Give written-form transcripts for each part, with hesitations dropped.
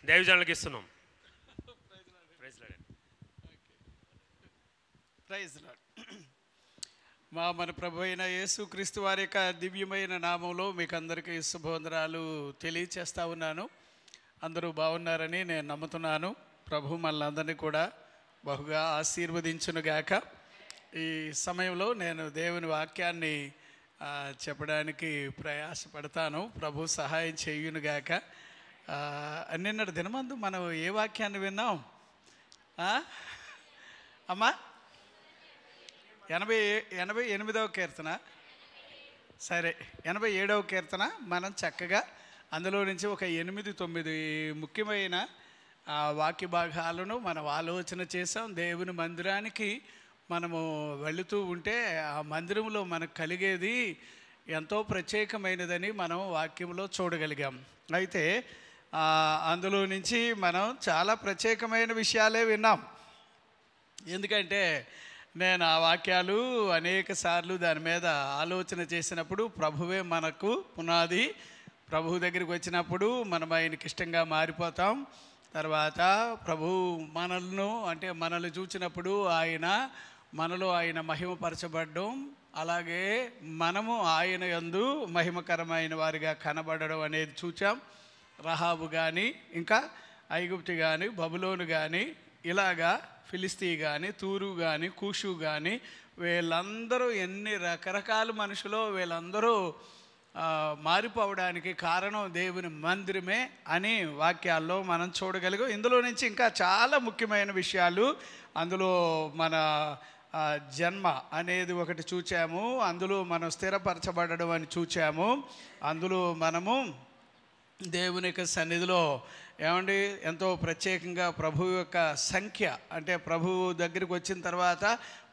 దైవజనులకు ఇస్తున్నాం. Praise Lord. మన ప్రభు అయిన యేసుక్రీస్తు వారి యొక్క దివ్యమైన నామంలో మీకు అందరికీ శుభవందనాలు తెలియచేస్తా ఉన్నాను. అందరూ బాగున్నారని నేను నమ్ముతున్నాను. ప్రభు మనల్ని కూడా బహుగా ఆశీర్వదించునుగాక. ఈ సమయంలో నేను దేవుని వాక్యాన్ని చెప్పడానికి ప్రయాసపడతాను. ప్రభు సహాయం చేయునుగాక. నిన్నటి దినమందు మనం ఏ వాక్యాన్ని విన్నాం అమ్మా? 88వ కీర్తన, సరే 87వ కీర్తన. మనం చక్కగా అందులో నుంచి ఒక 8-9 ముఖ్యమైన వాక్య భాగాలను మనం ఆలోచన చేసాం. దేవుని మందిరానికి మనము వెళుతూ ఉంటే ఆ మందిరంలో మనకు కలిగేది ఎంతో ప్రత్యేకమైనదని మనం వాక్యంలో చూడగలిగాం. అయితే అందులో నుంచి మనం చాలా ప్రత్యేకమైన విషయాలే విన్నాం. ఎందుకంటే నేను ఆ వాక్యాలు అనేక సార్లు దాని మీద ఆలోచన చేసినప్పుడు ప్రభువే మనకు పునాది. ప్రభు దగ్గరికి వచ్చినప్పుడు మనం ఆయనకి ఇష్టంగా మారిపోతాం. తర్వాత ప్రభు మనల్ని చూసినప్పుడు మనలో ఆయన మహిమపరచబడడం, అలాగే మనము ఆయన యందు మహిమకరమైన వారిగా కనబడడం అనేది చూచాం. రహాబు కానీ, ఇంకా ఐగుప్తు కానీ, బబులోను కానీ, ఇలాగా ఫిలిస్తీ కానీ, తూరు కానీ, కూషు కానీ, వీళ్ళందరూ ఎన్ని రకరకాల మనుషులు, వీళ్ళందరూ మారిపోవడానికి కారణం దేవుని మందిరమే అని వాక్యాల్లో మనం చూడగలిగాం. ఇందులో నుంచి ఇంకా చాలా ముఖ్యమైన విషయాలు, అందులో మన జన్మ అనేది ఒకటి చూచాము, అందులో మనం స్థిరపరచబడడం అని చూచాము, అందులో మనము దేవుని యొక్క సన్నిధిలో ఎంతో ప్రత్యేకంగా ప్రభు యొక్క సంఖ్య, అంటే ప్రభువు దగ్గరికి వచ్చిన తర్వాత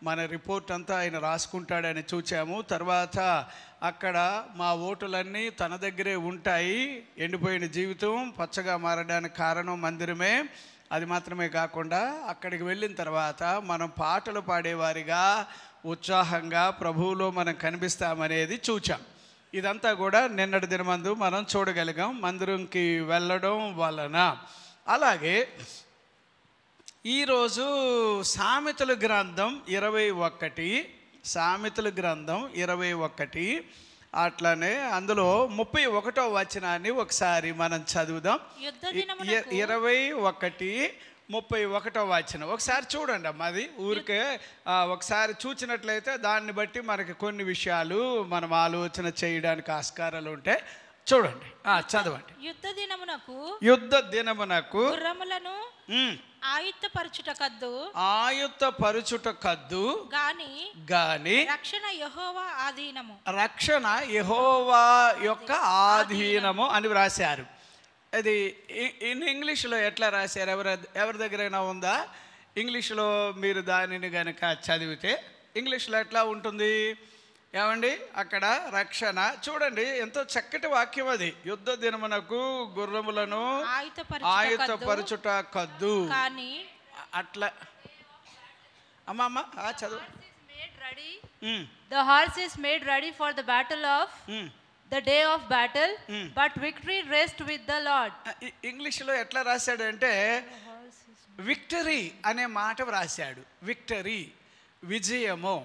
మన రిపోర్ట్ అంతా ఆయన రాసుకుంటాడని చూచాము. తర్వాత అక్కడ మా ఓటులన్నీ తన దగ్గరే ఉంటాయి. ఎండిపోయిన జీవితం పచ్చగా మారడానికి కారణం మందిరమే. అది మాత్రమే కాకుండా అక్కడికి వెళ్ళిన తర్వాత మనం పాటలు పాడేవారిగా ఉత్సాహంగా ప్రభువులో మనం కనిపిస్తామనేది చూచాం. ఇదంతా కూడా నిన్నటి దినమందు మనం చూడగలిగాం మందిరంకి వెళ్ళడం వలన. అలాగే ఈరోజు సామెతల గ్రంథం 21 అట్లానే అందులో 31వ వచనాన్ని ఒకసారి మనం చదువుదాం. 21:31 వచనం ఒకసారి చూడండి అమ్మా. అది ఊరికే ఒకసారి చూసినట్లయితే దాన్ని బట్టి మనకి కొన్ని విషయాలు మనం ఆలోచన చేయడానికి ఆస్కారాలు ఉంటాయి. చూడండి, చదవండి. యుద్ధ దినమునకు గుర్రములను ఆయుత్తపరచుట కద్దు గాని రక్షణ యెహోవా యొక్క ఆధీనము అని వ్రాశారు. అది ఇంగ్లీష్లో ఎట్లా రాశారు? ఎవరి దగ్గరైనా ఉందా? ఇంగ్లీష్లో మీరు దానిని కనుక చదివితే ఇంగ్లీష్లో ఎట్లా ఉంటుంది ఏమండి? అక్కడ రక్షణ చూడండి, ఎంతో చక్కటి వాక్యం అది. యుద్ధ దినమునకు గుర్రములను ఆయుధపరచుట కద్దు. అట్లా అమ్మమ్మ చదువు. The horse is made ready for the battle of the day of battle, but victory rests with the Lord. ఇంగ్లీష్లో ఎట్లా రాశాడంటే విక్టరీ అనే మాట వ్రాశాడు. విక్టరీ, విజయమో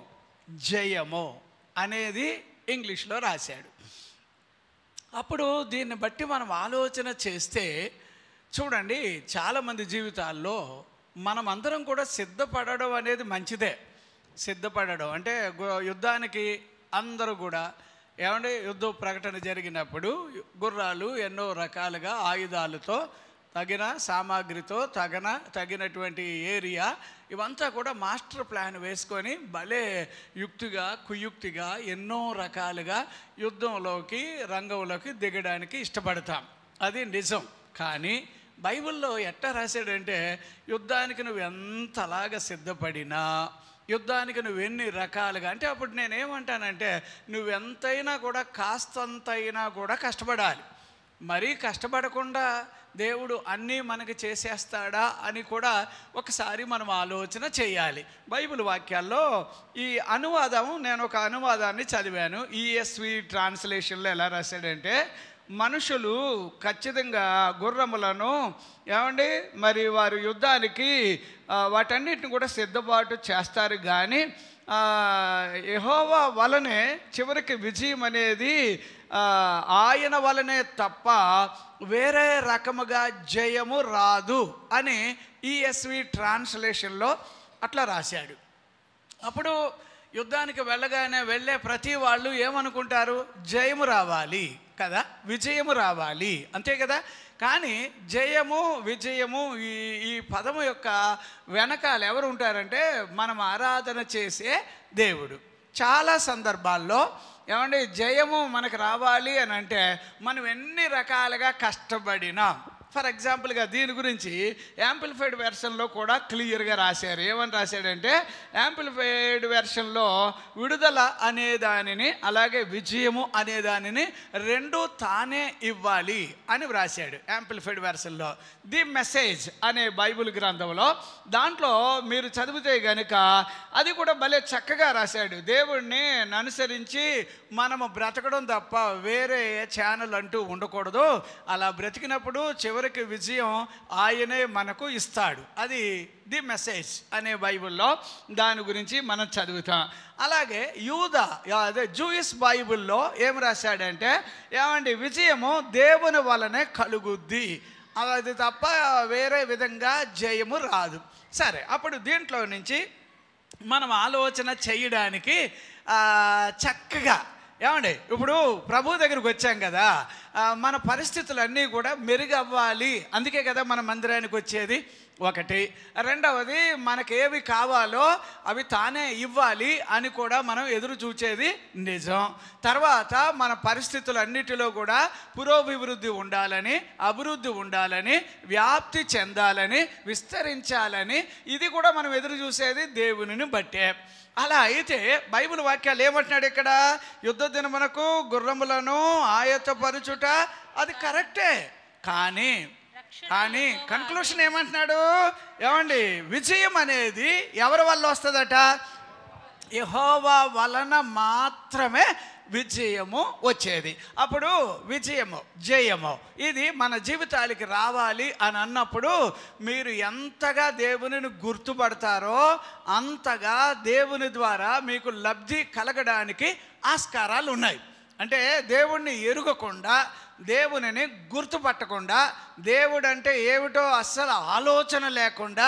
జయమో అనేది ఇంగ్లీష్లో రాశాడు. అప్పుడు దీన్ని బట్టి మనం ఆలోచన చేస్తే చూడండి, చాలామంది జీవితాల్లో మనం అందరం కూడా సిద్ధపడడం అనేది మంచిదే. సిద్ధపడడం అంటే యుద్ధానికి అందరూ కూడా యుద్ధ ప్రకటన జరిగినప్పుడు గుర్రాలు ఎన్నో రకాలుగా ఆయుధాలతో, తగిన సామాగ్రితో, తగినటువంటి ఏరియా, ఇవంతా కూడా మాస్టర్ ప్లాన్ వేసుకొని భలే యుక్తిగా కుయుక్తిగా ఎన్నో రకాలుగా యుద్ధంలోకి రంగంలోకి దిగడానికి ఇష్టపడతాం. అది నిజం. కానీ బైబిల్లో ఎట్లా రాశాడంటే యుద్ధానికి నువ్వు ఎంతలాగా సిద్ధపడినా, యుద్ధానికి నువ్వు ఎన్ని రకాలుగా, అంటే అప్పుడు నేనేమంటానంటే నువ్వెంతైనా కూడా కాస్తంతైనా కూడా కష్టపడాలి. మరీ కష్టపడకుండా దేవుడు అన్నీ మనకి చేసేస్తాడా అని కూడా ఒకసారి మనం ఆలోచన చేయాలి. బైబిల్ వాక్యాల్లో ఈ అనువాదం, నేను ఒక అనువాదాన్ని చదివాను. ESV ట్రాన్స్లేషన్లో ఎలా రాశాడంటే మనుషులు ఖచ్చితంగా గుర్రములను ఏమండి మరి వారు యుద్ధానికి వాటన్నిటిని కూడా సిద్ధపాటు చేస్తారు. కానీ యెహోవా వలనే చివరికి విజయం అనేది ఆయన వలనే తప్ప వేరే రకముగా జయము రాదు అని ఈఎస్వి ట్రాన్స్లేషన్లో అట్లా రాశాడు. అప్పుడు యుద్ధానికి వెళ్ళే ప్రతి వాళ్ళు ఏమనుకుంటారు? జయము రావాలి కదా, విజయము రావాలి, అంతే కదా. కానీ జయము విజయము ఈ పదము యొక్క వెనకాల ఎవరు ఉంటారంటే మనం ఆరాధన చేసే దేవుడు. చాలా సందర్భాల్లో ఏమంటే జయము మనకు రావాలి అని అంటే మనం ఎన్ని రకాలుగా కష్టపడినా, ఫర్ ఎగ్జాంపుల్గా దీని గురించి యాంప్లిఫైడ్ వెర్షన్లో కూడా క్లియర్గా రాశారు. ఏమని రాశాడంటే యాంప్లిఫైడ్ వెర్షన్లో విడుదల అనే దానిని అలాగే విజయము అనే దానిని రెండు తానే ఇవ్వాలి అని వ్రాశాడు యాంప్లిఫైడ్ వెర్షన్లో. ది మెసేజ్ అనే బైబిల్ గ్రంథంలో దాంట్లో మీరు చదివితే గనుక అది కూడా భలే చక్కగా రాశాడు. దేవుడిని అనుసరించి మనము బ్రతకడం తప్ప వేరే ఛానల్ అంటూ ఉండకూడదు. అలా బ్రతికినప్పుడు చివరికి విజయం ఆయనే మనకు ఇస్తాడు. అది ది మెసేజ్ అనే బైబిల్లో దాని గురించి మనం చదువుతాం. అలాగే అదే జూయిష్ బైబిల్లో ఏం రాశాడంటే ఏమండి విజయము దేవుని వలనే కలుగుద్ది, అది తప్ప వేరే విధంగా జయము రాదు. సరే, అప్పుడు దీంట్లో నుంచి మనం ఆలోచన చేయడానికి చక్కగా ఏమండి ఇప్పుడు ప్రభు దగ్గరికి వచ్చాం కదా, మన పరిస్థితులన్నీ కూడా మెరుగవ్వాలి, అందుకే కదా మన మందిరానికి వచ్చేది. ఒకటి, రెండవది మనకేవి కావాలో అవి తానే ఇవ్వాలి అని కూడా మనం ఎదురు చూచేది నిజం. తర్వాత మన పరిస్థితులన్నిటిలో కూడా పురోభివృద్ధి ఉండాలని, అభివృద్ధి ఉండాలని, వ్యాప్తి చెందాలని, విస్తరించాలని, ఇది కూడా మనం ఎదురు చూసేది దేవునిని బట్టే. అలా అయితే బైబిల్ వాక్యాలు ఏమంటున్నాడు ఇక్కడ? యుద్ధ దినమునకు గుర్రములను ఆయత్తపరచుట అది కరెక్టే, కానీ కన్క్లూషన్ ఏమంటున్నాడు? ఏమండి విజయం అనేది ఎవరి వల్ల వస్తుందట? యెహోవా వలన మాత్రమే విజయము వచ్చేది. అప్పుడు విజయము జయము ఇది మన జీవితాలకి రావాలి అని అన్నప్పుడు మీరు ఎంతగా దేవునిని గుర్తుపడతారో అంతగా దేవుని ద్వారా మీకు లబ్ధి కలగడానికి ఆస్కారాలు ఉన్నాయి. అంటే దేవుణ్ణి ఎరుగకుండా, దేవునిని గుర్తుపట్టకుండా, దేవుడు అంటే ఏమిటో అస్సలు ఆలోచన లేకుండా,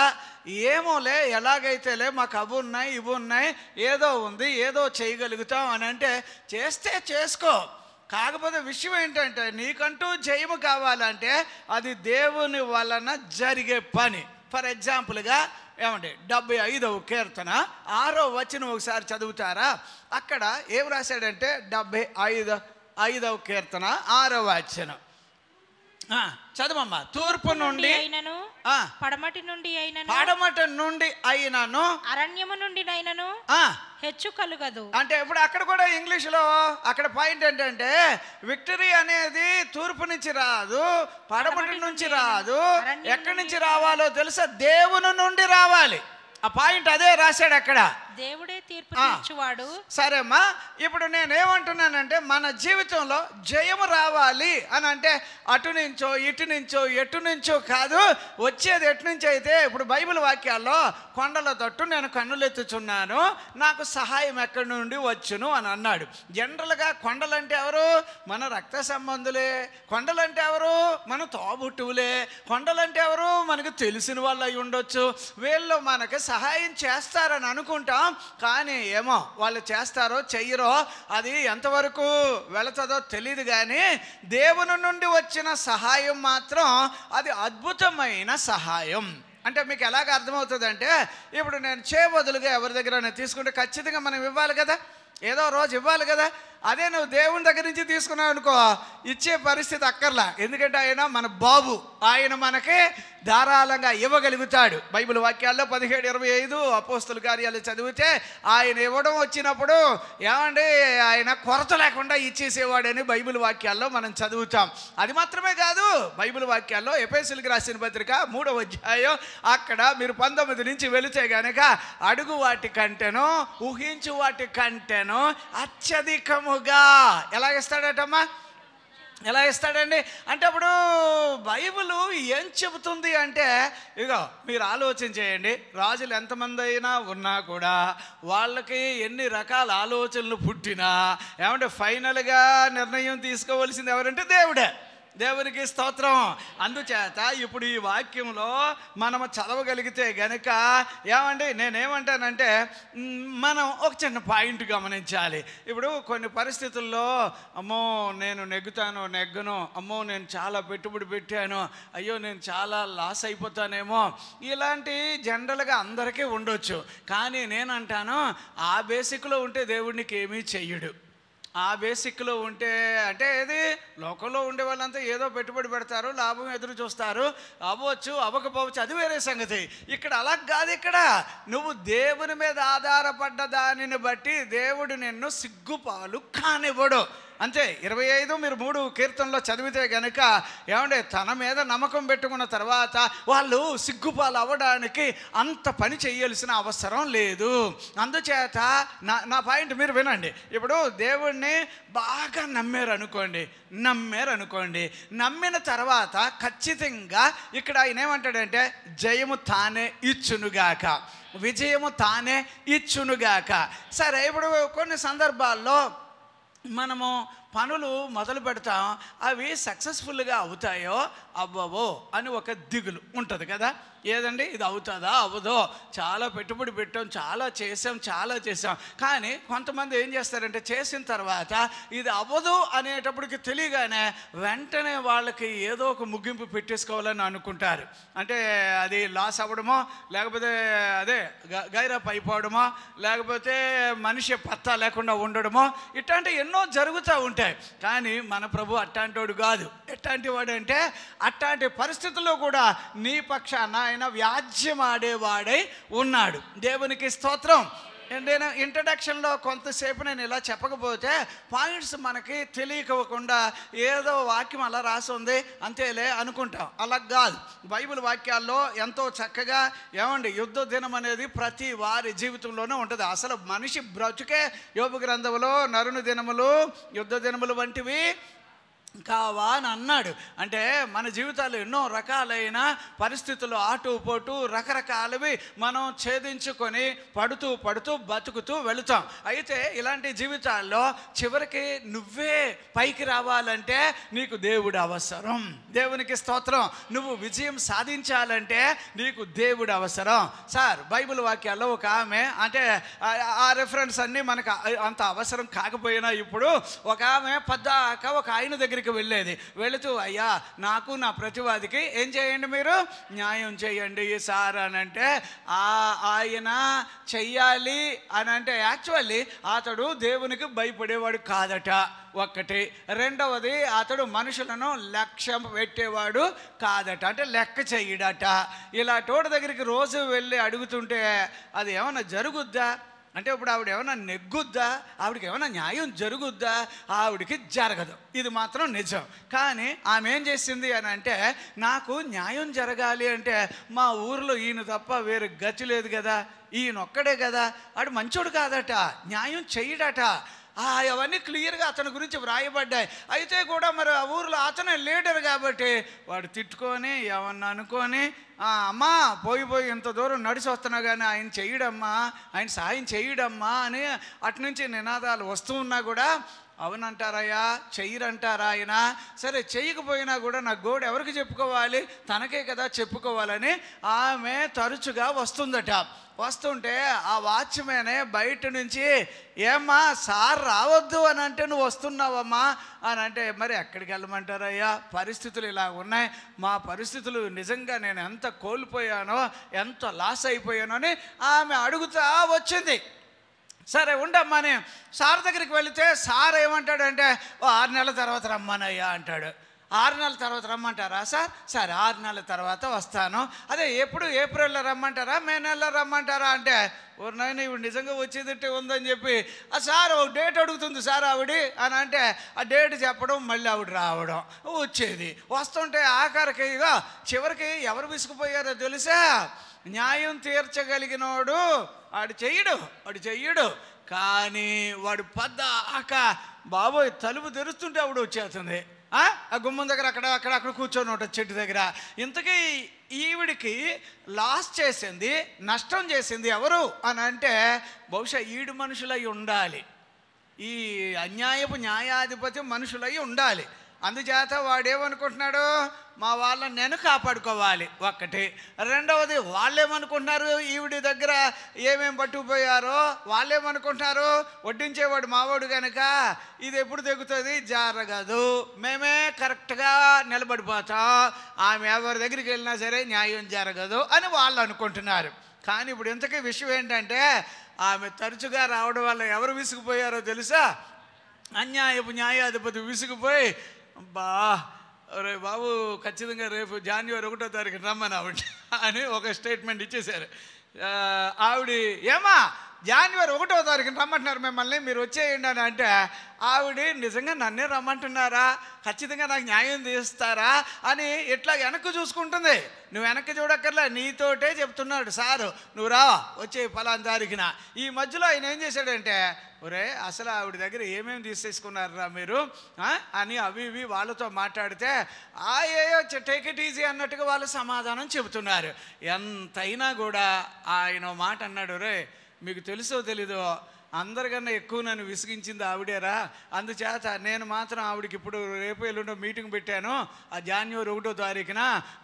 ఏమోలే ఎలాగైతేలే మాకు అవి ఉన్నాయి ఇవి ఉన్నాయి, ఏదో ఉంది ఏదో చేయగలుగుతాం అని అంటే చేస్తే చేసుకో. కాకపోతే విషయం ఏంటంటే నీకంటూ జయము కావాలంటే అది దేవుని వలన జరిగే పని. ఫర్ ఎగ్జాంపుల్గా ఏమండి 75వ కీర్తన 6వ వచనం ఒకసారి చదువుతారా? అక్కడ ఏం రాశాడంటే 75వ కీర్తన 6వ వచనం చదవమ్మా. తూర్పు నుండి అయినను, పడమటి నుండి అయినను, అరణ్యము నుండి అయినను హెచ్చు కలుగదు. అంటే ఇప్పుడు అక్కడ కూడా ఇంగ్లీష్లో అక్కడ పాయింట్ ఏంటంటే విక్టరీ అనేది తూర్పు నుంచి రాదు, పడమటి నుంచి రాదు, ఎక్కడి నుంచి రావాలో తెలుసా? దేవుని నుండి రావాలి. ఆ పాయింట్ అదే రాశాడు అక్కడ. దేవుడే తీర్పు తీర్చువాడు. సరేమ్మా, ఇప్పుడు నేనేమంటున్నానంటే మన జీవితంలో జయము రావాలి అని అంటే అటు నుంచో ఇటు నుంచో ఎటు నుంచో కాదు, వచ్చేది ఎటు నుంచి అయితే ఇప్పుడు బైబిల్ వాక్యాల్లో కొండల తట్టు నేను కన్నులెత్తుచున్నాను, నాకు సహాయం ఎక్కడి నుండి వచ్చును అని అన్నాడు. జనరల్గా కొండలంటే ఎవరు? మన రక్త సంబంధులే. కొండలంటే ఎవరు? మన తోబుట్టువులే. కొండలంటే ఎవరు? మనకు తెలిసిన వాళ్ళు అయి ఉండొచ్చు. వీళ్ళు మనకు సహాయం చేస్తారని అనుకుంటాం, కానీ ఏమో వాళ్ళు చేస్తారో చెయ్యరో, అది ఎంతవరకు వెళుతుందో తెలియదు. కానీ దేవుని నుండి వచ్చిన సహాయం మాత్రం అది అద్భుతమైన సహాయం. అంటే మీకు ఎలాగ అర్థమవుతుంది అంటే ఇప్పుడు నేను చేయబదులుగా ఎవరి దగ్గర తీసుకుంటే ఖచ్చితంగా మనం ఇవ్వాలి కదా, ఏదో రోజు ఇవ్వాలి కదా. అదే నువ్వు దేవుని దగ్గర నుంచి తీసుకున్నావు అనుకో, ఇచ్చే పరిస్థితి అక్కర్లా. ఎందుకంటే ఆయన మన బాబు, ఆయన మనకి ధారాళంగా ఇవ్వగలుగుతాడు. బైబిల్ వాక్యాల్లో 17:25 అపోస్తల కార్యాలు చదివితే ఆయన ఇవ్వడం వచ్చినప్పుడు ఏమండి ఆయన కొరత లేకుండా ఇచ్చేసేవాడని బైబిల్ వాక్యాల్లో మనం చదువుతాం. అది మాత్రమే కాదు, బైబిల్ వాక్యాల్లో ఎఫెసీయులకు రాసిన పత్రిక 3వ అధ్యాయం అక్కడ మీరు 19 నుంచి వెళితే గనక అడుగు వాటి కంటేనో ఊహించు వాటి కంటేనో అత్యధికముగా ఎలాగిస్తాడటమ్మా? ఎలా ఇస్తాడండి అంటే అప్పుడు బైబిల్ ఏం చెబుతుంది అంటే, ఇగో మీరు ఆలోచన చేయండి, రాజులు ఎంతమంది అయినా ఉన్నా కూడా వాళ్ళకి ఎన్ని రకాల ఆలోచనలు పుట్టినా ఏమంటే ఫైనల్గా నిర్ణయం తీసుకోవాల్సింది ఎవరంటే దేవుడే. దేవునికి స్తోత్రం. అందుచేత ఇప్పుడు ఈ వాక్యంలో మనము చదవగలిగితే గనుక ఏమండి నేనేమంటానంటే మనం ఒక చిన్న పాయింట్ గమనించాలి. ఇప్పుడు కొన్ని పరిస్థితుల్లో అమ్మో నేను నెగ్గను, అమ్మో నేను చాలా పెట్టుబడి పెట్టాను, అయ్యో నేను చాలా లాస్ అయిపోతానేమో, ఇలాంటి జనరల్గా అందరికీ ఉండొచ్చు. కానీ నేనంటాను ఆ బేసిక్లో ఉంటే దేవుడికి ఏమీ చెయ్యడు. ఆ బేసిక్లో ఉంటే అంటే ఏది లోకంలో ఉండే వాళ్ళంతా ఏదో పెట్టుబడి పెడతారు, లాభం ఎదురు చూస్తారు, అవ్వచ్చు అవ్వకపోవచ్చు, అది వేరే సంగతి. ఇక్కడ అలా కాదు. ఇక్కడ నువ్వు దేవుని మీద ఆధారపడ్డ దానిని బట్టి దేవుడు నిన్ను సిగ్గుపాలు కానివ్వడు. అంతే. 25 మీరు 3 కీర్తనలో చదివితే గనుక ఏమంటే తన మీద నమ్మకం పెట్టుకున్న తర్వాత వాళ్ళు సిగ్గుపాలు అవ్వడానికి అంత పని చేయాల్సిన అవసరం లేదు. అందుచేత నా పాయింట్ మీరు వినండి. ఇప్పుడు దేవుణ్ణి బాగా నమ్మారనుకోండి, నమ్మిన తర్వాత ఖచ్చితంగా ఇక్కడ ఆయన ఏమంటాడంటే జయము తానే ఇచ్చునుగాక, విజయము తానే ఇచ్చునుగాక. సరే, ఇప్పుడు కొన్ని సందర్భాల్లో మనము పనులు మొదలు పెడతాం, అవి సక్సెస్ఫుల్గా అవుతాయో అవ్వవో అని ఒక దిగులు ఉంటుంది కదా. ఏదండి ఇది అవుతుందా అవ్వదో, చాలా పెట్టుబడి పెట్టాం, చాలా చేసాం. కానీ కొంతమంది ఏం చేస్తారంటే చేసిన తర్వాత ఇది అవ్వదు అనేటప్పటికి తెలియగానే వెంటనే వాళ్ళకి ఏదో ఒక ముగింపు పెట్టేసుకోవాలని అనుకుంటారు. అంటే అది లాస్ అవ్వడమో, లేకపోతే అదే గైరప్ అయిపోవడమో, లేకపోతే మనిషి పత్తా లేకుండా ఉండడమో, ఇట్లాంటి ఎన్నో జరుగుతూ ఉంటాయి. కానీ మన ప్రభు అట్లాంటోడు కాదు. ఎట్లాంటి వాడు అంటే అట్లాంటి పరిస్థితుల్లో కూడా నీ పక్షాన ఆయన వ్యాజ్యం ఆడేవాడై ఉన్నాడు. దేవునికి స్తోత్రం. నేను ఇంట్రడక్షన్లో కొంతసేపు నేను ఇలా చెప్పకపోతే పాయింట్స్ మనకి తెలియకోకుండా ఏదో వాక్యం అలా రాసి ఉంది అంతేలే అనుకుంటాం. అలా కాదు. బైబిల్ వాక్యాల్లో ఎంతో చక్కగా ఏమండి యుద్ధ దినం అనేది ప్రతి వారి జీవితంలోనే ఉంటుంది. అసలు మనిషి బ్రతుకే యోబు గ్రంథంలో నరుని దినములు యుద్ధ దినములు వంటివి కావా అని అన్నాడు. అంటే మన జీవితాలు ఎన్నో రకాలైన పరిస్థితులు ఆటుపోటు రకరకాలవి మనం ఛేదించుకొని పడుతూ బతుకుతూ వెళుతాం. అయితే ఇలాంటి జీవితాల్లో చివరికి నువ్వే పైకి రావాలంటే నీకు దేవుడు అవసరం. దేవునికి స్తోత్రం. నువ్వు విజయం సాధించాలంటే నీకు దేవుడు అవసరం. సార్ బైబిల్ వాక్యాల్లో ఒక ఆమె, అంటే ఆ రెఫరెన్స్ అన్నీ మనకు అంత అవసరం కాకపోయినా ఇప్పుడు ఒక ఆమె పద్దాక ఒక ఆయన దగ్గరికి వెళుతూ అయ్యా నాకు నా ప్రతివాదికి ఏం చేయండి, మీరు న్యాయం చేయండి సార్ అని అంటే ఆయన చెయ్యాలి అని అంటే యాక్చువల్లీ అతడు దేవునికి భయపడేవాడు కాదట ఒక్కటి. రెండవది అతడు మనుషులను లక్ష్య పెట్టేవాడు కాదట, అంటే లెక్క చెయ్యడట. ఇలా తోట దగ్గరికి రోజు వెళ్ళి అడుగుతుంటే అది ఏమన్నా జరుగుద్దా అంటే ఇప్పుడు ఆవిడ ఏమైనా నెగ్గుద్దా, ఆవిడకి ఏమైనా న్యాయం జరుగుద్దా, ఆవిడికి జరగదు. ఇది మాత్రం నిజం. కానీ ఆమె ఏం చేసింది అని అంటే నాకు న్యాయం జరగాలి అంటే మా ఊరిలో ఈయన తప్ప వేరే గతి లేదు కదా, ఈయన ఒక్కడే కదా, ఆడు మంచోడు కాదట, న్యాయం చెయ్యడట. అవన్నీ క్లియర్గా అతని గురించి వ్రాయబడ్డాయి. అయితే కూడా మరి ఆ ఊరిలో అతనే లీడర్ కాబట్టి వాడు తిట్టుకొని ఏమన్నా అనుకొని అమ్మా పోయి ఇంత దూరం నడిచి వస్తున్నా కానీ ఆయన చెయ్యడమ్మా, ఆయన సాయం చెయ్యడమ్మా అని అటునుంచి నినాదాలు వస్తూ ఉన్నా కూడా అవునంటారయ్యా చెయ్యరంటారా ఆయన. సరే చెయ్యకపోయినా కూడా నా గోడు ఎవరికి చెప్పుకోవాలి, తనకే కదా చెప్పుకోవాలని ఆమె తరచుగా వస్తుందట. వస్తుంటే ఆ వాచ్మెనే బయట నుంచి ఏమ్మా సార్ రావద్దు అని అంటే నువ్వు వస్తున్నావమ్మా అని అంటే మరి ఎక్కడికి వెళ్ళమంటారయ్యా, పరిస్థితులు ఇలా ఉన్నాయి, మా పరిస్థితులు నిజంగా నేను ఎంత కోల్పోయానో ఎంత లాస్ అయిపోయానో అని ఆమె అడుగుతా వచ్చింది. సరే ఉండమ్మా అని సార్ దగ్గరికి వెళితే సార్ ఏమంటాడంటే 6 నెలల తర్వాత రమ్మనయ్యా అంటాడు. 6 నెలల తర్వాత రమ్మంటారా సార్? సరే 6 నెలల తర్వాత వస్తాను. అదే ఎప్పుడు ఏప్రిల్లో రమ్మంటారా, మే నెలలో రమ్మంటారా అంటే నాయన ఇవి నిజంగా వచ్చేదిట్టే ఉందని చెప్పి సార్ ఒక డేట్ అడుగుతుంది సార్ ఆవిడ అని అంటే ఆ డేట్ చెప్పడం మళ్ళీ ఆవిడ రావడం వచ్చేది. వస్తుంటే ఆఖరికి చివరికి ఎవరు విసుకుపోయారో తెలుసా, న్యాయం తీర్చగలిగినోడు వాడు చెయ్యడు కానీ వాడు పద్దాక బాబోయ్ తలుపు తెరుస్తుంటే ఆవిడ వచ్చేస్తుంది. ఆ గుమ్మం దగ్గర అక్కడ కూర్చొని ఉంటుంది చెట్టు దగ్గర. ఇంతకీ ఈవిడికి లాస్ చేసింది, నష్టం చేసింది ఎవరు అని అంటే బహుశా ఈడు మనుషులై ఉండాలి, ఈ అన్యాయపు న్యాయాధిపతి మనుషులై ఉండాలి. అందుచేత వాడేమనుకుంటున్నాడు, మా వాళ్ళని నేను కాపాడుకోవాలి ఒకటి. రెండవది వాళ్ళేమనుకుంటున్నారు, ఈవిడి దగ్గర ఏమేమి పట్టుకుపోయారో వాళ్ళేమనుకుంటున్నారు, వడ్డించేవాడు మావాడు కనుక ఇది ఎప్పుడు తెగుతుంది, జరగదు, మేమే కరెక్ట్గా నిలబడిపోతాం, ఆమె ఎవరి దగ్గరికి వెళ్ళినా సరే న్యాయం జరగదు అని వాళ్ళు అనుకుంటున్నారు. కానీ ఇప్పుడు ఇంతకీ విషయం ఏంటంటే ఆమె తరచుగా రావడం వల్ల ఎవరు విసిగిపోయారో తెలుసా, అన్యాయపు న్యాయాధిపతి విసిగిపోయి బా రే బాబు ఖచ్చితంగా రేపు జనవరి 1వ తారీఖు రమ్మని ఆవిడ అని ఒక స్టేట్మెంట్ ఇచ్చేశారు. ఆవిడ ఏమా జనవరి 1వ తారీఖున రమ్మంటున్నారు మిమ్మల్ని, మీరు వచ్చేయండి అని అంటే ఆవిడ నిజంగా నన్నే రమ్మంటున్నారా, ఖచ్చితంగా నాకు న్యాయం తీస్తారా అని ఇట్లా వెనక్కి చూసుకుంటుంది. నువ్వు వెనక్కి చూడక్కర్లే, నీతోటే చెప్తున్నాడు సారు, నువ్వు రా వచ్చే ఫలానా తారీఖున. ఈ మధ్యలో ఆయన ఏం చేశాడంటే, ఒరే అసలు ఆవిడ దగ్గర ఏమేమి తీసేసుకున్నారా మీరు అని అవి ఇవి వాళ్ళతో మాట్లాడితే ఏయో టేక్ ఇట్ ఈజీ అన్నట్టుగా వాళ్ళు సమాధానం చెబుతున్నారు. ఎంతైనా కూడా ఆయన మాట అన్నాడు, రే మీకు తెలుసో తెలీదో అందరికన్నా ఎక్కువ నన్ను విసిగించింది ఆవిడేరా, అందుచేత నేను మాత్రం ఆవిడకి ఇప్పుడు రేపు ఎల్లుండో మీటింగ్ పెట్టాను, ఆ జనవరి 1వ తారీఖున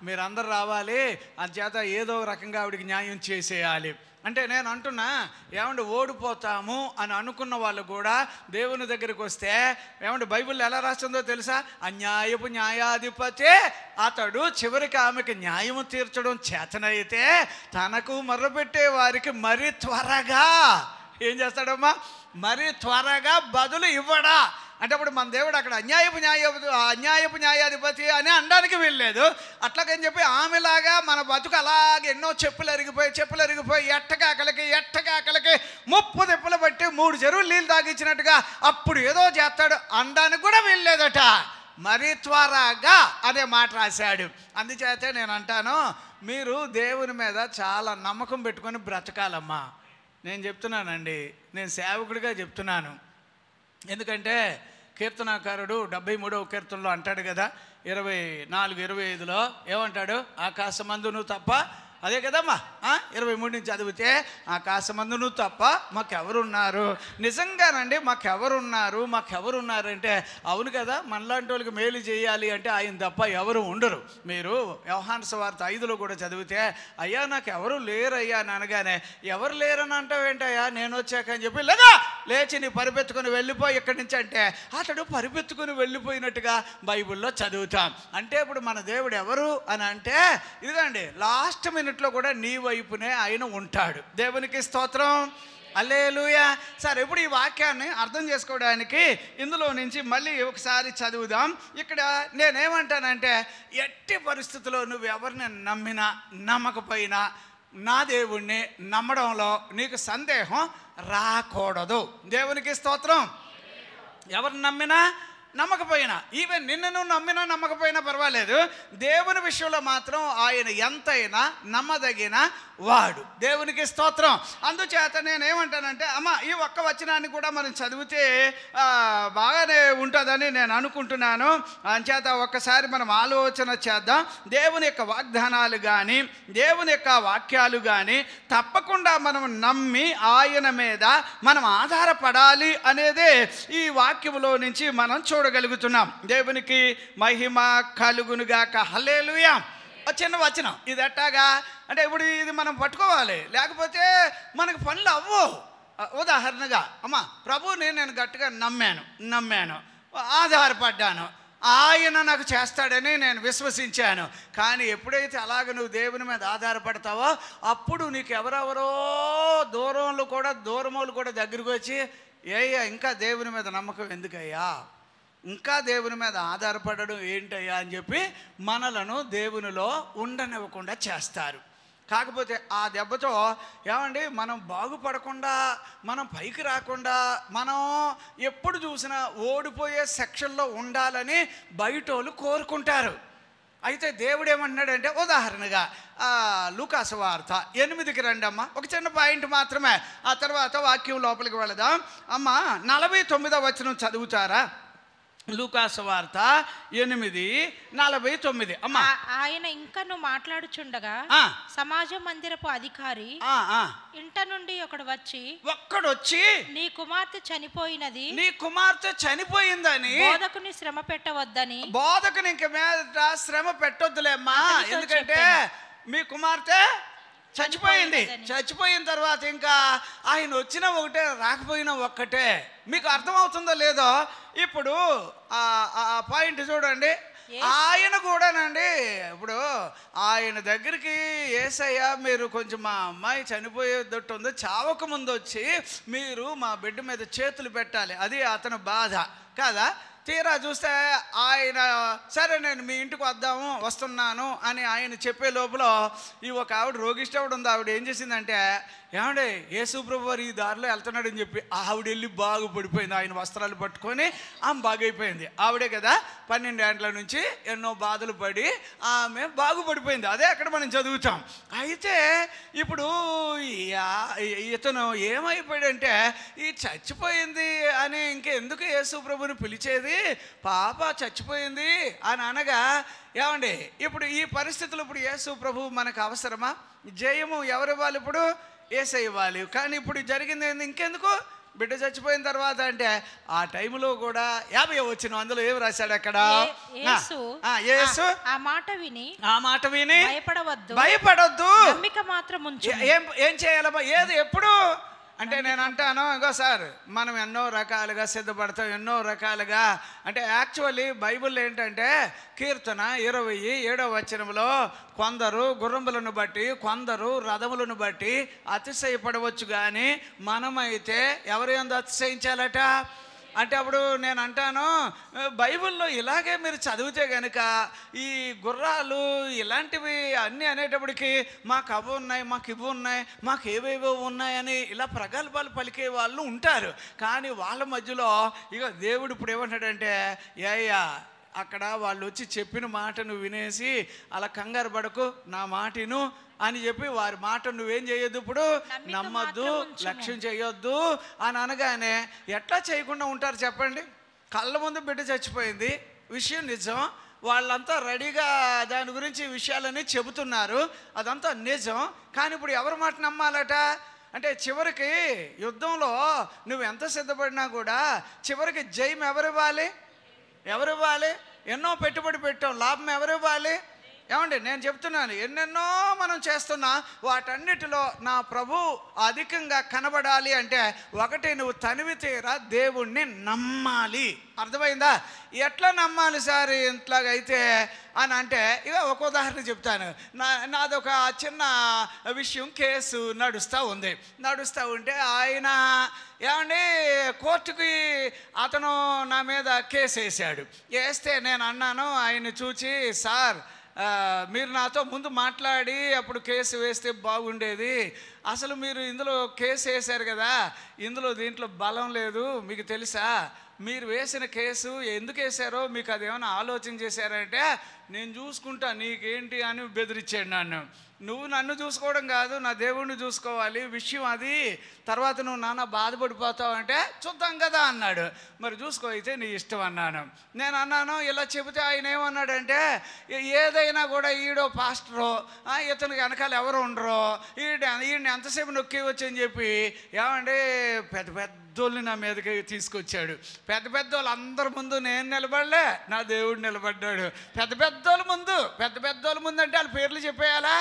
మీరు అందరు రావాలి, అందుచేత ఏదో రకంగా ఆవిడకి న్యాయం చేసేయాలి అంటే నేను అంటున్నా, ఏమంటే ఓడిపోతాము అని అనుకున్న వాళ్ళు కూడా దేవుని దగ్గరికి వస్తే ఏమంటే బైబిల్ ఎలా రాస్తుందో తెలుసా, అన్యాయపు న్యాయాధిపతి అతడు చివరికి ఆమెకి న్యాయము తీర్చడం చేతనైతే తనకు మొర్రపెట్టే వారికి మరి త్వరగా ఏం చేస్తాడమ్మా, మరి త్వరగా బదులు ఇవ్వడా అంటే అప్పుడు మన దేవుడు అక్కడ అన్యాయపు న్యాయాధిపతి అని అనడానికి వెళ్ళలేదు. అట్లాగని చెప్పి ఆమెలాగా మన బతుకు అలాగే ఎన్నో చెప్పులు అరిగిపోయి ఎట్టకాకలకి 30 తిప్పలు బట్టి 3 చెరువులు నీళ్ళు తాగించినట్టుగా అప్పుడు ఏదో చేస్తాడు అనడానికి కూడా వెళ్ళలేదట. మరి త్వరగా అనే మాట రాశాడు. అందుచేత నేను అంటాను, మీరు దేవుని మీద చాలా నమ్మకం పెట్టుకొని బ్రతకాలమ్మా. నేను చెప్తున్నానండి, నేను సేవకుడిగా చెప్తున్నాను. ఎందుకంటే కీర్తనాకారుడు 73వ కీర్తనలో అంటాడు కదా, 24-25లో ఏమంటాడు, ఆకాశమందును తప్ప, అదే కదమ్మా 23 నుంచి చదివితే ఆకాశమందును తప్ప మాకెవరున్నారు, నిజంగానండి మాకెవరున్నారంటే అవును కదా, మనలాంటి వాళ్ళకి మేలు చేయాలి అంటే ఆయన తప్ప ఎవరు ఉండరు. మీరు యోహాను సువార్త 5లో కూడా చదివితే అయ్యా నాకు ఎవరు లేరయ్యా అని అనగానే ఎవరు లేరని అంటావేంటయ్యా నేను వచ్చాక అని చెప్పి లేదా లేచి నీ పరిపెత్తుకొని వెళ్ళిపోయి ఇక్కడి నుంచి అంటే అతడు పరిపెత్తుకొని వెళ్ళిపోయినట్టుగా బైబిల్లో చదువుతాం. అంటే ఇప్పుడు మన దేవుడు ఎవరు అని అంటే ఇదిగండి లాస్ట్ మినిట్లో కూడా నీ వైపునే ఆయన ఉంటాడు. దేవునికి స్తోత్రం, హల్లెలూయా. సరే ఇప్పుడు ఈ వాక్యాన్ని అర్థం చేసుకోవడానికి ఇందులో నుంచి మళ్ళీ ఒకసారి చదువుదాం. ఇక్కడ నేనేమంటానంటే ఎట్టి పరిస్థితుల్లో నువ్వు ఎవరిని నమ్మినా నమ్మకపోయినా నా దేవుణ్ణి నమ్మడంలో నీకు సందేహం రాకూడదు. దేవునికి స్తోత్రం. ఎవరిని నమ్మినా నమ్మకపోయినా, ఈవెన్ నిన్ను నువ్వు నమ్మినా నమ్మకపోయినా పర్వాలేదు, దేవుని విషయంలో మాత్రం ఆయన ఎంతైనా నమ్మదగిన వాడు. దేవునికి స్తోత్రం. అందుచేత నేనేమంటానంటే అమ్మ ఈ ఒక్క వచనాన్ని కూడా మనం చదివితే బాగానే ఉంటుందని నేను అనుకుంటున్నాను. అంచేత ఒక్కసారి మనం ఆలోచన చేద్దాం. దేవుని యొక్క వాగ్దానాలు కానీ దేవుని యొక్క వాక్యాలు కానీ తప్పకుండా మనం నమ్మి ఆయన మీద మనం ఆధారపడాలి అనేదే ఈ వాక్యములో నుంచి మనం చూడగలుగుతున్నాం. దేవునికి మహిమ కలుగునుగాక. హల్లెలూయా. చిన్న వచనం ఇది ఎట్టాగా అంటే ఇప్పుడు ఇది మనం పట్టుకోవాలి, లేకపోతే మనకు పనులు అవ్వవు. ఉదాహరణగా అమ్మ ప్రభువుని నేను గట్టిగా నమ్మాను, ఆధారపడ్డాను, ఆయన నాకు చేస్తాడని నేను విశ్వసించాను. కానీ ఎప్పుడైతే అలాగ నువ్వు దేవుని మీద ఆధారపడతావో అప్పుడు నీకు ఎవరెవరో దూరమోళ్ళు కూడా దగ్గరికి వచ్చి ఇంకా దేవుని మీద నమ్మకం ఎందుకయ్యా, ఇంకా దేవుని మీద ఆధారపడడం ఏంటయ్యా అని చెప్పి మనలను దేవునిలో ఉండనివ్వకుండా చేస్తారు. కాకపోతే ఆ దెబ్బతో ఏమండి మనం బాగుపడకుండా, మనం పైకి రాకుండా, మనం ఎప్పుడు చూసినా ఓడిపోయే సెక్షన్లో ఉండాలని బయటోళ్ళు కోరుకుంటారు. అయితే దేవుడు ఏమంటున్నాడంటే ఉదాహరణగా లూకాసు వార్త 8కి రండి అమ్మ. ఒక చిన్న పాయింట్ మాత్రమే, ఆ తర్వాత వాక్యం లోపలికి వెళదాం. అమ్మ 49వ వచనం చదువుతారా? లూకాసు వార్త 8:49. అమ్మా, ఆయన ఇంకను మాట్లాడుచుండగా సమాజ మందిరపు అధికారి ఇంట నుండి ఒక్కడొచ్చి నీ కుమార్తె చనిపోయిందని బోధకుని శ్రమ పెట్టవద్దని, బోధకుని ఇంక మీద శ్రమ పెట్టొద్దులేమ్మా, ఎందుకంటే మీ కుమార్తె చచ్చిపోయిన తర్వాత ఇంకా ఆయన వచ్చినా ఒకటే, రాకపోయినా ఒక్కటే. మీకు అర్థమవుతుందో లేదో? ఇప్పుడు ఆ పాయింట్ చూడండి. ఆయన కూడానండి, ఇప్పుడు ఆయన దగ్గరికి యేసయ్య మీరు కొంచెం మా అమ్మాయి చనిపోయేటట్టు ఉంది, చావక ముందు వచ్చి మీరు మా బిడ్డ మీద చేతులు పెట్టాలి, అది అతని బాధ కాదా? తీరా చూస్తే ఆయన సరే నేను మీ ఇంటికి వస్తున్నాను అని ఆయన చెప్పే లోపల ఈ ఒక ఆవిడ రోగిష్టావిడ ఉంది. ఆవిడ ఏం చేసిందంటే, ఏమండే యేసు ప్రభు వారు ఈ దారిలో వెళ్తున్నాడు అని చెప్పి ఆవిడ వెళ్ళి బాగుపడిపోయింది. ఆయన వస్త్రాలు పట్టుకొని ఆమె బాగైపోయింది. ఆవిడే కదా 12 ఏండ్ల నుంచి ఎన్నో బాధలు పడి ఆమె బాగుపడిపోయింది. అదే అక్కడ మనం చదువుతాం. అయితే ఇప్పుడు ఇతను ఏమైపోయాడంటే, ఈ చచ్చిపోయింది అని ఇంకెందుకు యేసు ప్రభుని పిలిచేది, పాప చచ్చిపోయింది అని అనగా, ఏమండి ఇప్పుడు ఈ పరిస్థితులు ఇప్పుడు యేసు ప్రభు మనకు అవసరమా? జయము ఎవరు ఇవ్వాలి? ఇప్పుడు యేసయ్య ఇవ్వాలి. కానీ ఇప్పుడు జరిగింది ఏంది, ఇంకెందుకు బిడ్డ చచ్చిపోయిన తర్వాత అంటే ఆ టైంలో కూడా 50 వచ్చిన అందులో ఏం రాశాడు అక్కడ? యేసు ఆ మాట విని భయపడొద్దు, నమ్మిక మాత్రం ఉంచు. ఏం చేయాలమ్మా? ఏది ఎప్పుడు అంటే నేను అంటాను, ఇంకో సార్ మనం ఎన్నో రకాలుగా సిద్ధపడతాం, ఎన్నో రకాలుగా. అంటే యాక్చువల్లీ బైబిల్ ఏంటంటే కీర్తన 27వ వచనంలో కొందరు గుర్రములను బట్టి కొందరు రథములను బట్టి అతిశయపడవచ్చు, కానీ మనమైతే ఎవరి యందు అతిశయించాలట అంటే అప్పుడు నేను అంటాను, బైబిల్లో ఇలాగే మీరు చదివితే కనుక ఈ గుర్రాలు ఇలాంటివి అన్నీ అనేటప్పటికి మాకు అవి ఉన్నాయి, మాకు ఇవి ఉన్నాయి, మాకు ఏవేవో ఉన్నాయని ఇలా ప్రగల్భాలు పలికే వాళ్ళు ఉంటారు. కానీ వాళ్ళ మధ్యలో ఇక దేవుడు ఇప్పుడు ఏమంటాడంటే, ఏయ్యా అక్కడ వాళ్ళు వచ్చి చెప్పిన మాటను వినేసి అలా కంగారు పడకు, నా మాటను అని చెప్పి వారి మాట నువ్వేం చేయొద్దు, ఇప్పుడు నమ్మొద్దు, లక్ష్యం చేయొద్దు అని అనగానే ఎట్లా చేయకుండా ఉంటారు చెప్పండి? కళ్ళ ముందు బిడ్డ చచ్చిపోయింది, విషయం నిజం, వాళ్ళంతా రెడీగా దాని గురించి విషయాలని చెబుతున్నారు, అదంతా నిజం. కానీ ఇప్పుడు ఎవరి మాట నమ్మాలట అంటే చివరికి యుద్ధంలో నువ్వు ఎంత సిద్ధపడినా కూడా చివరికి జయం ఎవరివ్వాలి? ఎన్నో పెట్టుబడి పెట్టాం, లాభం ఎవరివ్వాలి? ఏమండి నేను చెప్తున్నాను, ఎన్నెన్నో మనం చేస్తున్నా వాటన్నిటిలో నా ప్రభు అధికంగా కనబడాలి అంటే ఒకటి, నువ్వు తనివి తీరా దేవుణ్ణి నమ్మాలి. అర్థమైందా? ఎట్లా నమ్మాలి సార్ ఇంట్లాగైతే అని అంటే ఇక ఒక ఉదాహరణ చెప్తాను. నాదొక చిన్న విషయం, కేసు నడుస్తూ ఉంటే ఆయన ఏమండి కోర్టుకి అతను నా మీద కేసు వేస్తే నేను అన్నాను, ఆయన చూచి, సార్ మీరు నాతో ముందు మాట్లాడి అప్పుడు కేసు వేస్తే బాగుండేది, అసలు మీరు ఇందులో కేసు వేశారు కదా, దీంట్లో బలం లేదు, మీకు తెలుసా? మీరు వేసిన కేసు ఎందుకు వేశారో మీకు అదేమైనా ఆలోచన చేశారంటే, నేను చూసుకుంటా నీకేంటి అని బెదిరించాడు నన్ను. నువ్వు నన్ను చూసుకోవడం కాదు, నా దేవుణ్ణి చూసుకోవాలి, విషయం అది, తర్వాత నువ్వు నాన్న బాధపడిపోతావు అంటే చూద్దాం కదా అన్నాడు. మరి చూసుకో అయితే నీ ఇష్టం అన్నాను. నేను అన్నాను, ఇలా చెబితే ఆయన ఏమన్నాడంటే, ఏదైనా కూడా ఈడో పాస్టరో ఇతనికి వెనకాల ఎవరు ఉండరో ఈయన్ని ఎంతసేపు నొక్కేవచ్చు అని చెప్పి ఏమంటే పెద్దోళ్ళని నా మీదకి తీసుకొచ్చాడు. పెద్దోళ్ళు అందరి ముందు నేను నిలబడలే, నా దేవుడు నిలబడ్డాడు. పెద్దోళ్ళ ముందు అంటే వాళ్ళ పేర్లు చెప్పేయాలా?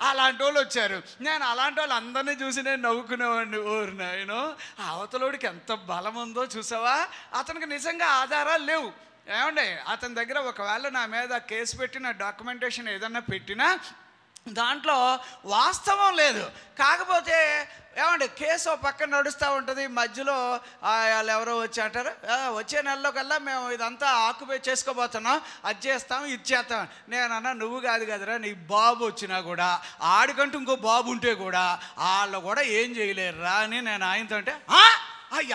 అలాంటి వాళ్ళు వచ్చారు. నేను అలాంటి వాళ్ళు అందరినీ చూసి నేను నవ్వుకునేవాడిని. ఓరు నాయనో, అవతలోడికి ఎంత బలం ఉందో చూసావా? అతనికి నిజంగా ఆధారాలు లేవు. ఏమండి అతని దగ్గర ఒకవేళ నా మీద కేసు పెట్టిన డాక్యుమెంటేషన్ ఏదన్నా పెట్టినా దాంట్లో వాస్తవం లేదు. కాకపోతే ఏమండి కేసు పక్కన నడుస్తూ ఉంటుంది, మధ్యలో వాళ్ళు ఎవరో వచ్చి అంటారు, వచ్చే నెలలో కల్లా మేము ఇదంతా ఆక్యుపై చేసుకోబోతున్నాం, అది చేస్తాం, ఇది చేస్తాం. నేనన్నా, నువ్వు కాదు కదరా, నీ బాబు వచ్చినా కూడా ఆడికంటూ ఇంకో బాబు ఉంటే కూడా వాళ్ళు కూడా ఏం చేయలేరురా అని నేను ఆయనతో అంటే,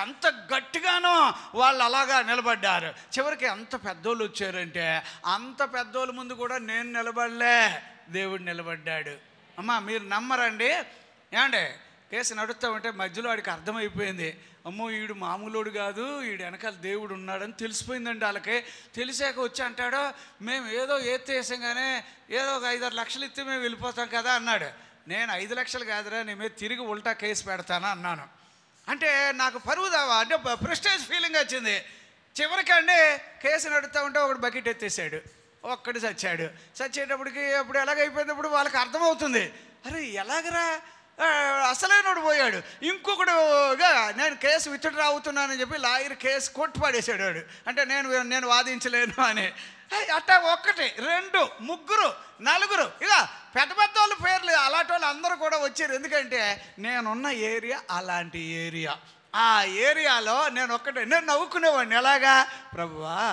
ఎంత గట్టిగానో వాళ్ళు అలాగా నిలబడ్డారు. చివరికి ఎంత పెద్దోళ్ళు వచ్చారంటే అంత పెద్దోళ్ళ ముందు కూడా నేను నిలబడలే, దేవుడు నిలబడ్డాడు. అమ్మా మీరు నమ్మరండి, ఏమండి కేసు నడుస్తూ ఉంటే మధ్యలో వాడికి అర్థమైపోయింది, అమ్మో వీడు మామూలుడు కాదు, వీడు వెనకాల దేవుడు ఉన్నాడని తెలిసిపోయిందండి వాళ్ళకి. తెలిసాక వచ్చి అంటాడు, మేము ఏదో వేసాగానే ఏదో ఒక 5-6 లక్షలు ఇస్తే మేము వెళ్ళిపోతాం కదా అన్నాడు. నేను 5 లక్షలు కాదురా, నీ మీద తిరిగి ఉల్టా కేసు పెడతానా అన్నాను. అంటే నాకు పరువు దావా, అంటే ప్రెస్టేజ్ ఫీలింగ్ వచ్చింది. చివరికండి కేసు నడుస్తూ ఉంటే ఒకడు బకెట్ ఎత్తేసాడు, ఒక్కడు చచ్చాడు. చచ్చేటప్పటికి అప్పుడు ఎలాగైపోయినప్పుడు వాళ్ళకి అర్థమవుతుంది, అరే ఎలాగరా అసలైనోడు పోయాడు. ఇంకొకడుగా నేను కేసు విత్డ్రా అవుతున్నానని చెప్పి లాయర్ కేసు కొట్టుపడేసాడు వాడు. అంటే నేను వాదించలేను అని. అట్టా 1, 2, 3, 4 ఇక పెద్ద పెద్ద వాళ్ళ పేర్లు అలాంటి వాళ్ళు అందరూ కూడా వచ్చారు. ఎందుకంటే నేనున్న ఏరియా అలాంటి ఏరియా. ఆ ఏరియాలో నేను నవ్వుకునేవాడిని. ఎలాగా, ప్రభువా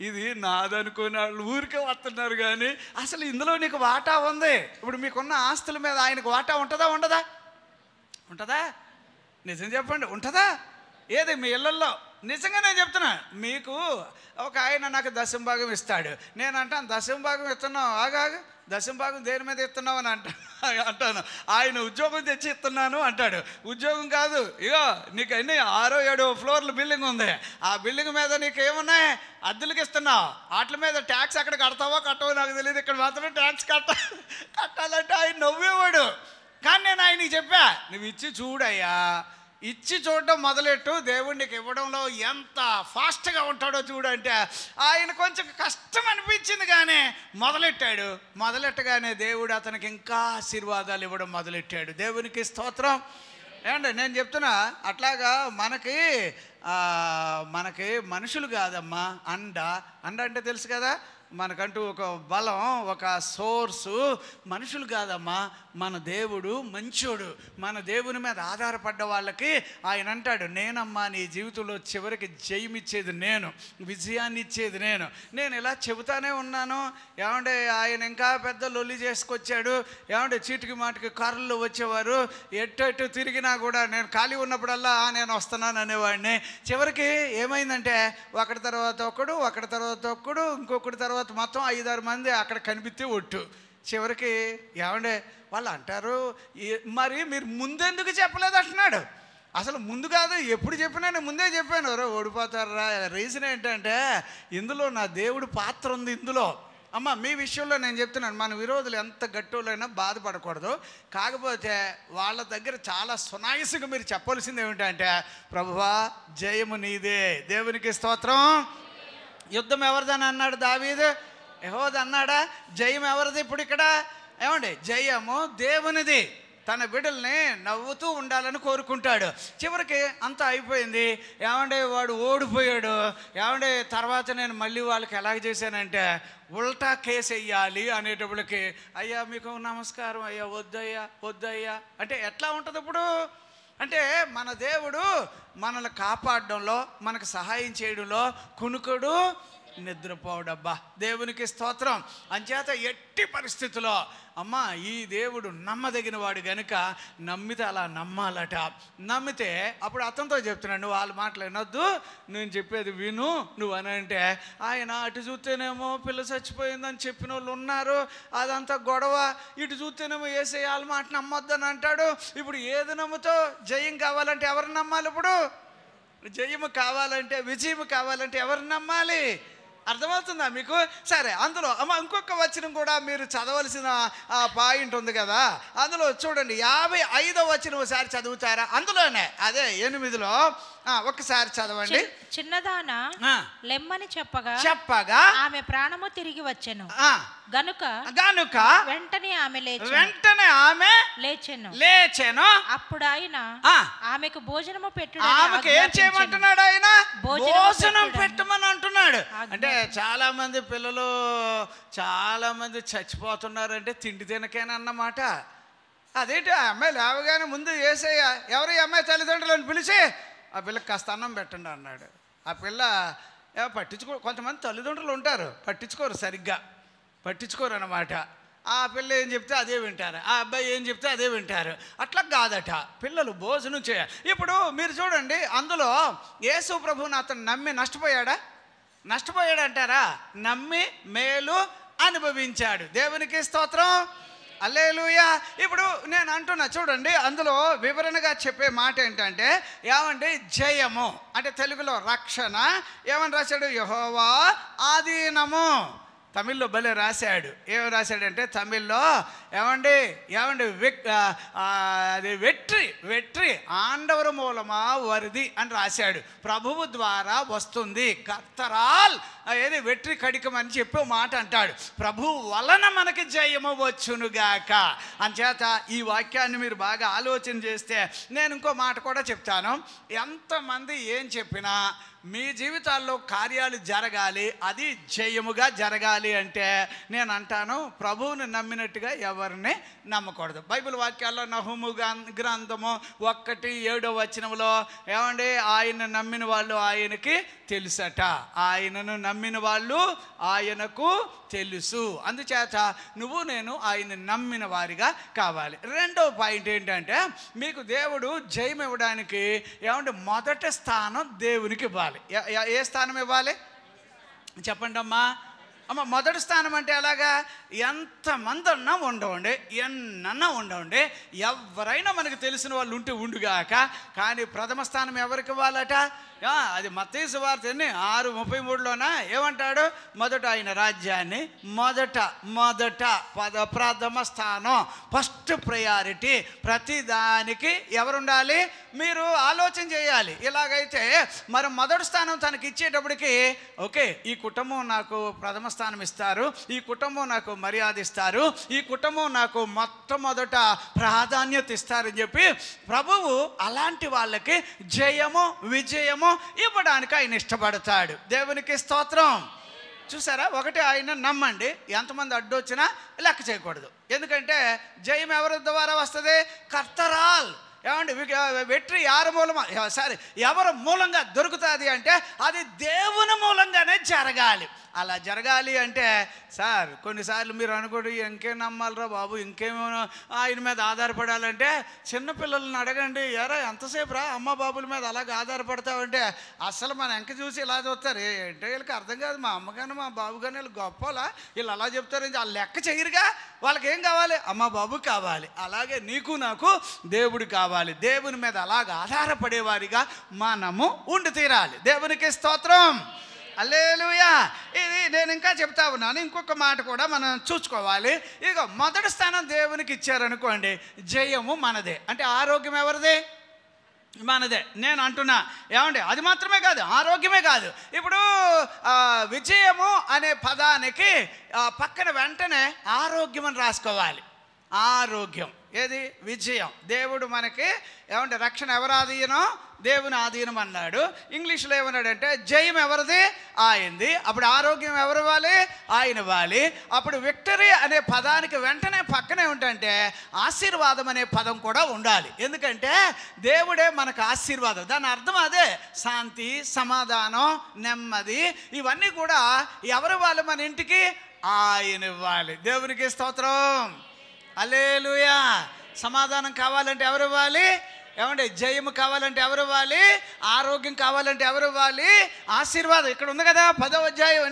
ఇది నాదనుకుని వాళ్ళు ఊరికే వస్తున్నారు, కానీ అసలు ఇందులో నీకు వాటా ఉంది. ఇప్పుడు మీకున్న ఆస్తుల మీద ఆయనకు వాటా ఉండదా? నిజం చెప్పండి, ఉంటుందా? ఏది మీ ఇళ్ళల్లో? నిజంగా నేను చెప్తున్నా, మీకు ఒక ఆయన నాకు 10వ భాగం ఇస్తాడు. నేను అంటాను 10వ భాగం ఇస్తున్నావు, ఆగాగు 10వ భాగం దేని మీద ఇస్తున్నావు అని అంటాను. ఆయన ఉద్యోగం తెచ్చి ఇస్తున్నాను అంటాడు. ఉద్యోగం కాదు, ఇగో నీకు అన్ని 6, 7 ఫ్లోర్ల బిల్డింగ్ ఉంది, ఆ బిల్డింగ్ మీద నీకు ఏమున్నాయి, అద్దెలకు ఇస్తున్నావు. వాటి మీద ట్యాక్స్ అక్కడ కడతావో కట్టవో నాకు తెలియదు, ఇక్కడ మాత్రమే ట్యాక్స్ కట్టాలంటే ఆయన నవ్వేవాడు. కానీ నేను ఆయనకి చెప్పా, నువ్వు ఇచ్చి చూడయ్యా, ఇచ్చి చూడడం మొదలెట్టు, దేవుడు నీకు ఇవ్వడంలో ఎంత ఫాస్ట్గా ఉంటాడో చూడంటే ఆయన కొంచెం కష్టం అనిపించింది, కానీ మొదలెట్టగానే దేవుడు అతనికి ఇంకా ఆశీర్వాదాలు ఇవ్వడం మొదలెట్టాడు. దేవునికి స్తోత్రం. ఏమండి నేను చెప్తున్నా, అట్లాగా మనకి మనుషులు కాదమ్మా, అండ అంటే తెలుసు కదా, మనకంటూ ఒక బలం, ఒక సోర్సు. మనుషులు కాదమ్మా, మన దేవుడు మంచోడు. మన దేవుని మీద ఆధారపడ్డ వాళ్ళకి ఆయన అంటాడు, నేనమ్మా నీ జీవితంలో చివరికి జయమిచ్చేది నేను, విజయాన్ని ఇచ్చేది నేను ఇలా చెబుతానే ఉన్నాను. ఏమంటే ఆయన ఇంకా పెద్ద లొల్లి చేసుకొచ్చాడు. ఏమంటే చీటికి మాటికి కార్లు వచ్చేవారు, ఎటు తిరిగినా కూడా నేను ఖాళీ ఉన్నప్పుడల్లా నేను వస్తున్నాను అనేవాడిని. చివరికి ఏమైందంటే ఒకటి తర్వాత ఒకడు ఇంకొకటి తర్వాత మొత్తం 5-6 మంది అక్కడ కనిపిస్తే ఒట్టు. చివరికి ఏమండే వాళ్ళు అంటారు, మరి మీరు ముందెందుకు చెప్పలేదు అంటున్నాడు. అసలు ముందు కాదు, ఎప్పుడు చెప్పినా నేను ముందే చెప్పాను, ఓడిపోతారా. రీజన్ ఏంటంటే ఇందులో నా దేవుడు పాత్ర ఉంది ఇందులో. అమ్మ మీ విషయంలో నేను చెప్తున్నాను, మన విరోధులు ఎంత గట్టోళ్ళైనా బాధపడకూడదు. కాకపోతే వాళ్ళ దగ్గర చాలా సునాయసంగా మీరు చెప్పవలసింది ఏమిటంటే, ప్రభువా జయము నీదే, దేవునికి స్తోత్రం. యుద్ధం ఎవరిదని అన్నాడు దావీదు? యెహోవా అన్నాడా? జయం ఎవరిది ఇప్పుడు ఇక్కడ? ఏమండి జయము దేవునిది. తన బిడ్డల్ని నవ్వుతూ ఉండాలని కోరుకుంటాడు. చివరికి అంతా అయిపోయింది. ఏమంటే వాడు ఓడిపోయాడు. ఏమంటే తర్వాత నేను మళ్ళీ వాళ్ళకి ఎలాగ చేశానంటే ఉల్టా కేసు వెయ్యాలి అనేటప్పటికి, అయ్యా మీకు నమస్కారం అయ్యా, వద్దయ్యా అంటే ఎట్లా ఉంటుంది ఇప్పుడు? అంటే మన దేవుడు మనల్ని కాపాడడంలో, మనకు సహాయం చేయడంలో కునుకుడు నిద్రపోవడబ్బా. దేవునికి స్తోత్రం. అంచేత ఎట్టి పరిస్థితుల్లో అమ్మా ఈ దేవుడు నమ్మదగిన వాడు గనుక నమ్మితే అలా నమ్మాలట. నమ్మితే అప్పుడు అతనితో చెప్తున్నాను, నువ్వు వాళ్ళ మాటలు వినొద్దు, నేను చెప్పేది విను నువ్వు అని అంటే, ఆయన అటు చూస్తేనేమో పిల్ల చచ్చిపోయిందని చెప్పిన వాళ్ళు ఉన్నారు, అదంతా గొడవ. ఇటు చూస్తేనేమో ఏసే వాళ్ళ మాట నమ్మొద్దని అంటాడు. ఇప్పుడు ఏది నమ్ముతో? జయం కావాలంటే ఎవరిని నమ్మాలి? ఇప్పుడు జయము కావాలంటే, విజయం కావాలంటే ఎవరిని నమ్మాలి? అర్థమవుతుందా మీకు? సరే, అందులో అమ్మ ఇంకొక వచనం కూడా మీరు చదవలసిన పాయింట్ ఉంది కదా. అందులో చూడండి 55వ వచనం ఒకసారి చదువుతారా? అందులోనే అదే 8లో ఒక్కసారి చదవండి. చిన్నదానా లెమ్మని చెప్పగా ఆమె ప్రాణము తిరిగి వచ్చెను గనుక వెంటనే ఆమె లేచెను. అప్పుడు ఆయన ఆమెకు భోజనము పెట్టు. ఆమెకు ఏం చేయమంటున్నాడు ఆయన? భోజనం పెట్టమని అంటున్నాడు. అంటే చాలా మంది పిల్లలు చాలా మంది చచ్చిపోతున్నారంటే తిండి తినకేనన్నమాట. అదేంటి? ఆ అమ్మాయి లేవగానే ముందు ఏసయ్య ఎవరు ఈ అమ్మాయి తల్లిదండ్రులను పిలిచి ఆ పిల్లకి కాస్త అన్నం పెట్టండి అన్నాడు. ఆ పిల్ల కొంతమంది తల్లిదండ్రులు ఉంటారు, పట్టించుకోరు అన్నమాట. ఆ పిల్ల ఏం చెప్తే అదే వింటారు, ఆ అబ్బాయి ఏం చెప్తే అదే వింటారు. అట్లా కాదట, పిల్లలు భోజనం చేయాలి. ఇప్పుడు మీరు చూడండి, అందులో యేసు ప్రభువుని అతను నమ్మి నష్టపోయాడంటారా? నమ్మి మేలు అనుభవించాడు. దేవునికి స్తోత్రం. హల్లెలూయా. ఇప్పుడు నేను అంటున్నా చూడండి, అందులో వివరణగా చెప్పే మాట ఏంటంటే ఏమండి, జయము అంటే తెలుగులో రక్షణ. ఏమని రాశాడు? యెహోవా ఆధీనము. తమిళ్లో భలే రాశాడు. ఏమి రాశాడంటే తమిళ్లో ఏమండి అది వెట్రి ఆండవరు మూలమా వరిది అని రాశాడు. ప్రభువు ద్వారా వస్తుంది, కర్తరాల్ ఏది వెట్రి కడికం అని చెప్పి మాట అంటాడు. ప్రభువు వలన మనకి జయము వచ్చునుగాక. అంచేత ఈ వాక్యాన్ని మీరు బాగా ఆలోచన చేస్తే నేను ఇంకో మాట కూడా చెప్తాను. ఎంతమంది ఏం చెప్పినా మీ జీవితాల్లో కార్యాలు జరగాలి, అది జయముగా జరగాలి అంటే నేను అంటాను, ప్రభువుని నమ్మినట్టుగా ఎవరిని నమ్మకూడదు. బైబిల్ వాక్యాల్లో నహూము గ్రంథము 1:7 ఏమండి, ఆయన నమ్మిన వాళ్ళు ఆయనకి తెలుసట, ఆయనను నమ్మిన వాళ్ళు ఆయనకు తెలుసు. అందుచేత నువ్వు నేను ఆయన నమ్మిన వారిగా కావాలి. రెండో పాయింట్ ఏంటంటే మీకు దేవుడు జయం ఇవ్వడానికి ఏమంటే మొదటి స్థానం దేవునికి ఇవ్వాలి. ఏ స్థానం ఇవ్వాలి చెప్పండి అమ్మా. మొదటి స్థానం అంటే ఎలాగా? ఎంతమంది అన్నా ఉండవండి, ఎన్నన్నా ఉండవండి, ఎవరైనా మనకు తెలిసిన వాళ్ళు ఉంటే ఉండుగాక, కానీ ప్రథమ స్థానం ఎవరికి ఇవ్వాలట? అది మత్తయి సువార్త 6:33 ఏమంటాడు? మొదట ఆయన రాజ్యాన్ని, మొదట ప్రథమ స్థానం, ఫస్ట్ ప్రయారిటీ. ప్రతిదానికి ఎవరుండాలి? మీరు ఆలోచన చేయాలి. ఇలాగైతే మరి మొదటి స్థానం తనకి ఇచ్చేటప్పటికి ఓకే, ఈ కుటుంబం నాకు ప్రథమ స్థానం ఇస్తారు, ఈ కుటుంబం నాకు మర్యాద ఇస్తారు, ఈ కుటుంబం నాకు మొట్టమొదట ప్రాధాన్యత ఇస్తారని చెప్పి ప్రభువు అలాంటి వాళ్ళకి జయము విజయము ఇవ్వడానికి ఆయన ఇష్టపడతాడు. దేవునికి స్తోత్రం. చూసారా, ఒకటి ఆయన నమ్మండి, ఎంతమంది అడ్డొచ్చినా లెక్క చేయకూడదు. ఎందుకంటే జయం ఎవరి ద్వారా వస్తుంది? కర్తరాల్. ఏమండి వెట్రి ఎవరి మూలంగా దొరుకుతుంది అంటే అది దేవుని మూలంగానే జరగాలి. అలా జరగాలి అంటే సార్ కొన్నిసార్లు మీరు అనుకోండి, ఇంకేం నమ్మాలరా బాబు, ఇంకేమో ఆయన మీద ఆధారపడాలంటే చిన్నపిల్లల్ని అడగండి, ఎరా ఎంతసేపు రా అమ్మ బాబుల మీద అలాగే ఆధారపడతావంటే అసలు మన వెంక చూసి ఇలా చూస్తారు, ఏంటో వీళ్ళకి అర్థం కాదు, మా అమ్మగాని మా బాబు కానీ వీళ్ళు గొప్పలా వీళ్ళు అలా చెప్తారు, వాళ్ళు లెక్క చేయరుగా, వాళ్ళకి ఏం కావాలి? అమ్మ బాబు కావాలి. అలాగే నీకు నాకు దేవుడు కావాలి. దేవుని మీద అలాగ ఆధారపడేవారిగా మనము ఉండి తీరాలి. దేవునికి స్తోత్రం. హల్లెలూయా. ఇది నేను ఇంకా చెప్తా ఉన్నాను. ఇంకొక మాట కూడా మనం చూసుకోవాలి. ఇక మొదటి స్థానం దేవునికి ఇచ్చారనుకోండి, జయము మనదే. అంటే ఆరోగ్యం ఎవరిదే? మనదే. నేను అంటున్నా ఏమండి, అది మాత్రమే కాదు, ఆరోగ్యమే కాదు. ఇప్పుడు విజయము అనే పదానికి పక్కన వెంటనే ఆరోగ్యం అని రాసుకోవాలి. ఆరోగ్యం ఏది? విజయం. దేవుడు మనకి ఏమంటే రక్షణ ఎవరు ఆధీనం? దేవుని ఆధీనం అన్నాడు. ఇంగ్లీష్లో ఏమన్నాడంటే జయం ఎవరిది? ఆయనది. అప్పుడు ఆరోగ్యం ఎవరు ఇవ్వాలి? ఆయన ఇవ్వాలి. అప్పుడు విక్టరీ అనే పదానికి వెంటనే పక్కనే ఉంటే ఆశీర్వాదం అనే పదం కూడా ఉండాలి. ఎందుకంటే దేవుడే మనకు ఆశీర్వాదం. దాని అర్థం అదే, శాంతి, సమాధానం, నెమ్మది, ఇవన్నీ కూడా ఎవరు ఇవ్వాలి మన ఇంటికి? ఆయన ఇవ్వాలి. దేవునికి స్తోత్రం. హల్లెలూయా. సమాధానం కావాలంటే ఎవరు ఇవ్వాలి? ఏమంటే జయము కావాలంటే ఎవరు ఇవ్వాలి? ఆరోగ్యం కావాలంటే ఎవరు ఇవ్వాలి? ఆశీర్వాదం. ఇక్కడ ఉంది కదా 10వ అధ్యాయం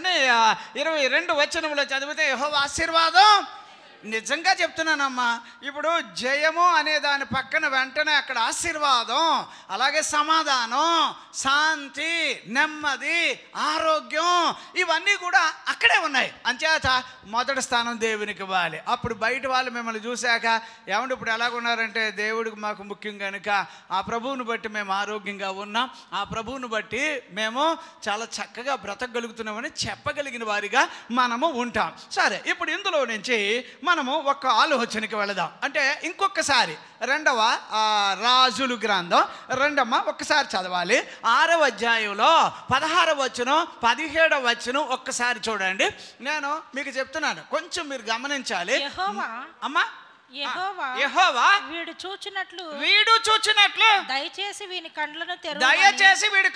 22 చదివితే యెహోవా ఆశీర్వాదం. నిజంగా చెప్తున్నానమ్మా, ఇప్పుడు జయము అనే దాని పక్కన వెంటనే అక్కడ ఆశీర్వాదం, అలాగే సమాధానం, శాంతి, నెమ్మది, ఆరోగ్యం, ఇవన్నీ కూడా అక్కడే ఉన్నాయి. అంచేత మొదటి స్థానం దేవునికి ఇవ్వాలి. అప్పుడు బయట వాళ్ళు మిమ్మల్ని చూశాక ఏమంటే ఇప్పుడు ఎలాగున్నారంటే దేవుడికి మాకు ముఖ్యం కనుక ఆ ప్రభువుని బట్టి మేము ఆరోగ్యంగా ఉన్నాం, ఆ ప్రభువుని బట్టి మేము చాలా చక్కగా బ్రతకగలుగుతున్నామని చెప్పగలిగిన వారిగా మనము ఉంటాం. సరే, ఇప్పుడు ఇందులో నుంచి మనము ఒక ఆలోచనకి వెళదాం. అంటే ఇంకొకసారి 2వ రాజులు గ్రంథం 2 ఒక్కసారి చదవాలి. 6వ అధ్యాయంలో 16వ వచనం 17వ వచనం ఒక్కసారి చూడండి. నేను మీకు చెప్తున్నాను, కొంచెం మీరు గమనించాలి. యెహోవా అమ్మా యెహోవా వీడు చూచున్నట్లు దయచేసి వీని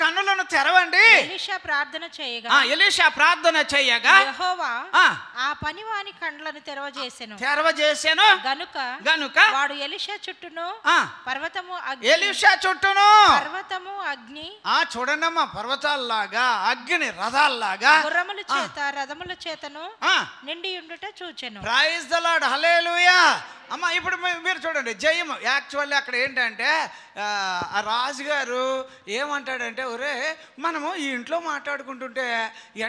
కన్నులను తెరవండి ఎలీషా ప్రార్థన చేయగా యెహోవా ఆ పనివాని కండ్లను తెరవజేసెను గనుక వాడు ఎలీషా చుట్టూను పర్వతము అగ్ని చూడండమ్మా, పర్వతాల్లాగా అగ్ని రథాల్లాగా రథముల చేతను నిండి ఉండుట చూచెను. ప్రైజ్ ది లార్డ్, హల్లెలూయా. అమ్మ ఇప్పుడు మీరు చూడండి, జయము యాక్చువల్లీ అక్కడ ఏంటంటే ఆ రాజుగారు ఏమంటాడంటే, ఒరే మనము ఈ ఇంట్లో మాట్లాడుకుంటుంటే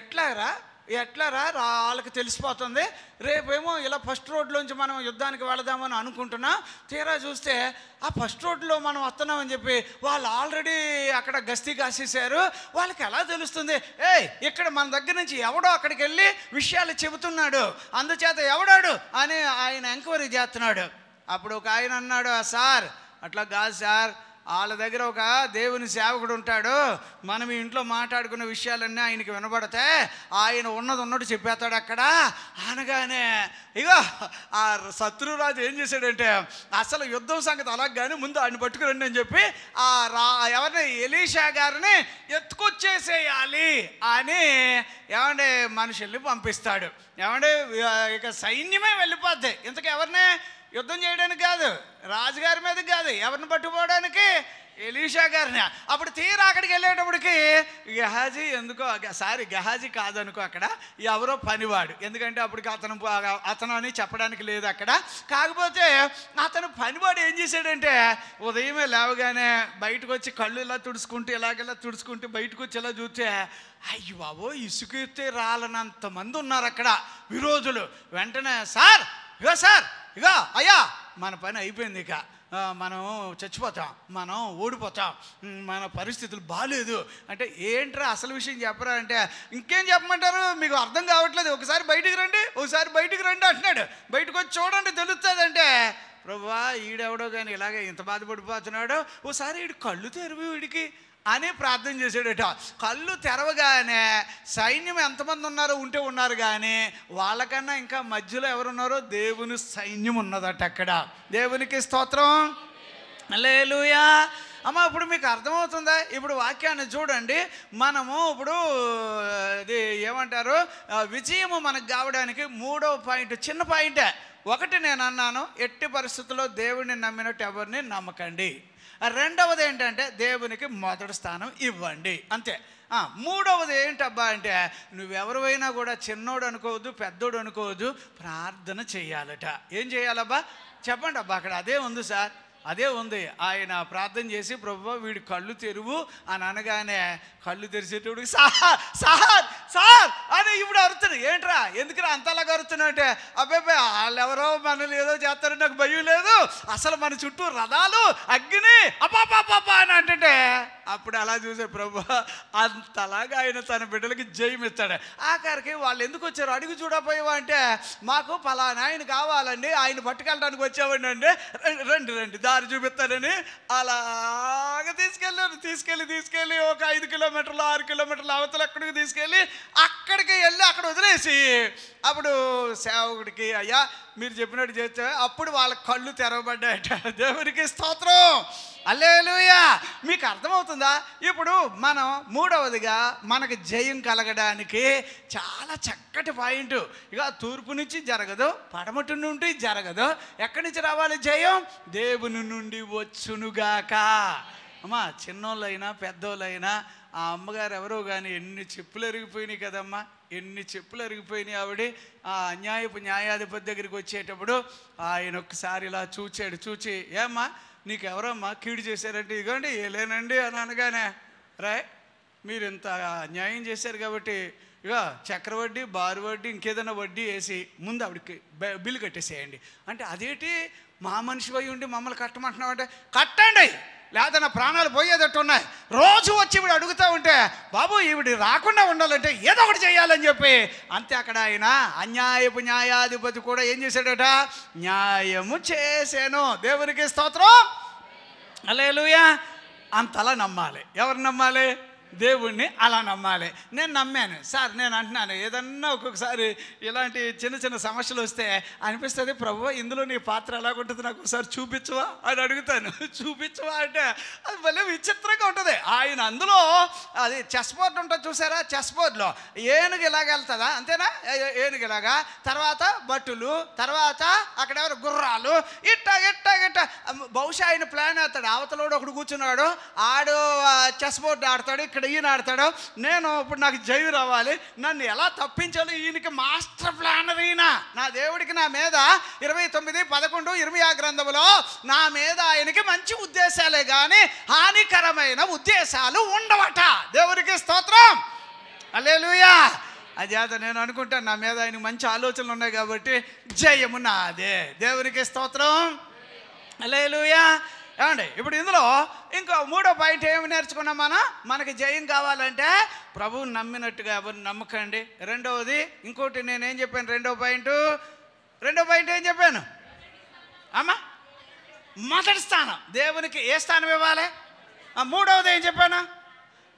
ఎట్లారా వాళ్ళకి తెలిసిపోతుంది, రేపేమో ఇలా ఫస్ట్ రోడ్లోంచి మనం యుద్ధానికి వెళదామని అనుకుంటున్నాం, తీరా చూస్తే ఆ ఫస్ట్ రోడ్లో మనం వస్తున్నామని చెప్పి వాళ్ళు ఆల్రెడీ అక్కడ గస్తీ కాసేసారు, వాళ్ళకి ఎలా తెలుస్తుంది? ఇక్కడ మన దగ్గర నుంచి ఎవడో అక్కడికి వెళ్ళి విషయాలు చెబుతున్నాడు, అందుచేత ఎవడాడు అని ఆయన ఎంక్వైరీ చేస్తున్నాడు. అప్పుడు ఒక ఆయన అన్నాడు, సార్ అట్లా కాదు సార్, వాళ్ళ దగ్గర ఒక దేవుని సేవకుడు ఉంటాడు, మనం ఈ ఇంట్లో మాట్లాడుకున్న విషయాలన్నీ ఆయనకి వినబడితే ఆయన ఉన్నట్టు చెప్పేస్తాడు అక్కడ అనగానే ఇగో ఆ శత్రురాజు ఏం చేశాడంటే, అసలు యుద్ధం సంగతి అలాగగానే ముందు ఆయన పట్టుకురండి అని చెప్పి ఎవరిని ఎలీషా గారిని ఎత్తుకొచ్చేసేయాలి అని ఏమంటే మనుషుల్ని పంపిస్తాడు. ఏమంటే ఇక సైన్యమే వెళ్ళిపోద్ది. ఇంతకు ఎవరిని యుద్ధం చేయడానికి కాదు, రాజుగారి మీద కాదు, ఎవరిని పట్టుకోవడానికి? ఎలీషా గారిని. అప్పుడు తీరా అక్కడికి వెళ్ళేటప్పటికి గెహాజీ గెహాజీ కాదనుకో, అక్కడ ఎవరో పనివాడు, ఎందుకంటే అప్పటికి అతను అని చెప్పడానికి లేదు అక్కడ. కాకపోతే అతను పనివాడు ఏం చేశాడంటే, ఉదయమే లేవగానే బయటకు వచ్చి కళ్ళు ఇలా తుడుచుకుంటూ ఇలాగెలా తుడుచుకుంటూ బయటకు వచ్చి ఇలా చూస్తే అయ్యో బాబో ఇసుక ఎత్తే రాలనంతమంది ఉన్నారు అక్కడ విరోధులు. వెంటనే సార్ ఇగో అయ్యా మన పని అయిపోయింది, ఇక మనం చచ్చిపోతాం, మనం ఓడిపోతాం, మన పరిస్థితులు బాగాలేదు అంటే, ఏంట్రా అసలు విషయం చెప్పరా అంటే, ఇంకేం చెప్పమంటారు మీకు అర్థం కావట్లేదు, ఒకసారి బయటికి రండి అంటున్నాడు. బయటకు వచ్చి చూడండి తెలుస్తుంది అంటే, ప్రభువా ఈడెవడో కానీ ఇలాగే ఇంత బాధపడిపోతున్నాడు, ఓసారి వీడి కళ్ళు తెరువు వీడికి అని ప్రార్థన చేశాడట. కళ్ళు తెరవగానే సైన్యం ఎంతమంది ఉన్నారో ఉన్నారు కానీ వాళ్ళకన్నా ఇంకా మధ్యలో ఎవరున్నారో దేవుని సైన్యం ఉన్నదట అక్కడ. దేవునికి స్తోత్రం, హల్లెలూయా. అమ్మ ఇప్పుడు మీకు అర్థమవుతుందా? ఇప్పుడు వాక్యాన్ని చూడండి, మనము ఇప్పుడు ఇది ఏమంటారు, విజయము మనకు కావడానికి 3వ పాయింట్, చిన్న పాయింటే. ఒకటి నేను అన్నాను, ఎట్టి పరిస్థితుల్లో దేవుడిని నమ్మినట్టు ఎవరిని నమ్మకండి. రెండవది ఏంటంటే దేవునికి మొదటి స్థానం ఇవ్వండి, అంతే. మూడవది ఏంటబ్బా అంటే, నువ్వెవరివైనా కూడా చిన్నోడు అనుకోవద్దు, పెద్దోడు అనుకోవద్దు, ప్రార్థన చేయాలట. ఏం చేయాలబ్బా చెప్పండి అబ్బా, అక్కడ అదే ఉంది సార్, అదే ఉంది. ఆయన ప్రార్థన చేసి ప్రభువా వీడి కళ్ళు తెరువు అని అనగానే కళ్ళు తెరిచేటప్పుడు సార్ అని ఇప్పుడు అరుతున్నాడు. ఏంట్రా ఎందుకురా అంతలాగా అరుతున్నావు అంటే, అబ్బాయి వాళ్ళెవరో మనల్ని ఏదో చేస్తారని నాకు భయం లేదు, అసలు మన చుట్టూ రథాలు అగ్ని అపాపాపా అని అంటే, అప్పుడు అలా చూసే ప్రభువా అంతలాగా ఆయన తన బిడ్డలకి జయం ఇస్తాడు. ఆఖరికి వాళ్ళు ఎందుకు వచ్చారు అడిగి చూడపోయావా అంటే, మాకు పలానా ఆయన కావాలండి, ఆయన పట్టుకెళ్ళడానికి వచ్చామండి అంటే, రండి దారి చూపిస్తానని అలాగ తీసుకెళ్ళి ఒక 5 కిలోమీటర్లు 6 కిలోమీటర్ల అవతల ఎక్కడికి తీసుకెళ్ళి అక్కడికి వెళ్ళి అక్కడ వదిలేసి, అప్పుడు సేవకుడికి అయ్యా మీరు చెప్పినట్టు చేస్తే అప్పుడు వాళ్ళ కళ్ళు తెరవబడ్డాయట. దేవునికి స్తోత్రం, హల్లెలూయా. మీకు అర్థమవుతుందా? ఇప్పుడు మనం మూడవదిగా మనకు జయం కలగడానికి చాలా చక్కటి పాయింట్. ఇక తూర్పు నుంచి జరగదు, పడమటి నుండి జరగదు, ఎక్కడి నుంచి రావాలి జయం? దేవుని నుండి వచ్చునుగాక. అమ్మా చిన్నోళ్ళైనా పెద్దోళ్ళైనా ఆ అమ్మగారు ఎవరో కానీ ఎన్ని చెప్పులు ఎరిగిపోయినాయి కదమ్మా, ఎన్ని చెప్పులు ఎరిగిపోయినాయి. ఆవిడ ఆ అన్యాయపు న్యాయాధిపతి దగ్గరికి వచ్చేటప్పుడు ఆయన ఒక్కసారి ఇలా చూచి ఏమ్మా నీకు ఎవరమ్మా కీడు చేశారంటే, ఇదిగోండి ఏలేనండి అని అనగానే, మీరు ఇంత అన్యాయం చేశారు కాబట్టి ఇక చక్రవడ్డీ బారు వడ్డీ ఇంకేదైనా వడ్డీ వేసి ముందు ఆవిడకి బిల్లు కట్టేసేయండి అంటే, అదేంటి మా మనిషి పోయి ఉండి మమ్మల్ని కట్టమంటున్నావు అంటే, కట్టండి లేదా నా ప్రాణాలు పోయేటట్టు ఉన్నాయి. రోజు వచ్చి ఈవిడ అడుగుతూ ఉంటే, బాబు ఈవిడ రాకుండా ఉండాలంటే ఏదో ఒకటి చేయాలని చెప్పి అంతే. అక్కడ ఆయన అన్యాయపు న్యాయాధిపతి కూడా ఏం చేశాడట? న్యాయము చేశాను. దేవునికి స్తోత్రం, హల్లెలూయా. అంతలా నమ్మాలి. ఎవరు నమ్మాలి? దేవుణ్ణి అలా నమ్మాలి. నేను నమ్మాను సార్. నేను అంటున్నాను, ఏదన్నా ఒక్కొక్కసారి ఇలాంటి చిన్న చిన్న సమస్యలు వస్తే అనిపిస్తుంది, ప్రభువా ఇందులో నీ పాత్ర ఎలాగుంటుంది నాకు ఒకసారి చూపించవా అని అడుగుతాను. చూపించవా అంటే అది భలే విచిత్రంగా ఉంటుంది. ఆయన అందులో అది చెస్ బోర్డు ఉంటుంది చూసారా, చెస్ బోర్డులో ఏనుగు ఇలాగ వెళ్తుందా, అంతేనా, ఏనుగు ఇలాగా, తర్వాత బట్టులు, తర్వాత అక్కడ ఎవరు గుర్రాలు, ఇట్టా ఇట్టా ఇట్టా. బహుశా ఆయన ప్లాన్ వేస్తాడు, అవతలోడు ఒకడు కూర్చున్నాడు, ఆడు చెస్ బోర్డు ఆడతాడు, ఇక్కడ ఈయన ఆడతాడు, నేను ఇప్పుడు నాకు జైలు రావాలి, నన్ను ఎలా తప్పించాలి, ఈయనకి మాస్టర్ ప్లానర్ ఈయన. నా దేవుడికి నా మీద 29:11 గ్రంథంలో నా మీద ఆయనకి మంచి ఉద్దేశాలే కానీ హానికరమైన ఉద్దేశాలు ఉండవట. దేవుడికి స్తోత్రం, హల్లెలూయా. అదేత నేను అనుకుంటాను నా మీద ఆయనకు మంచి ఆలోచనలు ఉన్నాయి కాబట్టి జయము నాదే. దేవునికి స్తోత్రం, హల్లెలూయా. ఏమండి ఇప్పుడు ఇందులో ఇంకో 3వ పాయింట్ ఏమి నేర్చుకున్నాం మనకి జయం కావాలంటే ప్రభువుని నమ్మినట్టుగా ఎవరిని నమ్మకండి. రెండవది ఇంకోటి నేనేం చెప్పాను, రెండో పాయింట్ ఏం చెప్పాను అమ్మా, మొదటి స్థానం దేవునికి ఏ స్థానం ఇవ్వాలి. 3వది ఏం చెప్పాను,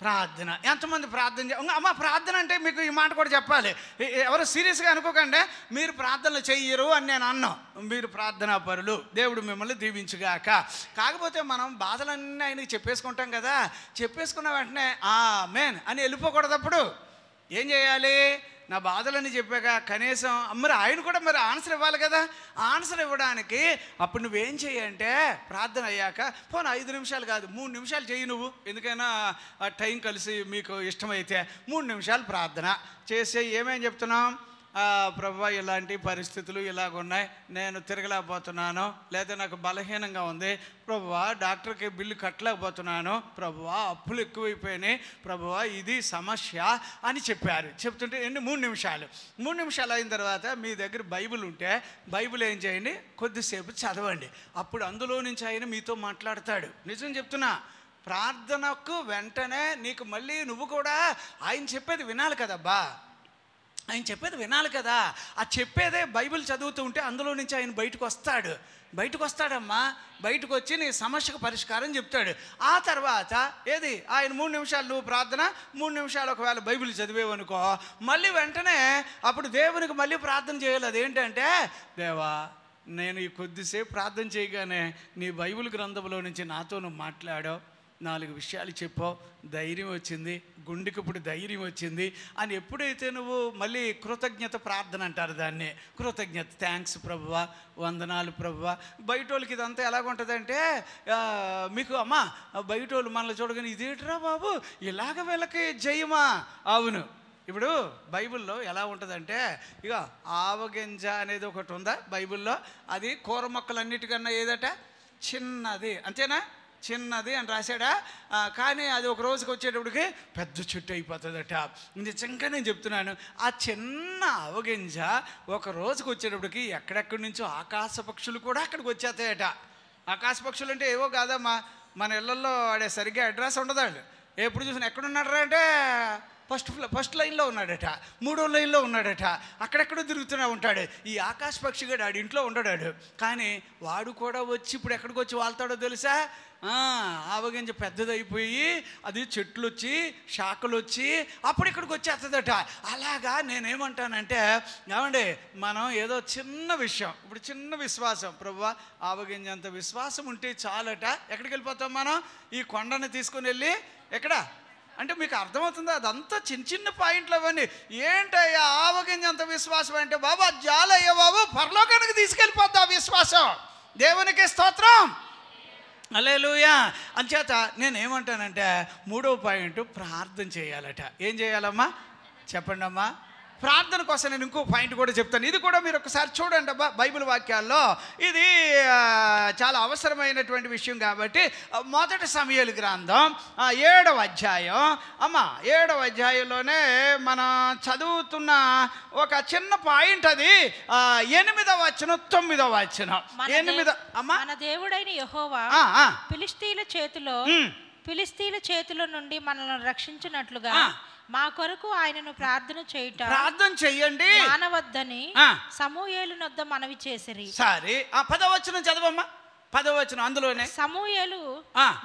ప్రార్థన. ఎంతమంది ప్రార్థన అమ్మ, ప్రార్థన అంటే మీకు ఈ మాట కూడా చెప్పాలి, ఎవరు సీరియస్గా అనుకోకండి, మీరు ప్రార్థనలు చెయ్యరు అని నేను అన్నాను. మీరు ప్రార్థనా పరులు, దేవుడు మిమ్మల్ని దీవించుగాక. కాకపోతే మనం బాధలన్నీ ఆయనకి చెప్పేసుకుంటాం కదా, చెప్పేసుకున్న వెంటనే ఆమేన్ అని వెళ్ళిపోకూడదు. అప్పుడు ఏం చేయాలి, నా బాధలని చెప్పాక కనీసం మరి ఆయన కూడా మరి ఆన్సర్ ఇవ్వాలి కదా. ఆన్సర్ ఇవ్వడానికి అప్పుడు నువ్వేం చెయ్యంటే ప్రార్థన అయ్యాక పోనీ 5 నిమిషాలు కాదు 3 నిమిషాలు చెయ్యి. నువ్వు ఎందుకైనా టైం కలిసి మీకు ఇష్టమైతే 3 నిమిషాలు ప్రార్థన చేసే ఏమేం చెప్తున్నాం, ప్రభువా ఇలాంటి పరిస్థితులు ఇలాగున్నాయి, నేను తిరగలేకపోతున్నాను, లేదా నాకు బలహీనంగా ఉంది ప్రభువా, డాక్టర్కి బిల్లు కట్టలేకపోతున్నాను ప్రభువా, అప్పులు ఎక్కువైపోయినాయి ప్రభువా, ఇది సమస్య అని చెప్పారు. చెప్తుంటే 3 నిమిషాలు అయిన తర్వాత మీ దగ్గర బైబిల్ ఉంటే బైబిల్ ఏం చేయండి, కొద్దిసేపు చదవండి. అప్పుడు అందులో నుంచి ఆయన మీతో మాట్లాడతాడు. నిజం చెప్తున్నా, ప్రార్థనకు వెంటనే నీకు మళ్ళీ నువ్వు కూడా ఆయన చెప్పేది వినాలి కదబ్బా, ఆయన చెప్పేది వినాలి కదా. ఆ చెప్పేదే బైబిల్ చదువుతూ ఉంటే అందులో నుంచి ఆయన బయటకు వస్తాడమ్మా. బయటకు వచ్చి నీ సమస్యకు పరిష్కారం చెప్తాడు. ఆ తర్వాత ఏది ఆయన 3 నిమిషాలు నువ్వు ప్రార్థన, 3 నిమిషాలు ఒకవేళ బైబిల్ చదివేవనుకో, మళ్ళీ వెంటనే అప్పుడు దేవునికి మళ్ళీ ప్రార్థన చేయాలి. అదేంటంటే, దేవా నేను ఈ కొద్దిసేపు ప్రార్థన చేయగానే నీ బైబిల్ గ్రంథంలో నుంచి నాతో నువ్వు మాట్లాడావు, 4 విషయాలు చెప్పావు, ధైర్యం వచ్చింది, గుండెకి ఇప్పుడు ధైర్యం వచ్చింది అని ఎప్పుడైతే నువ్వు మళ్ళీ కృతజ్ఞత ప్రార్థన అంటారు దాన్ని, కృతజ్ఞత, థ్యాంక్స్ ప్రభువా, వందనాలు ప్రభువా. బయట వాళ్ళకి ఇదంతా ఎలాగుంటుందంటే, మీకు అమ్మా బయట వాళ్ళు మనల్ని చూడగానే ఇదేంట్రా బాబు ఇలాగ వీళ్ళకి జయమా. అవును, ఇప్పుడు బైబిల్లో ఎలా ఉంటుందంటే, ఇక ఆవగింజ అనేది ఒకటి ఉందా బైబిల్లో, అది కూర మొక్కలన్నిటికన్నా ఏదట చిన్నది, అంతేనా, చిన్నది అని రాశాడా. కానీ అది ఒక రోజుకి వచ్చేటప్పటికి పెద్ద చెట్టు అయిపోతుందట. నిజంగా నేను చెప్తున్నాను, ఆ చిన్న అవగింజ ఒక రోజుకి వచ్చేటప్పటికి ఎక్కడెక్కడి నుంచో ఆకాశ పక్షులు కూడా అక్కడికి వచ్చేస్తాయట. ఆకాశ పక్షులు అంటే ఏవో కాదమ్మా, మన ఇళ్లలో ఆడే సరిగ్గా అడ్రస్ ఉండదండి. ఎప్పుడు చూసినా ఎక్కడున్నాడరా అంటే ఫస్ట్ లైన్లో ఉన్నాడట, 3వ లైన్లో ఉన్నాడట, అక్కడెక్కడో తిరుగుతూనే ఉంటాడు. ఈ ఆకాశ పక్షిగాడు ఆడి ఇంట్లో ఉండడాడు, కానీ వాడు కూడా వచ్చి ఇప్పుడు ఎక్కడికి వచ్చి వాళ్తాడో తెలుసా, ఆవగింజ పెద్దదైపోయి అది చెట్లు వచ్చి శాఖలు వచ్చి అప్పుడు ఇక్కడికి వచ్చేస్తుందట. అలాగా నేనేమంటానంటే, ఏమండి మనం ఏదో చిన్న విషయం, ఇప్పుడు చిన్న విశ్వాసం, ప్రభువా ఆవగింజ అంత విశ్వాసం ఉంటే చాలట, ఎక్కడికి వెళ్ళిపోతాం మనం, ఈ కొండని తీసుకుని వెళ్ళి ఎక్కడ అంటే మీకు అర్థమవుతుందా, అదంతా చిన్న పాయింట్లు అవన్నీ. ఏంటయ్యా ఆవగింజ అంత విశ్వాసం అంటే, బాబా జాలయ్య బాబు పరలోకానికి తీసుకెళ్ళిపోద్ది ఆ విశ్వాసం. దేవునికి స్తోత్రం, హల్లెలూయా. అంచేత నేనేమంటానంటే 3వ పాయింట్ ప్రార్థన చేయాలట. ఏం చేయాలమ్మా చెప్పండి అమ్మా. ప్రార్థన కోసం నేను ఇంకో పాయింట్ కూడా చెప్తాను. ఇది కూడా మీరు ఒకసారి చూడండి అబ్బా, బైబిల్ వాక్యాల్లో ఇది చాలా అవసరమైనటువంటి విషయం కాబట్టి, 1 సమూయేలు గ్రంథం 7వ అధ్యాయం అమ్మ, 7వ అధ్యాయంలోనే మనం చదువుతున్న ఒక చిన్న పాయింట్, అది 8వ వచనం 9వ వచనం. 8 అమ్మా, మన దేవుడైన యెహోవా ఫిలిష్తీయుల చేతిలో నుండి మనల్ని రక్షించినట్లుగా మా కొరకు ఆయనను ప్రార్థన చెయ్యండి మానవద్దని సమూయేలు నొద్ద మనవి చేసిరి. సరే 10వ వచనం చదవమ్మా. 10వ వచనం అందులోనే, సమూయేలు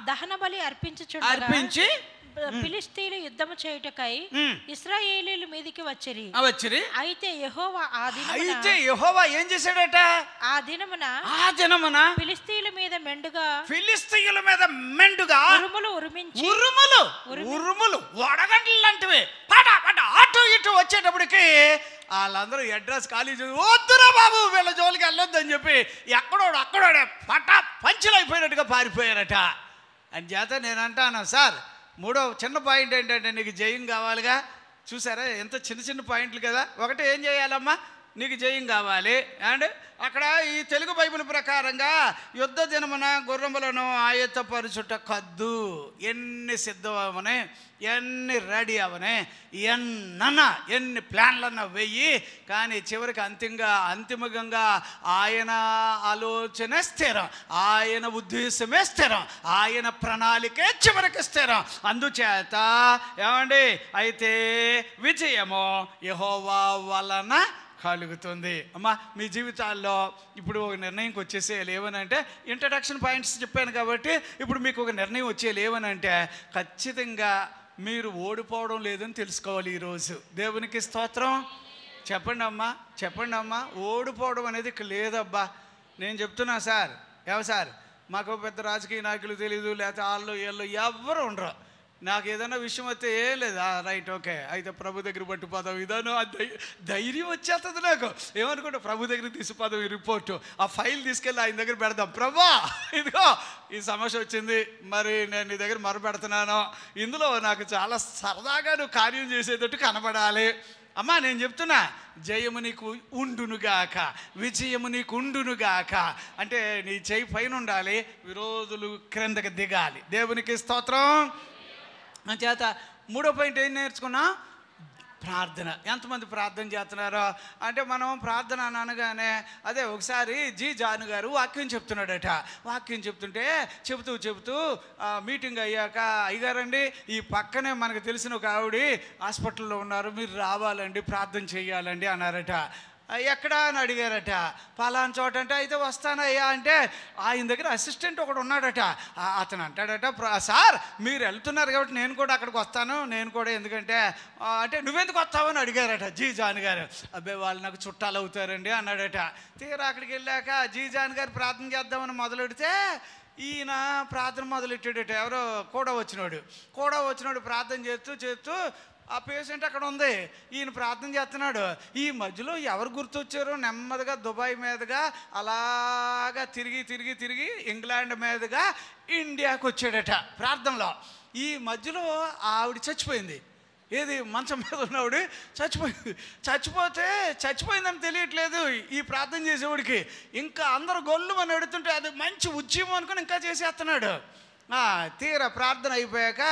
దహన బలి అర్పించి ఫిలిష్తీయులు యుద్ధము చేయుటకై ఇశ్రాయేలీయుల మీదికి వచ్చిరి. అయితే యెహోవా ఏం చేశాడట? ఆ దినమున ఫిలిష్తీయుల మీద మెండుగా ఉరుములు వడగండ్లు లాంటివి అటు ఇటు వచ్చేటప్పటికి వాళ్ళందరూ అడ్రస్ ఖాళీ చేసి వద్దురా బాబు వీళ్ళ జోలికి వెళ్ళొద్దు అని చెప్పి అక్కడోడే పంచులు అయిపోయినట్టుగా పారిపోయారట. అని చేత నేను అంటాను, సార్ మూడో చిన్న పాయింట్ ఏంటంటే నీకు జయం కావాలిగా. చూసారా ఎంత చిన్న చిన్న పాయింట్లు కదా. ఒకటి ఏం చేయాలమ్మా, నీకు జయం కావాలి. అండ్ అక్కడ ఈ తెలుగు బైబిల్ ప్రకారంగా యుద్ధ దినమున గుర్రములను ఆయత్తపరుచుట కద్దు. ఎన్ని సిద్ధమనే, ఎన్ని రెడీ అవనే, ఎన్ని ప్లాన్లన్నా వెయ్యి, కానీ చివరికి అంతిమంగా ఆయన ఆలోచన స్థిరం, ఆయన ఉద్దేశమే స్థిరం, ఆయన ప్రణాళికే చివరికి స్థిరం. అందుచేత ఏమండి, అయితే విజయము యెహోవా వలన కలుగుతుంది. అమ్మా మీ జీవితాల్లో ఇప్పుడు ఒక నిర్ణయంకి వచ్చేసేయాలి. ఏమనంటే ఇంట్రడక్షన్ పాయింట్స్ చెప్పాను కాబట్టి ఇప్పుడు మీకు ఒక నిర్ణయం వచ్చేయాలి. ఏమనంటే ఖచ్చితంగా మీరు ఓడిపోవడం లేదని తెలుసుకోవాలి ఈరోజు. దేవునికి స్తోత్రం. చెప్పండి అమ్మా, ఓడిపోవడం అనేది ఇక లేదబ్బా. నేను చెప్తున్నా సార్, సార్ మాకు పెద్ద రాజకీయ నాయకులు తెలీదు, లేకపోతే వాళ్ళు వీళ్ళు ఎవ్వరు ఉండరు. నాకు ఏదైనా విషయం అయితే ఏం లేదు, రైట్ ఓకే అయితే ప్రభు దగ్గర పట్టుపోదాం, ఇదాను ధైర్యం వచ్చేస్తుంది నాకు. ఏమనుకుంటా, ప్రభు దగ్గర తీసుకుపోదాం, ఈ రిపోర్టు ఆ ఫైల్ తీసుకెళ్ళి ఆయన దగ్గర పెడదాం. ప్రభా ఇదిగో ఈ సమస్య వచ్చింది, మరి నేను నీ దగ్గర మొరపెడుతున్నాను, ఇందులో నాకు చాలా సరదాగా నువ్వు కార్యం చేసేటట్టు కనబడాలి. అమ్మా నేను చెప్తున్నా, జయము నీకు ఉండునుగాక, విజయము నీకు ఉండునుగాక. అంటే నీ చేయి పైన ఉండాలి, విరోధులు క్రిందకి దిగాలి. దేవునికి స్తోత్రం. చేత మూడో పాయింట్ ఏం నేర్చుకున్నా, ప్రార్థన. ఎంతమంది ప్రార్థన చేస్తున్నారో అంటే మనం ప్రార్థన అనగానే అదే ఒకసారి జాను గారు వాక్యం చెప్తున్నాడట. వాక్యం చెబుతూ మీటింగ్ అయ్యాక, అయ్యగారండి ఈ పక్కనే మనకు తెలిసిన ఒక ఆవిడ హాస్పిటల్లో ఉన్నారు, మీరు రావాలండి, ప్రార్థన చేయాలండి అన్నారట. ఎక్కడా అని అడిగారట. పలానా చోట అంటే, అయితే వస్తానయ్యా అంటే ఆయన దగ్గర అసిస్టెంట్ ఒకడు ఉన్నాడట. అతను అంటాడట, సార్ మీరు వెళ్తున్నారు కాబట్టి నేను కూడా అక్కడికి వస్తాను, నేను కూడా ఎందుకంటే అంటే నువ్వెందుకు వస్తావని అడిగారట జాన్ గారు. అబ్బాయి వాళ్ళు నాకు చుట్టాలు అవుతారండి అన్నాడట. తీరా అక్కడికి వెళ్ళాక జాన్ గారు ప్రార్థన చేద్దామని మొదలెడితే ఈయన ప్రార్థన మొదలెట్టాడట. ఎవరో కూడా వచ్చినాడు ప్రార్థన చేస్తూ ఆ పేషెంట్ అక్కడ ఉంది, ఈయన ప్రార్థన చేస్తున్నాడు. ఈ మధ్యలో ఎవరు గుర్తొచ్చారో నెమ్మదిగా దుబాయ్ మీదుగా అలాగా తిరిగి ఇంగ్లాండ్ మీదుగా ఇండియాకి వచ్చాడట ప్రార్థనలో. ఈ మధ్యలో ఆవిడ చచ్చిపోయింది. ఏది మంచం మీద ఉన్నవాడు చచ్చిపోయిందని తెలియట్లేదు ఈ ప్రార్థన చేసేవాడికి. ఇంకా అందరూ గొల్లు అని అడుగుతుంటే అది మంచి ఉద్యమం అనుకుని ఇంకా చేసేస్తున్నాడు. తీరా ప్రార్థన అయిపోయాక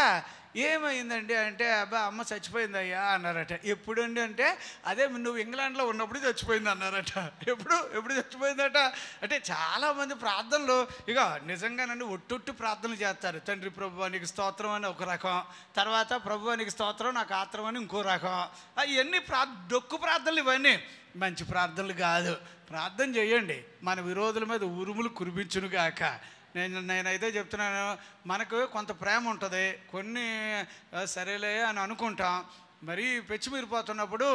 ఏమైందండి అంటే, అబ్బా అమ్మ చచ్చిపోయిందయ్యా అన్నారట. ఎప్పుడండి అంటే, అదే నువ్వు ఇంగ్లాండ్లో ఉన్నప్పుడు చచ్చిపోయింది అన్నారట. ఎప్పుడు చచ్చిపోయిందట అంటే చాలామంది ప్రార్థనలు ఇక నిజంగానండి ఒట్టొట్టు ప్రార్థనలు చేస్తారు. తండ్రి ప్రభువానికి స్తోత్రం అని ఒక రకం, తర్వాత ప్రభువానికి స్తోత్రం నాకు ఆత్రం అని ఇంకో రకం. ఇవన్నీ డొక్కు ప్రార్థనలు, ఇవన్నీ మంచి ప్రార్థనలు కాదు. ప్రార్థన చేయండి, మన విరోధుల మీద ఉరుములు కురిపించునుగాక. నేనైతే చెప్తున్నాను, మనకు కొంత ప్రేమ ఉంటుంది, కొన్ని సరేలే అని అనుకుంటాం. మరీ పెచ్చిమీరిపోతున్నప్పుడు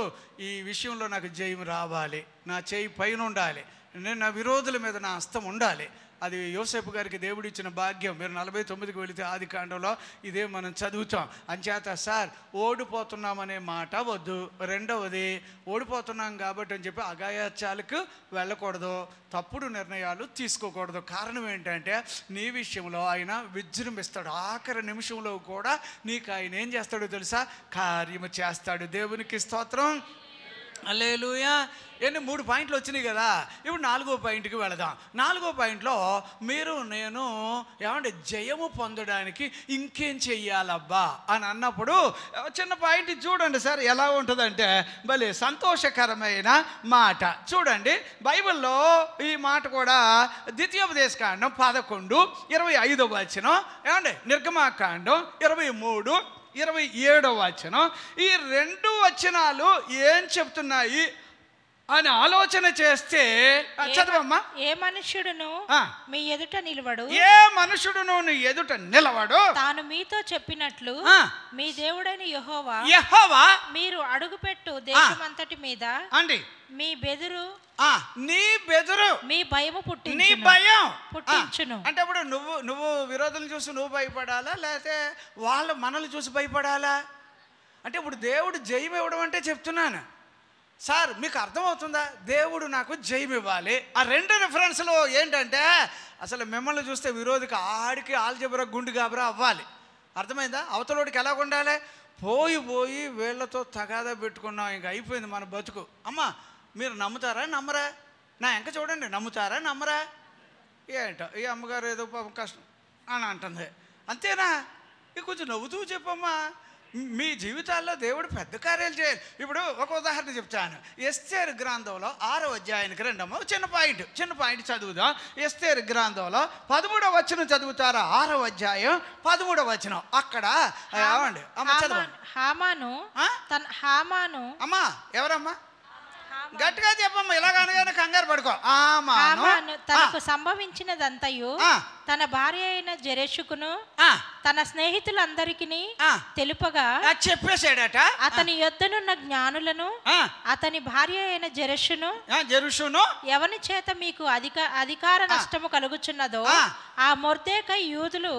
ఈ విషయంలో నాకు జయం రావాలి, నా చేయి పైన ఉండాలి, నేను నా విరోధుల మీద నా హస్తం ఉండాలి. అది యోసేపు గారికి దేవుడు ఇచ్చిన భాగ్యం. మీరు 49కి వెళితే ఆది కాండంలో ఇదే మనం చదువుతాం. అంచేత సార్ ఓడిపోతున్నామనే మాట వద్దు. రెండవది, ఓడిపోతున్నాం కాబట్టి అని చెప్పి అగాయాచాలకు వెళ్ళకూడదు, తప్పుడు నిర్ణయాలు తీసుకోకూడదు. కారణం ఏంటంటే నీ విషయంలో ఆయన విజృంభిస్తాడు. ఆఖరి నిమిషంలో కూడా నీకు ఆయన ఏం చేస్తాడో తెలుసా, కార్యము చేస్తాడు. దేవునికి స్తోత్రం. హల్లెలూయా. 3 పాయింట్లు వచ్చినాయి కదా. ఇప్పుడు 4వ పాయింట్కి వెళదాం. 4వ పాయింట్లో నేను ఏమంటే జయము పొందడానికి ఇంకేం చెయ్యాలబ్బా అని అన్నప్పుడు చిన్న పాయింట్ చూడండి సార్, ఎలా ఉంటుందంటే భలే సంతోషకరమైన మాట. చూడండి బైబిల్లో ఈ మాట కూడా ద్వితీయోపదేశకాండం 11:25 వచనం, ఏమండి నిర్గమాకాండం 23:27 వచనం. ఈ 2 వచనాలు ఏం చెప్తున్నాయి అని ఆలోచన చేస్తే చదవమ్మా. ఏ మనుష్యుడును మీ ఎదుట నిలవడు, ఏ మనుషుడును నీ ఎదుట నిలవడు, తాను మీతో చెప్పినట్లు మీ దేవుడైన యెహోవా మీరు అడుగుపెట్టు దేశమంతటి మీద అండి మీ బెదురు మీ భయము పుట్టించును. అంటే ఇప్పుడు నువ్వు విరోధులను చూసి నువ్వు భయపడాలా, లేకపోతే వాళ్ళు మనల్ని చూసి భయపడాలా? అంటే ఇప్పుడు దేవుడు జయం ఇవ్వడం అంటే చెప్తున్నాను సార్, మీకు అర్థమవుతుందా? దేవుడు నాకు జయం ఇవ్వాలి. ఆ రెండు రిఫరెన్స్లో ఏంటంటే అసలు మిమ్మల్ని చూస్తే విరోధికి ఆడికి ఆల్జబరా గుండు గాబరా అవ్వాలి. అర్థమైందా? అవతలోడికి ఎలా ఉండాలి? పోయి వీళ్ళతో తగాదా పెట్టుకున్నాం, ఇంక అయిపోయింది మన బతుకు. అమ్మా మీరు నమ్ముతారా నమ్మరా? నా ఎంక చూడండి, నమ్ముతారా నమ్మరా? ఏంటో ఈ అమ్మగారు ఏదో పాపం కష్టం అని అంటుంది, అంతేనా? ఇక కొంచెం నవ్వుతూ చెప్పమ్మా. మీ జీవితాల్లో దేవుడు పెద్ద కార్యాలు చేయాలి. ఇప్పుడు ఒక ఉదాహరణ చెప్తాను. ఎస్తేరు గ్రంథంలో 6వ అధ్యాయానికి రండమ్మా. చిన్న పాయింట్ చదువుదాం. ఎస్తేరు గ్రంథంలో 13వ వచనం చదువుతారా? 6వ అధ్యాయం 13వ వచనం. అక్కడ ఏమండి అమ్మ చదవండి. హామాను అమ్మా ఎవరమ్మా? గట్టిగా చెప్పమ్మా, ఇలాగనగానే కంగారు పడుకో. తనకు సంభవించినదంతయు తన భార్య అయిన జెరెషుకును తన స్నేహితులందరికీ తెలుపగా చెప్పేశాడట. అతని యొద్దనున్న జ్ఞానులను అతని భార్య అయిన జెరెషును ఎవని చేత మీకు అధికార నష్టము కలుగుచున్నదో ఆ మొర్దెకై యూదులు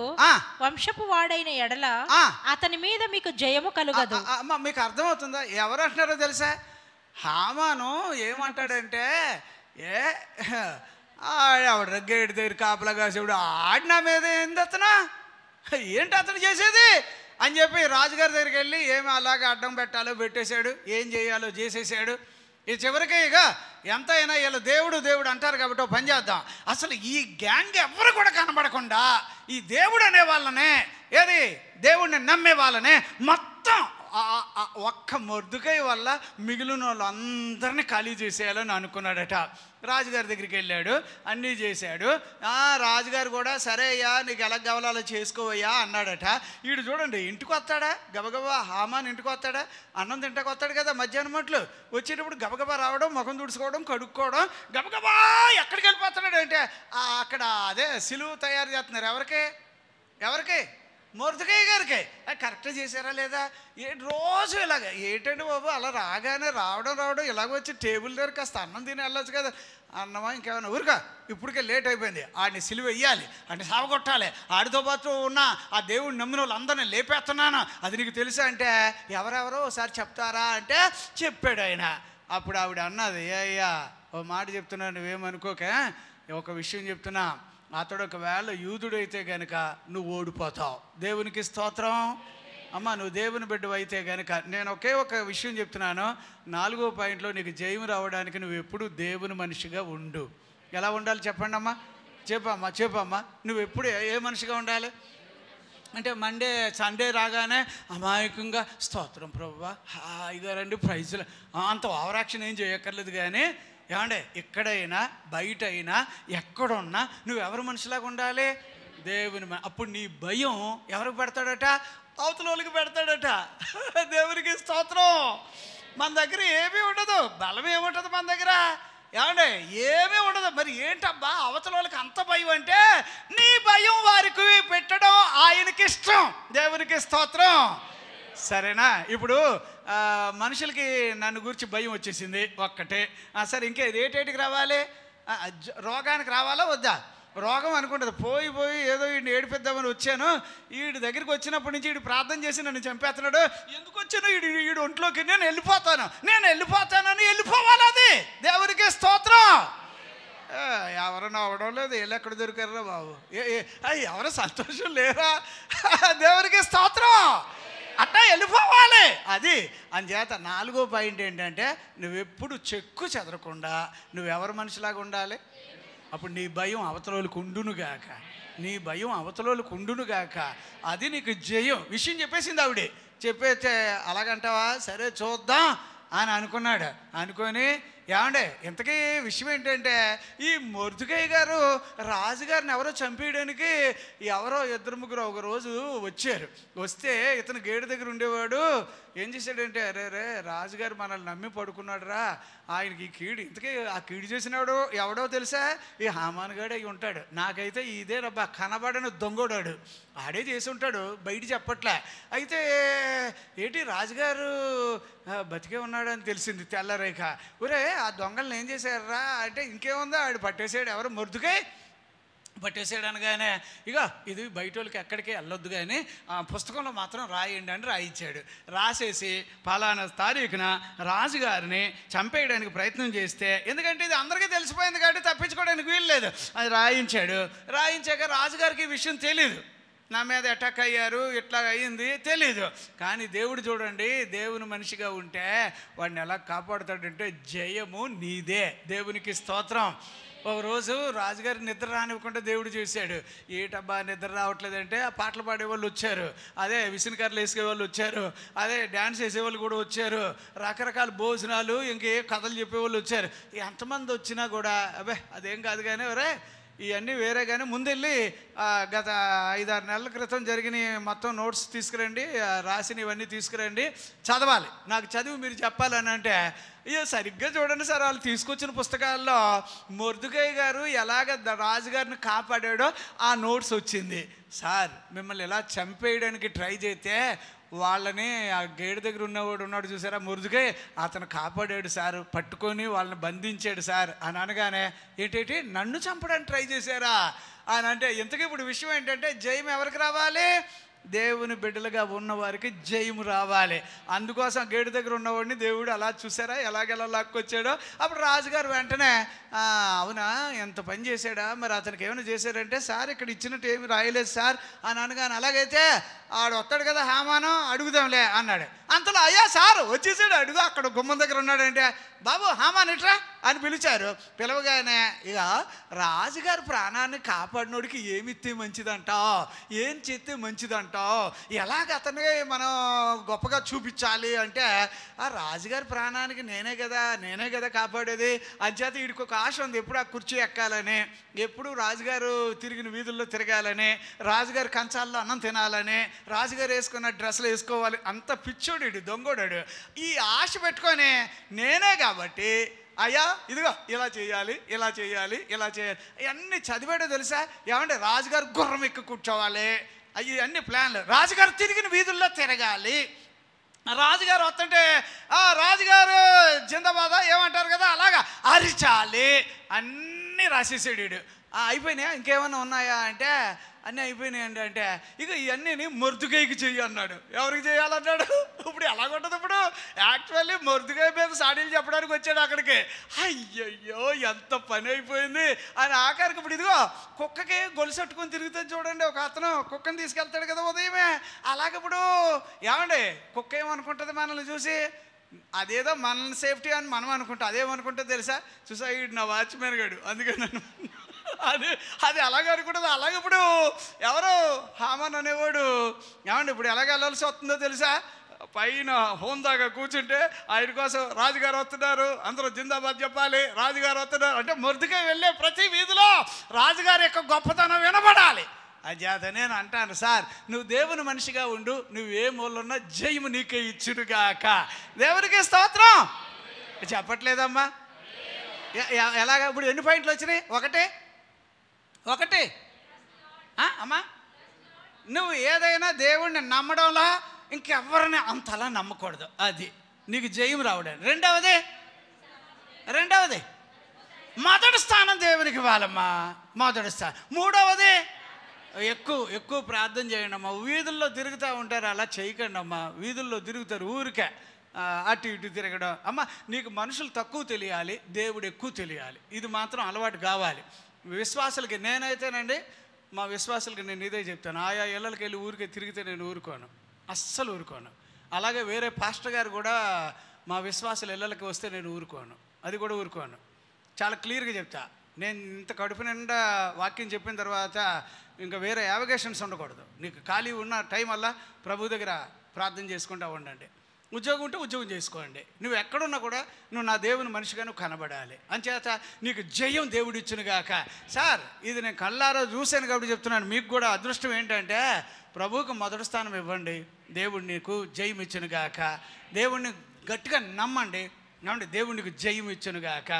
వంశపు వాడైన ఎడల అతని మీద మీకు జయము కలుగదు. మీకు అర్థమవుతుందా ఎవరు అంటున్నారో తెలుసా? హామాను ఏమంటాడంటే, ఆవిడ గేటు దగ్గర కాపలా కాసేవాడు ఆడి నా మీద ఏంది అతను, ఏంటి అతను చేసేది అని చెప్పి రాజుగారి దగ్గరికి వెళ్ళి ఏమి అలాగే అడ్డం పెట్టాలో పెట్టేశాడు, ఏం చేయాలో చేసేసాడు. ఈ చివరికి ఇక ఎంత అయినా వీళ్ళు దేవుడు అంటారు కాబట్టి పని చేద్దాం. అసలు ఈ గ్యాంగ్ ఎవరు కూడా కనబడకుండా ఈ దేవుడు అనే వాళ్ళనే, ఏది దేవుడిని నమ్మే వాళ్ళనే మొత్తం ఒక్క మొర్దుకై వల్ల మిగిలిన వాళ్ళందరినీ ఖాళీ చేసేయాలని అనుకున్నాడట. రాజుగారి దగ్గరికి వెళ్ళాడు, అన్నీ చేశాడు. రాజుగారు కూడా సరే అయ్యా నీకు ఎలా కావాలో అలా చేసుకోవయ్యా అన్నాడట. వీడు చూడండి ఇంటికి వస్తాడా గబగబా, హామాన్ ఇంటికి వస్తాడా, అన్నం తింటాకు వస్తాడు కదా మధ్యాహ్నం మట్లు, వచ్చేటప్పుడు గబగబా రావడం, ముఖం తుడుచుకోవడం, కడుక్కోవడం, గబగబా ఎక్కడికి వెళ్ళిపోతున్నాడు అంటే అక్కడ అదే సిలువు తయారు చేస్తున్నారు. ఎవరికి? మొర్దెకై గారికి. కరెక్ట్గా చేశారా లేదా? రోజు ఇలాగ ఏంటండి బాబు అలా రాగానే రావడం ఇలాగ వచ్చి టేబుల్ దగ్గర కాస్త అన్నం తిని వెళ్ళొచ్చు కదా. అన్నమా ఇంకేమన్నా ఊరుగా, ఇప్పటికే లేట్ అయిపోయింది, ఆడిని సిలువ వెయ్యాలి, ఆడిని సావగొట్టాలి, ఆడితో పాటు ఉన్న ఆ దేవుడిని నమ్మిన వాళ్ళందరినీ లేపేస్తున్నాను, అది నీకు తెలుసా అంటే ఎవరెవరో ఒకసారి చెప్తారా అంటే చెప్పాడు ఆయన. అప్పుడు ఆవిడ అన్నది, అయ్యా ఓ మాట చెప్తున్నా నువ్వేమనుకోక, ఒక విషయం చెప్తున్నా, అతడు ఒకవేళ యూదుడైతే గనక నువ్వు ఓడిపోతావు. దేవునికి స్తోత్రం. అమ్మ నువ్వు దేవుని బిడ్డవు అయితే గనక నేను ఒకే ఒక విషయం చెప్తున్నాను. 4వ పాయింట్లో నీకు జయం రావడానికి నువ్వు ఎప్పుడు దేవుని మనిషిగా ఉండు. ఎలా ఉండాలి చెప్పండి అమ్మా, చెప్పమ్మా నువ్వు ఎప్పుడు ఏ మనిషిగా ఉండాలి అంటే సండే రాగానే అమాయకంగా స్తోత్రం ప్రభువా హాయిగా రండి ప్రైజులు అంత ఓవరాక్షన్ ఏం చేయక్కర్లేదు. కానీ ఏమంటే ఎక్కడైనా బయట అయినా ఎక్కడున్నా నువ్వు ఎవరి మనిషిలాగా ఉండాలి? దేవుని. అప్పుడు నీ భయం ఎవరికి పెడతాడట? అవతల వాళ్ళకి పెడతాడట. దేవునికి స్తోత్రం. మన దగ్గర ఏమీ ఉండదు, బలం ఏముంటుంది మన దగ్గర? ఏమంటే ఏమీ ఉండదు. మరి ఏంటబ్బా అవతల వాళ్ళకి అంత భయం అంటే నీ భయం వారికి పెట్టడం ఆయనకి ఇష్టం. దేవునికి స్తోత్రం. సరేనా? ఇప్పుడు మనుషులకి నన్ను గురించి భయం వచ్చేసింది ఒక్కటే. సరే ఇంకా ఏటేటికి రావాలి? రోగానికి రావాలా వద్దా? రోగం అనుకుంటుంది. పోయి ఏదో వీడిని ఏడిపిద్దామని వచ్చాను, వీడి దగ్గరికి వచ్చినప్పటి నుంచి వీడు ప్రార్థన చేసి నన్ను చంపేస్తున్నాడు, ఎందుకు వచ్చాను వీడు ఒంట్లోకి, నేను వెళ్ళిపోతానని వెళ్ళిపోవాలి. అది దేవునికి స్తోత్రం. ఎవరన్నా అవడం లేదు, వీళ్ళు ఎక్కడ దొరికారా బాబు, ఎవరు సంతోషం లేరా? దేవునికి స్తోత్రం. అట్టా వెళ్ళిపోవాలి. అది అంచేత 4వ పాయింట్ ఏంటంటే నువ్వెప్పుడు చెక్కు చెదరకుండా నువ్వెవరి మనిషిలాగా ఉండాలి? అప్పుడు నీ భయం అవతలోళ్ళకు ఉండునుగాక. అది నీకు జయం. విషయం చెప్పేసింది ఆవిడే. చెప్పేస్తే అలాగంటావా? సరే చూద్దాం అని అనుకున్నాడు. అనుకొని ఏమండే ఇంతకీ విషయం ఏంటంటే ఈ మొర్దుకై గారు రాజుగారిని ఎవరో చంపేయడానికి ఎవరో ఇద్దరు ముగ్గురు ఒక రోజు వచ్చారు. వస్తే ఇతను గేటు దగ్గర ఉండేవాడు. ఏం చేశాడంటే, అరే రే రాజుగారు మనల్ని నమ్మి పడుకున్నాడు రా, ఆయనకి ఈ కీడు, ఇంతకీ ఆ కీడు చేసినాడు ఎవడో తెలుసా, ఈ హామాన్ గాడే అయి ఉంటాడు. నాకైతే ఇదే రబ్బా కనబడని దొంగోడాడు, ఆడే చేసి ఉంటాడు, బయట చెప్పట్లే. అయితే ఏంటి రాజుగారు బతికే ఉన్నాడు అని తెలిసింది తెల్లరేఖ. ఒరే ఆ దొంగల్ని ఏం చేశారా అంటే, ఇంకేముందో ఆడు పట్టేసాడు, ఎవరు మొర్దుకై పట్టేసాడు అనగానే, ఇక ఇది బయట వాళ్ళకి ఎక్కడికి వెళ్ళొద్దు కానీ పుస్తకంలో మాత్రం రాయండి అని రాయించాడు. రాసేసి పలానా తారీఖున రాజుగారిని చంపేయడానికి ప్రయత్నం చేస్తే, ఎందుకంటే ఇది అందరికీ తెలిసిపోయింది కాబట్టి తప్పించుకోవడానికి వీలు లేదు, అది రాయించాడు. రాయించాక రాజుగారికి ఈ విషయం తెలీదు, నా మీద అటాక్ అయ్యారు ఇట్లా అయ్యింది తెలీదు. కానీ దేవుడు చూడండి, దేవుని మనిషిగా ఉంటే వాడిని ఎలా కాపాడుతాడంటే, జయము నీదే, దేవునికి స్తోత్రం. ఒకరోజు రాజుగారి నిద్ర రానివ్వకుండా దేవుడు చేశాడు. ఏటబ్బా నిద్ర రావట్లేదంటే ఆ పాటలు పాడేవాళ్ళు వచ్చారు, అదే విసినకర్రలు వేసేవాళ్ళు వచ్చారు, అదే డ్యాన్స్ వేసేవాళ్ళు కూడా వచ్చారు, రకరకాల భోజనాలు ఇంకే కథలు చెప్పేవాళ్ళు వచ్చారు. ఎంతమంది వచ్చినా కూడా అబ్బే అదేం కాదు కానీ ఒరే ఇవన్నీ వేరే. కానీ ముందెళ్ళి గత 5-6 నెలల క్రితం జరిగిన మొత్తం నోట్స్ తీసుకురండి, రాసిన ఇవన్నీ తీసుకురండి, చదవాలి, నాకు చదివి మీరు చెప్పాలని అంటే, అయ్యో సరిగ్గా చూడండి సార్, వాళ్ళు తీసుకొచ్చిన పుస్తకాల్లో మొర్దుకై గారు ఎలాగ రాజుగారిని కాపాడాడో ఆ నోట్స్ వచ్చింది. సార్ మిమ్మల్ని ఎలా చంపేయడానికి ట్రై చేస్తే వాళ్ళని ఆ గేటు దగ్గర ఉన్నవాడు ఉన్నాడు చూసారా మొర్దుకై, అతను కాపాడాడు సార్, పట్టుకొని వాళ్ళని బంధించాడు సార్ అని అనగానే, ఏంటంటే నన్ను చంపడానికి ట్రై చేశారా అని అంటే, ఇంతకీ ఇప్పుడు విషయం ఏంటంటే జయం ఎవరికి రావాలి, దేవుని బిడ్డలుగా ఉన్నవారికి జయము రావాలి. అందుకోసం గేటు దగ్గర ఉన్నవాడిని దేవుడు అలా చూసారా ఎలాగెలా లాక్కొచ్చాడో. అప్పుడు రాజుగారు వెంటనే అవునా ఎంత పని చేశాడా, మరి అతనికి ఏమైనా చేశారంటే, సార్ ఇక్కడ ఇచ్చినట్టు ఏమి రాయలేదు సార్ అని అనగానే, అలాగైతే ఆడు వస్తాడు కదా హామాను అడుగుదాంలే అన్నాడు. అంతలో అయ్యా సార్ వచ్చేసాడు, అడుగు అక్కడ గుమ్మం దగ్గర ఉన్నాడంటే, బాబు హామాన్ ఇట్రా అని పిలిచారు. పిలవగానే, ఇక రాజుగారి ప్రాణాన్ని కాపాడినోడికి ఏమిస్తే మంచిదంటావు, ఏం చేస్తే మంచిదంటావు, ఎలాగ అతన్ని మనం గొప్పగా చూపించాలి అంటే, ఆ రాజుగారి ప్రాణానికి నేనే కదా కాపాడేది, అంచేత వీడికి ఒక ఆశ ఉంది, ఎప్పుడు ఆ కుర్చీ ఎక్కాలని, ఎప్పుడు రాజుగారు తిరిగిన వీధుల్లో తిరగాలని, రాజుగారి కంచాల్లో అన్నం తినాలని, రాజుగారు వేసుకున్న డ్రెస్సులు వేసుకోవాలి, అంత పిచ్చోడు దొంగోడాడు. ఈ ఆశ పెట్టుకొని నేనే కాబట్టి అయ్యా ఇదిగో ఇలా చేయాలి ఇలా చేయాలి ఇలా చేయాలి ఇవన్నీ చదివాడో తెలుసా. ఏమంటే రాజుగారు గుర్రం ఎక్కి కూర్చోవాలి, అవి అన్ని ప్లాన్లు, రాజుగారు తిరిగిన వీధుల్లో తిరగాలి, రాజుగారు వస్తుంటే రాజుగారు జిందాబాదా ఏమంటారు కదా అలాగా అరిచాలి, అన్నీ రాసేసాడు వీడు. అయిపోయినాయా ఇంకేమైనా ఉన్నాయా అంటే, అన్నీ అయిపోయినాయండి అంటే, ఇక ఇవన్నీ మొర్దుకైకి చెయ్యి అన్నాడు. ఎవరికి చేయాలన్నాడు, ఇప్పుడు ఎలాగుంటుంది, ఇప్పుడు యాక్చువల్లీ మొర్దుకై మీద సాడీలు చెప్పడానికి వచ్చాడు అక్కడికి. అయ్యయ్యో ఎంత పని అయిపోయింది అని ఆఖరికి ఇప్పుడు ఇదిగో కుక్కకి గొలుసెట్టుకొని తిరుగుతుంది చూడండి, ఒక అతను కుక్కని తీసుకెళ్తాడు కదా ఉదయమే, అలాగే ఇప్పుడు ఏమండి కుక్క ఏమనుకుంటుంది మనల్ని చూసి, అదేదో మనల్ని సేఫ్టీ అని మనం అనుకుంటాం, అదేమనుకుంటుంది తెలుసా, చూసా వీడు నా వాచ్మెన్ గాడు అందుకే నన్ను అది అలాగే అనుకుంటుంది. అలాగే ఇప్పుడు ఎవరు హామాన్ అనేవాడు ఏమండి ఇప్పుడు ఎలాగ వెళ్ళాల్సి వస్తుందో తెలుసా, పైన హోందాగా కూర్చుంటే ఆయన కోసం రాజుగారు వస్తున్నారు, అందరూ జిందాబాద్ చెప్పాలి, రాజుగారు వస్తున్నారు అంటే మొర్దుకై వెళ్ళే ప్రతి వీధిలో రాజుగారి యొక్క గొప్పతనం వినబడాలి. అజాత నేను అంటాను, సార్ నువ్వు దేవుని మనిషిగా ఉండు, నువ్వు ఏ మూలన్నా జయము నీకే ఇచ్చుడుగాక, దేవునికి స్తోత్రం. చెప్పట్లేదమ్మా ఎలాగా ఇప్పుడు ఎన్ని పాయింట్లు వచ్చినాయి, ఒకటి అమ్మా, నువ్వు ఏదైనా దేవుణ్ణి నమ్మడంలో ఇంకెవరిని అంతలా నమ్మకూడదు, అది నీకు జయం రావడం. రెండవది మొదటి స్థానం దేవునికి ఇవ్వాలమ్మా, మొదటి స్థానం. మూడవది ఎక్కువ ప్రార్థన చేయండి అమ్మా. వీధుల్లో తిరుగుతూ ఉంటారు, అలా చేయకండి అమ్మా, వీధుల్లో తిరుగుతారు ఊరికే అటు ఇటు తిరగడం. అమ్మ నీకు మనుషులు తక్కువ తెలియాలి, దేవుడు ఎక్కువ తెలియాలి, ఇది మాత్రం అలవాటు కావాలి విశ్వాసులకి. నేనైతేనండి మా విశ్వాసులకి నేను ఇదే చెప్తాను, ఆయా ఇళ్ళకి వెళ్ళి ఊరికే తిరిగితే నేను ఊరుకోను, అస్సలు ఊరుకోను. అలాగే వేరే పాస్టర్ గారు కూడా మా విశ్వాసుల ఇళ్ళకి వస్తే నేను ఊరుకోను, అది కూడా ఊరుకోను. చాలా క్లియర్గా చెప్తా. నేను ఇంత కడుపు నిండా వాక్యం చెప్పిన తర్వాత ఇంకా వేరే యావిగేషన్స్ ఉండకూడదు. నీకు ఖాళీ ఉన్న టైం వల్ల ప్రభు దగ్గర ప్రార్థన చేసుకుంటూ ఉండండి. ఉద్యోగం ఉంటే ఉద్యోగం చేసుకోండి. నువ్వు ఎక్కడున్నా కూడా నువ్వు నా దేవుని మనిషిగా నువ్వు కనబడాలి. అంచేత నీకు జయం దేవుడు ఇచ్చునుగాక. సార్, ఇది నేను కళ్ళారా చూశాను కాబట్టి చెప్తున్నాను. మీకు కూడా అదృష్టం ఏంటంటే ప్రభువుకు మొదటి స్థానం ఇవ్వండి, దేవుడు నీకు జయం ఇచ్చునుగాక. దేవుడిని గట్టిగా నమ్మండి, దేవుడికి జయం ఇచ్చునుగాక.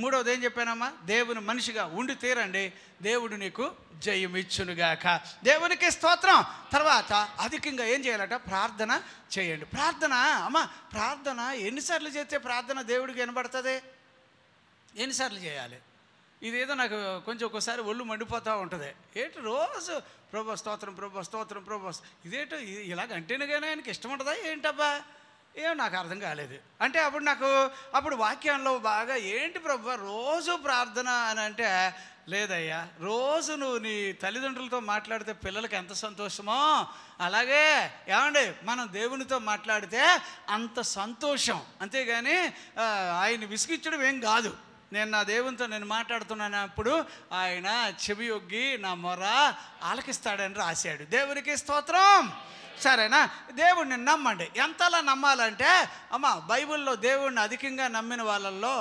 మూడవది ఏం చెప్పానమ్మా? దేవుని మనిషిగా ఉండి తీరండి, దేవుడు నీకు జయం ఇచ్చునుగాక. దేవునికి స్తోత్రం. తర్వాత అధికంగా ఏం చేయాలట? ప్రార్థన చేయండి. ప్రార్థన అమ్మా, ప్రార్థన ఎన్నిసార్లు చేస్తే ప్రార్థన దేవుడికి వినబడుతుంది? ఎన్నిసార్లు చేయాలి? ఇదేదో నాకు కొంచెం ఒక్కోసారి ఒళ్ళు మండిపోతూ ఉంటుంది. ఏంటి రోజు ప్రభు స్తోత్రం, ప్రభు స్తోత్రం, ప్రభు, ఇదేంటో ఇలాగ అంటేనే కానీ ఆయనకి ఇష్టం ఉంటుందా ఏంటబ్బా? ఏం నాకు అర్థం కాలేదు. అంటే అప్పుడు వాక్యంలో బాగా ఏంటి ప్రభు రోజు ప్రార్థన అని అంటే, లేదయ్యా, రోజు నువ్వు నీ తల్లిదండ్రులతో మాట్లాడితే పిల్లలకి ఎంత సంతోషమో అలాగే ఏమండి మనం దేవునితో మాట్లాడితే అంత సంతోషం. అంతేగాని ఆయన విసిగించడం ఏం కాదు. నేను నా దేవునితో నేను మాట్లాడుతున్నానప్పుడు ఆయన చెవి ఒగ్గి నా మొర ఆలకిస్తాడని రాశాడు. దేవునికి స్తోత్రం. సరేనా? దేవుడిని నమ్మండి. ఎంతలా నమ్మాలంటే అమ్మ, బైబిల్లో దేవుడిని అధికంగా నమ్మిన వాళ్ళల్లో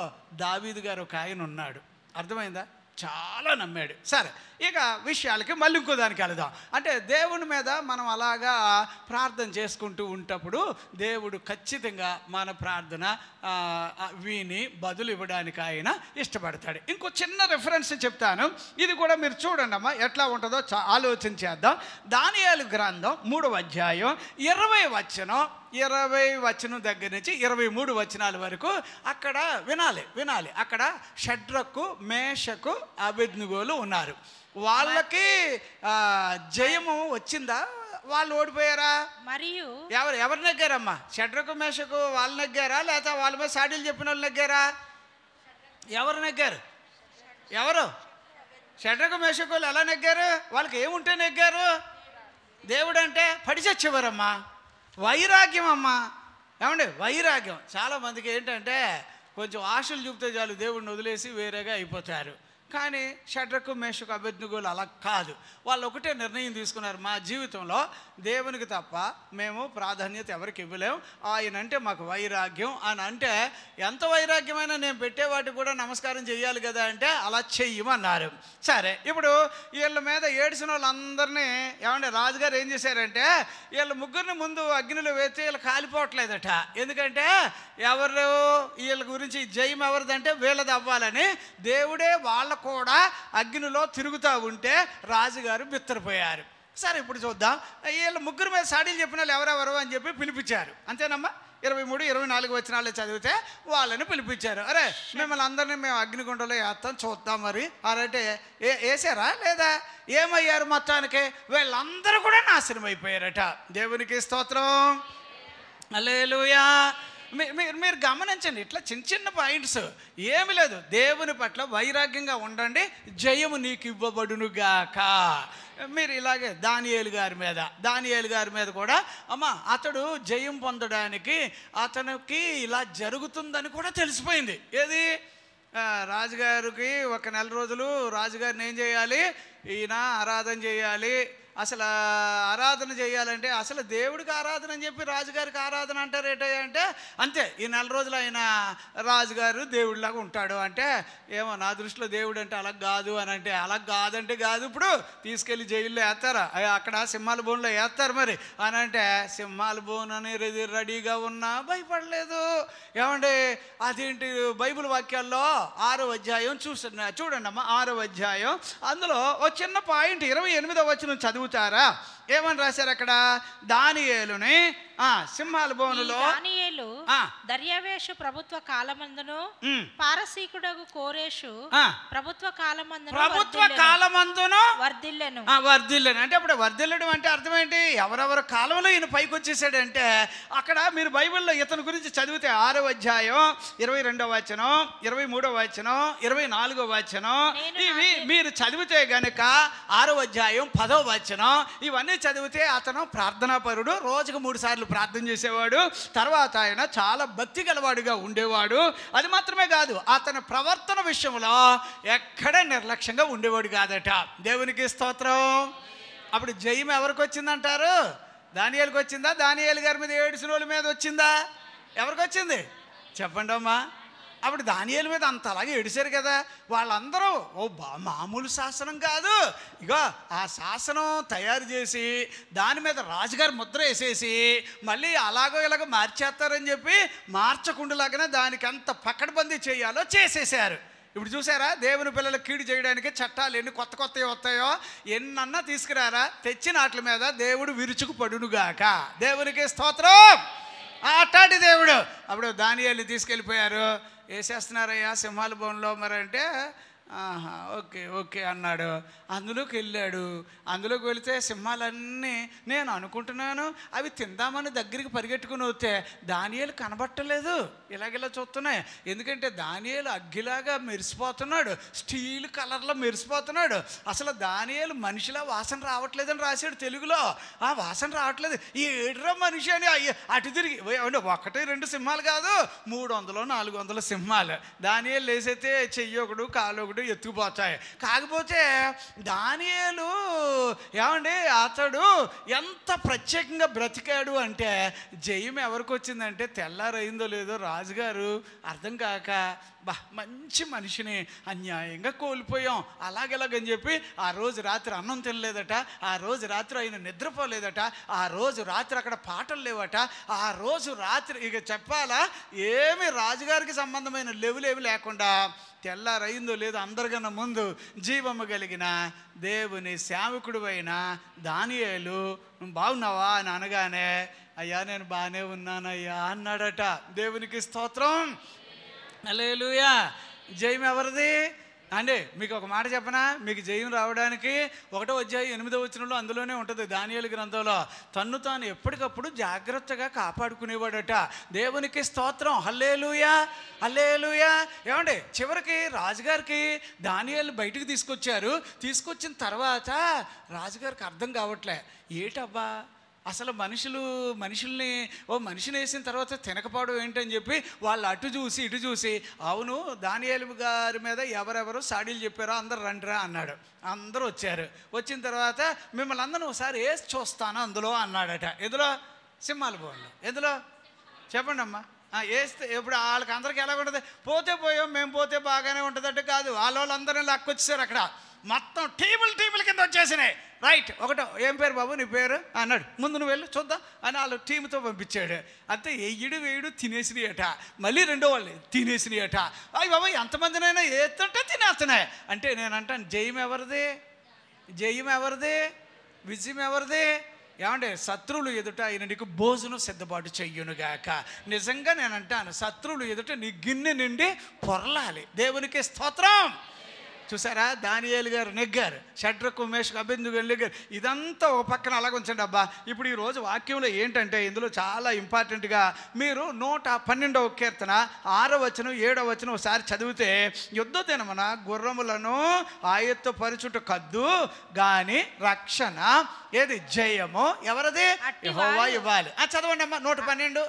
దావీదు గారు ఒక ఆయన ఉన్నాడు. అర్థమైందా? చాలా నమ్మాడు. సరే, ఇక విషయాలకి మళ్ళీ ఇంకో దానికి వెళదాం. అంటే దేవుని మీద మనం అలాగా ప్రార్థన చేసుకుంటూ ఉంటప్పుడు దేవుడు ఖచ్చితంగా మన ప్రార్థన విని బదులు ఇవ్వడానికి ఆయన ఇష్టపడతాడు. ఇంకో చిన్న రెఫరెన్స్ చెప్తాను, ఇది కూడా మీరు చూడండి అమ్మా, ఎట్లా ఉంటుందో ఆలోచన చేద్దాం. దానియేలు గ్రంథం 3వ అధ్యాయం 20వ వచనం, 20వ వచనం దగ్గర నుంచి 23 వచనాల వరకు అక్కడ వినాలి. అక్కడ షడ్రకు, మేషకు, అబేద్నెగోలు ఉన్నారు. వాళ్ళకి జయము వచ్చిందా? వాళ్ళు ఓడిపోయారా? మరియు ఎవరు నెగ్గారమ్మా? షడ్రకు, మేషకు వాళ్ళు నెగ్గారా? లేకపోతే వాళ్ళ మీద సాడీలు చెప్పిన వాళ్ళు నెగ్గారా? ఎవరు నెగ్గారు? ఎవరు? షడ్రకు, మేషకు వాళ్ళు ఎలా నెగ్గారు? వాళ్ళకి ఏముంటే నెగ్గారు? దేవుడు అంటే పడి చచ్చేవారమ్మా. వైరాగ్యం అమ్మా. ఏమండి? వైరాగ్యం. చాలామందికి ఏంటంటే కొంచెం ఆశలు చూపితే చాలు దేవుడిని వదిలేసి వేరేగా అయిపోతారు. కానీ షడ్రకు, మేషకు, అబేద్నెగోలు అలా కాదు. వాళ్ళు ఒకటే నిర్ణయం తీసుకున్నారు, మా జీవితంలో దేవునికి తప్ప మేము ప్రాధాన్యత ఎవరికి ఇవ్వలేం, ఆయన అంటే మాకు వైరాగ్యం అని. అంటే ఎంత వైరాగ్యమైనా నేను పెట్టేవాటికి కూడా నమస్కారం చెయ్యాలి కదా అంటే అలా చెయ్యమన్నారు. సరే, ఇప్పుడు వీళ్ళ మీద ఏడ్చిన వాళ్ళందరినీ ఏమంటే రాజుగారు ఏం చేశారంటే వీళ్ళ ముగ్గురిని ముందు అగ్నిలో వేస్తే వీళ్ళు కాలిపోవట్లేదట. ఎందుకంటే వీళ్ళ గురించి జయం ఎవరిదంటే వీళ్ళది అవ్వాలని దేవుడే వాళ్ళ కూడా అగ్నిలో తిరుగుతూ ఉంటే రాజుగారు బిత్తరపోయారు. సరే, ఇప్పుడు చూద్దాం. వీళ్ళ ముగ్గురు మీద సాడీలు చెప్పిన వాళ్ళు ఎవరెవరు అని చెప్పి పిలిపించారు. అంతేనమ్మా? 23, 24 వచనాలు చదివితే వాళ్ళని పిలిపించారు. అరే, మిమ్మల్ని అందరినీ మేము అగ్నిగుండంలో వేస్తాం, చూద్దాం. మరి అరంటే వేసారా లేదా? ఏమయ్యారు? మొత్తానికి వీళ్ళందరూ కూడా నాశనం అయిపోయారట. దేవునికి స్తోత్రం. హల్లెలూయా. మీరు గమనించండి, ఇట్లా చిన్న చిన్న పాయింట్స్ ఏమి లేదు. దేవుని పట్ల వైరాగ్యంగా ఉండండి, జయము నీకు ఇవ్వబడునుగాక. మీరు ఇలాగే దానియేలు గారి మీద కూడా అమ్మ, అతడు జయం పొందడానికి అతనికి ఇలా జరుగుతుందని కూడా తెలిసిపోయింది. ఏది? రాజుగారికి ఒక నెల రోజులు రాజుగారిని ఏం చేయాలి? ఈయన ఆరాధన చేయాలి. అసలు ఆరాధన చేయాలంటే అసలు దేవుడికి ఆరాధన అని చెప్పి రాజుగారికి ఆరాధన అంటారేటయ్యా అంటే అంతే. ఈ నెల రోజులు ఆయన రాజుగారు దేవుడిలాగా ఉంటాడు అంటే ఏమో నా దృష్టిలో దేవుడు అంటే అలా కాదు అని అంటే అలా కాదంటే కాదు. ఇప్పుడు తీసుకెళ్ళి జైల్లో వేస్తారా? అక్కడ సింహాల బోన్లో వేస్తారు మరి అని అంటే సింహాల బోన్ అని రెడీగా ఉన్నా భయపడలేదు. ఏమండి? అదేంటి? బైబిల్ వాక్యాల్లో 6వ అధ్యాయం చూడండి అమ్మా, 6వ అధ్యాయం అందులో ఒక చిన్న పాయింట్ 28వ వచనం చదువుతారా? ఏమని రాశారు అక్కడ? దానియేలుని సింహాల బోనులో దర్యావేషు ప్రభుత్వ కాలమందును పారసీకుడగు కోరేషు ప్రభుత్వ కాలమందును వర్ధిల్లెను. అంటే అప్పుడు వర్ధిల్లడం అంటే అర్థం ఏంటి? ఎవరెవరి కాలంలో ఈయన పైకి వచ్చేసాడంటే అక్కడ మీరు బైబిల్లో ఇతని గురించి చదివితే 6వ అధ్యాయం 22వ వచనం, 23వ వచనం, 24వ వచనం ఇవి మీరు చదివితే గనక 6వ అధ్యాయం 10వ వచనం ఇవన్నీ చదివితే అతను ప్రార్థనాపరుడు, రోజుకు 3 సార్లు ప్రార్థన చేసేవాడు. తర్వాత ఆయన చాలా భక్తి గలవాడుగా ఉండేవాడు. అది మాత్రమే కాదు, అతని ప్రవర్తన విషయంలో ఎక్కడ నిర్లక్ష్యంగా ఉండేవాడు కాదట. దేవునికి స్తోత్రం. అప్పుడు జయం ఎవరికి వచ్చిందంటారు? దానియేలుకి వచ్చిందా? దానియేలు గారి మీద ఏడుసిన వాళ్ళ మీద వచ్చిందా? ఎవరికి వచ్చింది చెప్పండి అమ్మా. అప్పుడు దానియేలు మీద అంత అలాగే ఏడిశారు కదా వాళ్ళందరూ. మామూలు శాసనం కాదు, ఇగో ఆ శాసనం తయారు చేసి దాని మీద రాజుగారు ముద్ర వేసేసి మళ్ళీ అలాగో ఇలాగో మార్చేస్తారని చెప్పి మార్చకుండాలాగానే దానికి ఎంత పకడ్బందీ చేయాలో చేసేసారు. ఇప్పుడు చూసారా, దేవుని పిల్లలు కీడు చేయడానికి చట్టాలు ఎన్ని కొత్త కొత్తవి వస్తాయో ఎన్నన్నా తీసుకురారా, తెచ్చిన వాటి మీద దేవుడు విరుచుకు పడునుగాక. దేవునికి స్తోత్రం. అట్టాటి దేవుడు. అప్పుడు దానియేలుని తీసుకెళ్ళిపోయారు. వేసేస్తున్నారయ్యా సింహాల బోన్లో మరి అంటే ఓకే ఓకే అన్నాడు. అందులోకి వెళ్ళాడు. అందులోకి వెళితే సింహాలన్నీ నేను అనుకుంటున్నాను అవి తిందామని దగ్గరికి పరిగెట్టుకుని వస్తే దానియేలు కనబట్టలేదు. ఇలాగెలా చూస్తున్నాయి. ఎందుకంటే దానియేలు అగ్గిలాగా మెరిసిపోతున్నాడు, స్టీల్ కలర్లో మెరిసిపోతున్నాడు. అసలు దానియేలు మనిషిలా వాసన రావట్లేదని రాశాడు తెలుగులో. ఆ వాసన రావట్లేదు. ఈ ఏడ్రా మనిషి అని అటు తిరిగి 1-2 సింహాలు కాదు 300-400 సింహాలు. దానియేలు లేసైతే చెయ్యి ఒకడు కాలు ఒకడు ఎత్తుకుపోతాయి. కాకపోతే దానియేలు ఏమండి అతడు ఎంత ప్రత్యేకంగా బ్రతికాడు అంటే జయం ఎవరికి వచ్చిందంటే తెల్లారైందో లేదో రాజుగారు అర్థం కాక మంచి మనిషిని అన్యాయంగా కోల్పోయాం అలాగెలాగని చెప్పి ఆ రోజు రాత్రి అన్నం తినలేదట, ఆ రోజు రాత్రి ఆయన నిద్రపోలేదట, ఆ రోజు రాత్రి అక్కడ పాటలు లేవట, ఆ రోజు రాత్రి ఇక చెప్పాలా ఏమి రాజుగారికి సంబంధమైన లెవులేవి లేకుండా తెల్లారైందో లేదో అందరికన్నా ముందు జీవము కలిగిన దేవుని సేవకుడు అయిన దానియేలు బాగున్నావా అని అనగానే అయ్యా నేను బాగానే ఉన్నానయ్యా అన్నాడట. దేవునికి స్తోత్రం. హల్లెలూయా. జయం ఎవరిది అండి? మీకు ఒక మాట చెప్పనా, మీకు జయం రావడానికి 1వ అధ్యాయం 8వ వచనంలో అందులోనే ఉంటుంది దానియేలు గ్రంథంలో. తన్ను తాను ఎప్పటికప్పుడు జాగ్రత్తగా కాపాడుకునేవాడట. దేవునికి స్తోత్రం. హల్లెలూయా హల్లెలూయా. ఏమండి చివరికి రాజుగారికి దానియేలు బయటికి తీసుకొచ్చారు. తీసుకొచ్చిన తర్వాత రాజుగారికి అర్థం కావట్లే, ఏటబ్బా అసలు మనుషుల్ని మనిషిని వేసిన తర్వాత తినకపోవడం ఏంటని చెప్పి వాళ్ళు అటు చూసి ఇటు చూసి అవును దానియేలు గారి మీద ఎవరెవరు సాడీలు చెప్పారో అందరు రండిరా అన్నాడు. అందరూ వచ్చారు. వచ్చిన తర్వాత మిమ్మల్ని అందరూ ఒకసారి వేసి చూస్తాను అందులో అన్నాడట. ఎందులో? సింహాల బోన్లో. ఎందులో చెప్పండి అమ్మా. వేస్తే ఇప్పుడు వాళ్ళకి అందరికి ఎలా ఉంటుంది, పోతే పోయాం మేము పోతే బాగానే ఉంటుందంటే కాదు, వాళ్ళందరినీ లాక్కొచ్చేసారు. అక్కడ మొత్తం టీముల కింద వచ్చేసినాయి. రైట్ ఒకటో ఏం పేరు బాబు నీ పేరు అన్నాడు. ముందు నువ్వు వెళ్ళు చూద్దాం అని వాళ్ళు టీంతో పంపించాడు. అంతే వేయుడు తినేసినాయట. మళ్ళీ రెండో వాళ్ళు తినేసినాయట. అయ్యి బాబా ఎంతమందినైనా ఏతంటే తినేస్తున్నాయి. అంటే నేను అంటాను జయం ఎవరిది? జయం ఎవరిది? విజయం ఎవరిది? ఏమంటే శత్రువులు ఎదుట ఆయన నీకు భోజనం సిద్ధపాటు చెయ్యునుగాక. నిజంగా నేను అంటాను శత్రువులు ఎదుట నీ గిన్నె నిండి పొరలాలి. దేవునికి స్తోత్రం. చూసారా దానియేలు గారు నెగ్గారు, షడ్రకు మేషకు అబేద్నెగో నెగ్గారు. ఇదంతా ఒక పక్కన అలాగ ఉంచండి అబ్బా. ఇప్పుడు ఈరోజు వాక్యంలో ఏంటంటే ఇందులో చాలా ఇంపార్టెంట్గా మీరు 112వ కీర్తన 6వ వచనం 7వ వచనం ఒకసారి చదివితే యుద్ధ దినమున గుర్రములను ఆయత్తపరచుట కద్దు గాని రక్షణ ఏది జయము ఎవరది? యెహోవా ఇవ్వాలి. చదవండి అమ్మా 112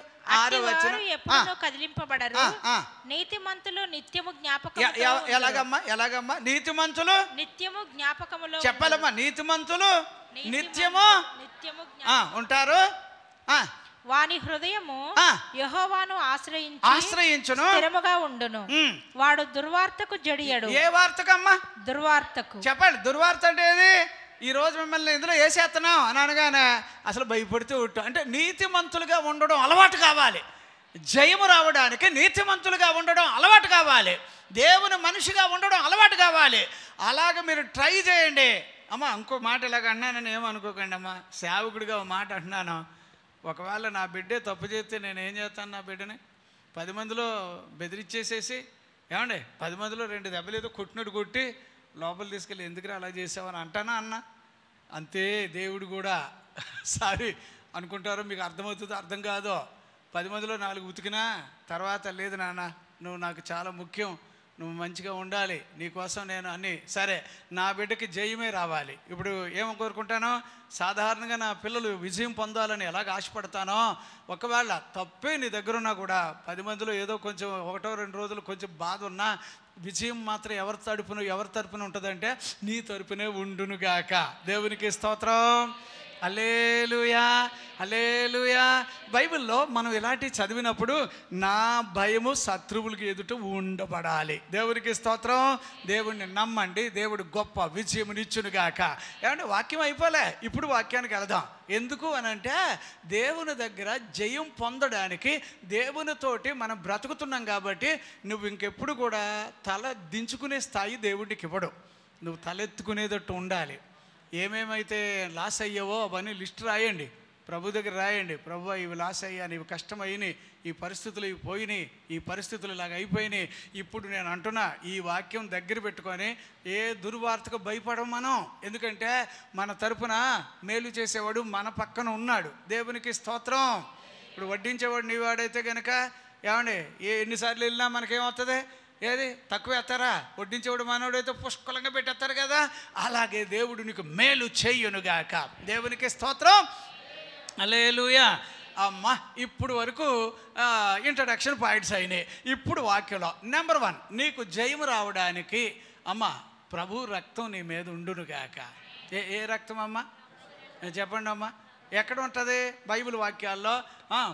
కదిలింపబడరు. నీతిమంతులు నిత్యము జ్ఞాపకం. ఎలాగమ్మా నీతిమంతులు నిత్యము జ్ఞాపకములో చెప్పాలమ్మా. నీతిమంతులు నిత్యము ఉంటారు. వాని హృదయము యెహోవాను ఆశ్రయించును స్థిరముగా ఉండును. వాడు దుర్వార్తకు జడియడు. ఏ వార్తకమ్మా? దుర్వార్తకు. చెప్పండి దుర్వార్త అంటే ఏది? ఈరోజు మిమ్మల్ని ఇందులో వేసేస్తున్నాం అని అనగానే అసలు భయపడుతూ ఉంటాం. అంటే నీతిమంతులుగా ఉండడం అలవాటు కావాలి. జయము రావడానికి నీతిమంతులుగా ఉండడం అలవాటు కావాలి. దేవుని మనిషిగా ఉండడం అలవాటు కావాలి. అలాగ మీరు ట్రై చేయండి. అమ్మ ఇంకో మాట ఇలాగ అన్నానని ఏమనుకోకండి అమ్మా. సేవకుడిగా ఒక మాట అంటున్నాను. ఒకవేళ నా బిడ్డే తప్పు చేస్తే నేను ఏం చేస్తాను? నా బిడ్డని 10 మందిలో బెదిరించేసేసి ఏమండి 10 మందిలో 2 దెబ్బలు ఏదో కొట్టినట్టు కొట్టి లోపల తీసుకెళ్ళి ఎందుకురా అలా చేసావని అంటానా అన్న? అంతే దేవుడు కూడా సారీ అనుకుంటారో మీకు అర్థమవుతుందో అర్థం కాదో. 10 మందిలో 4 ఉతికినా తర్వాత లేదు నాన్న నువ్వు నాకు చాలా ముఖ్యం, నువ్వు మంచిగా ఉండాలి, నీకోసం నేను అన్నీ సరే నా బిడ్డకి జయమే రావాలి. ఇప్పుడు ఏమో కోరుకుంటానో సాధారణంగా నా పిల్లలు విజయం పొందాలని ఎలాగ ఆశపడతానో ఒకవేళ తప్పే నీ దగ్గరున్నా కూడా 10 మందిలో ఏదో కొంచెం 1-2 రోజులు కొంచెం బాధ ఉన్నా విజయం మాత్రం ఎవరి తరపున ఉంటుందంటే నీ తరపునే ఉండునుగాక. దేవునికి స్తోత్రం. హల్లెలూయా, హల్లెలూయా. బైబిల్లో మనం ఇలాంటివి చదివినప్పుడు నా భయము శత్రువులకి ఎదుట ఉండబడాలి. దేవునికి స్తోత్రం. దేవుడిని నమ్మండి, దేవుడు గొప్ప విజయమునిచ్చునుగాక. ఏమంటే వాక్యం అయిపోలే, ఇప్పుడు వాక్యానికి వెళదాం. ఎందుకు అనంటే దేవుని దగ్గర జయం పొందడానికి దేవునితోటి మనం బ్రతుకుతున్నాం కాబట్టి నువ్వు ఇంకెప్పుడు కూడా తల దించుకునే స్థాయి దేవుడికి ఇవ్వడు. నువ్వు తలెత్తుకునేటట్టు ఉండాలి. ఏమేమైతే లాస్ అయ్యావో అవన్నీ లిస్ట్ రాయండి, ప్రభు దగ్గర రాయండి. ప్రభు ఇవి లాస్ అయ్యాను, ఇవి కష్టమైనాయి, ఈ పరిస్థితులు ఇవి పోయినాయి, ఈ పరిస్థితులు ఇలాగ అయిపోయినాయి. ఇప్పుడు నేను అంటున్నా, ఈ వాక్యం దగ్గర పెట్టుకొని ఏ దుర్వార్తకు భయపడం మనం. ఎందుకంటే మన తరపున మేలు చేసేవాడు మన పక్కన ఉన్నాడు. దేవునికి స్తోత్రం. ఇప్పుడు వడ్డించేవాడు నీవాడైతే కనుక ఏమండి ఎన్నిసార్లు వెళ్ళినా మనకేమవుతుంది? ఏది తక్కువ ఎత్తారా? వడ్డించేవాడు మనోడైతే పుష్కలంగా పెట్టేస్తారు కదా. అలాగే దేవుడు నీకు మేలు చేయునుగాక. దేవునికి స్తోత్రం. హల్లెలూయా. అమ్మ ఇప్పుడు వరకు ఇంట్రడక్షన్ పాయింట్స్ అయినాయి. ఇప్పుడు వాక్యంలో నెంబర్ 1, నీకు జయము రావడానికి అమ్మ ప్రభు రక్తం నీ మీద ఉండునుగాక. ఏ రక్తం అమ్మ? చెప్పండి అమ్మ. ఎక్కడ ఉంటుంది బైబిల్ వాక్యాల్లో?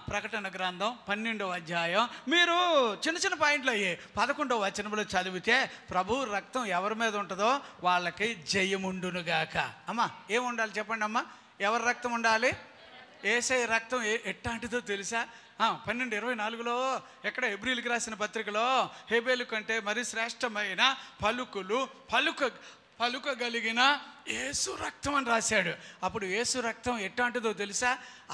ప్రకటన గ్రంథం 12వ అధ్యాయం. మీరు చిన్న చిన్న పాయింట్లు అయ్యి 11వ వచనంలో చదివితే ప్రభు రక్తం ఎవరి మీద ఉంటుందో వాళ్ళకి జయముండునుగాక. అమ్మ ఏం ఉండాలి చెప్పండి అమ్మ? ఎవరి రక్తం ఉండాలి? యేసయ్య రక్తం ఎట్లాంటిదో తెలుసా? 12:24లో ఎక్కడ హెబ్రీయులకు రాసిన పత్రికలో హేబేలు కంటే మరి శ్రేష్టమైన పలుకగలిగిన యేసు రక్తం అని రాశాడు. అప్పుడు యేసు రక్తం ఎట్లాంటిదో తెలుసా?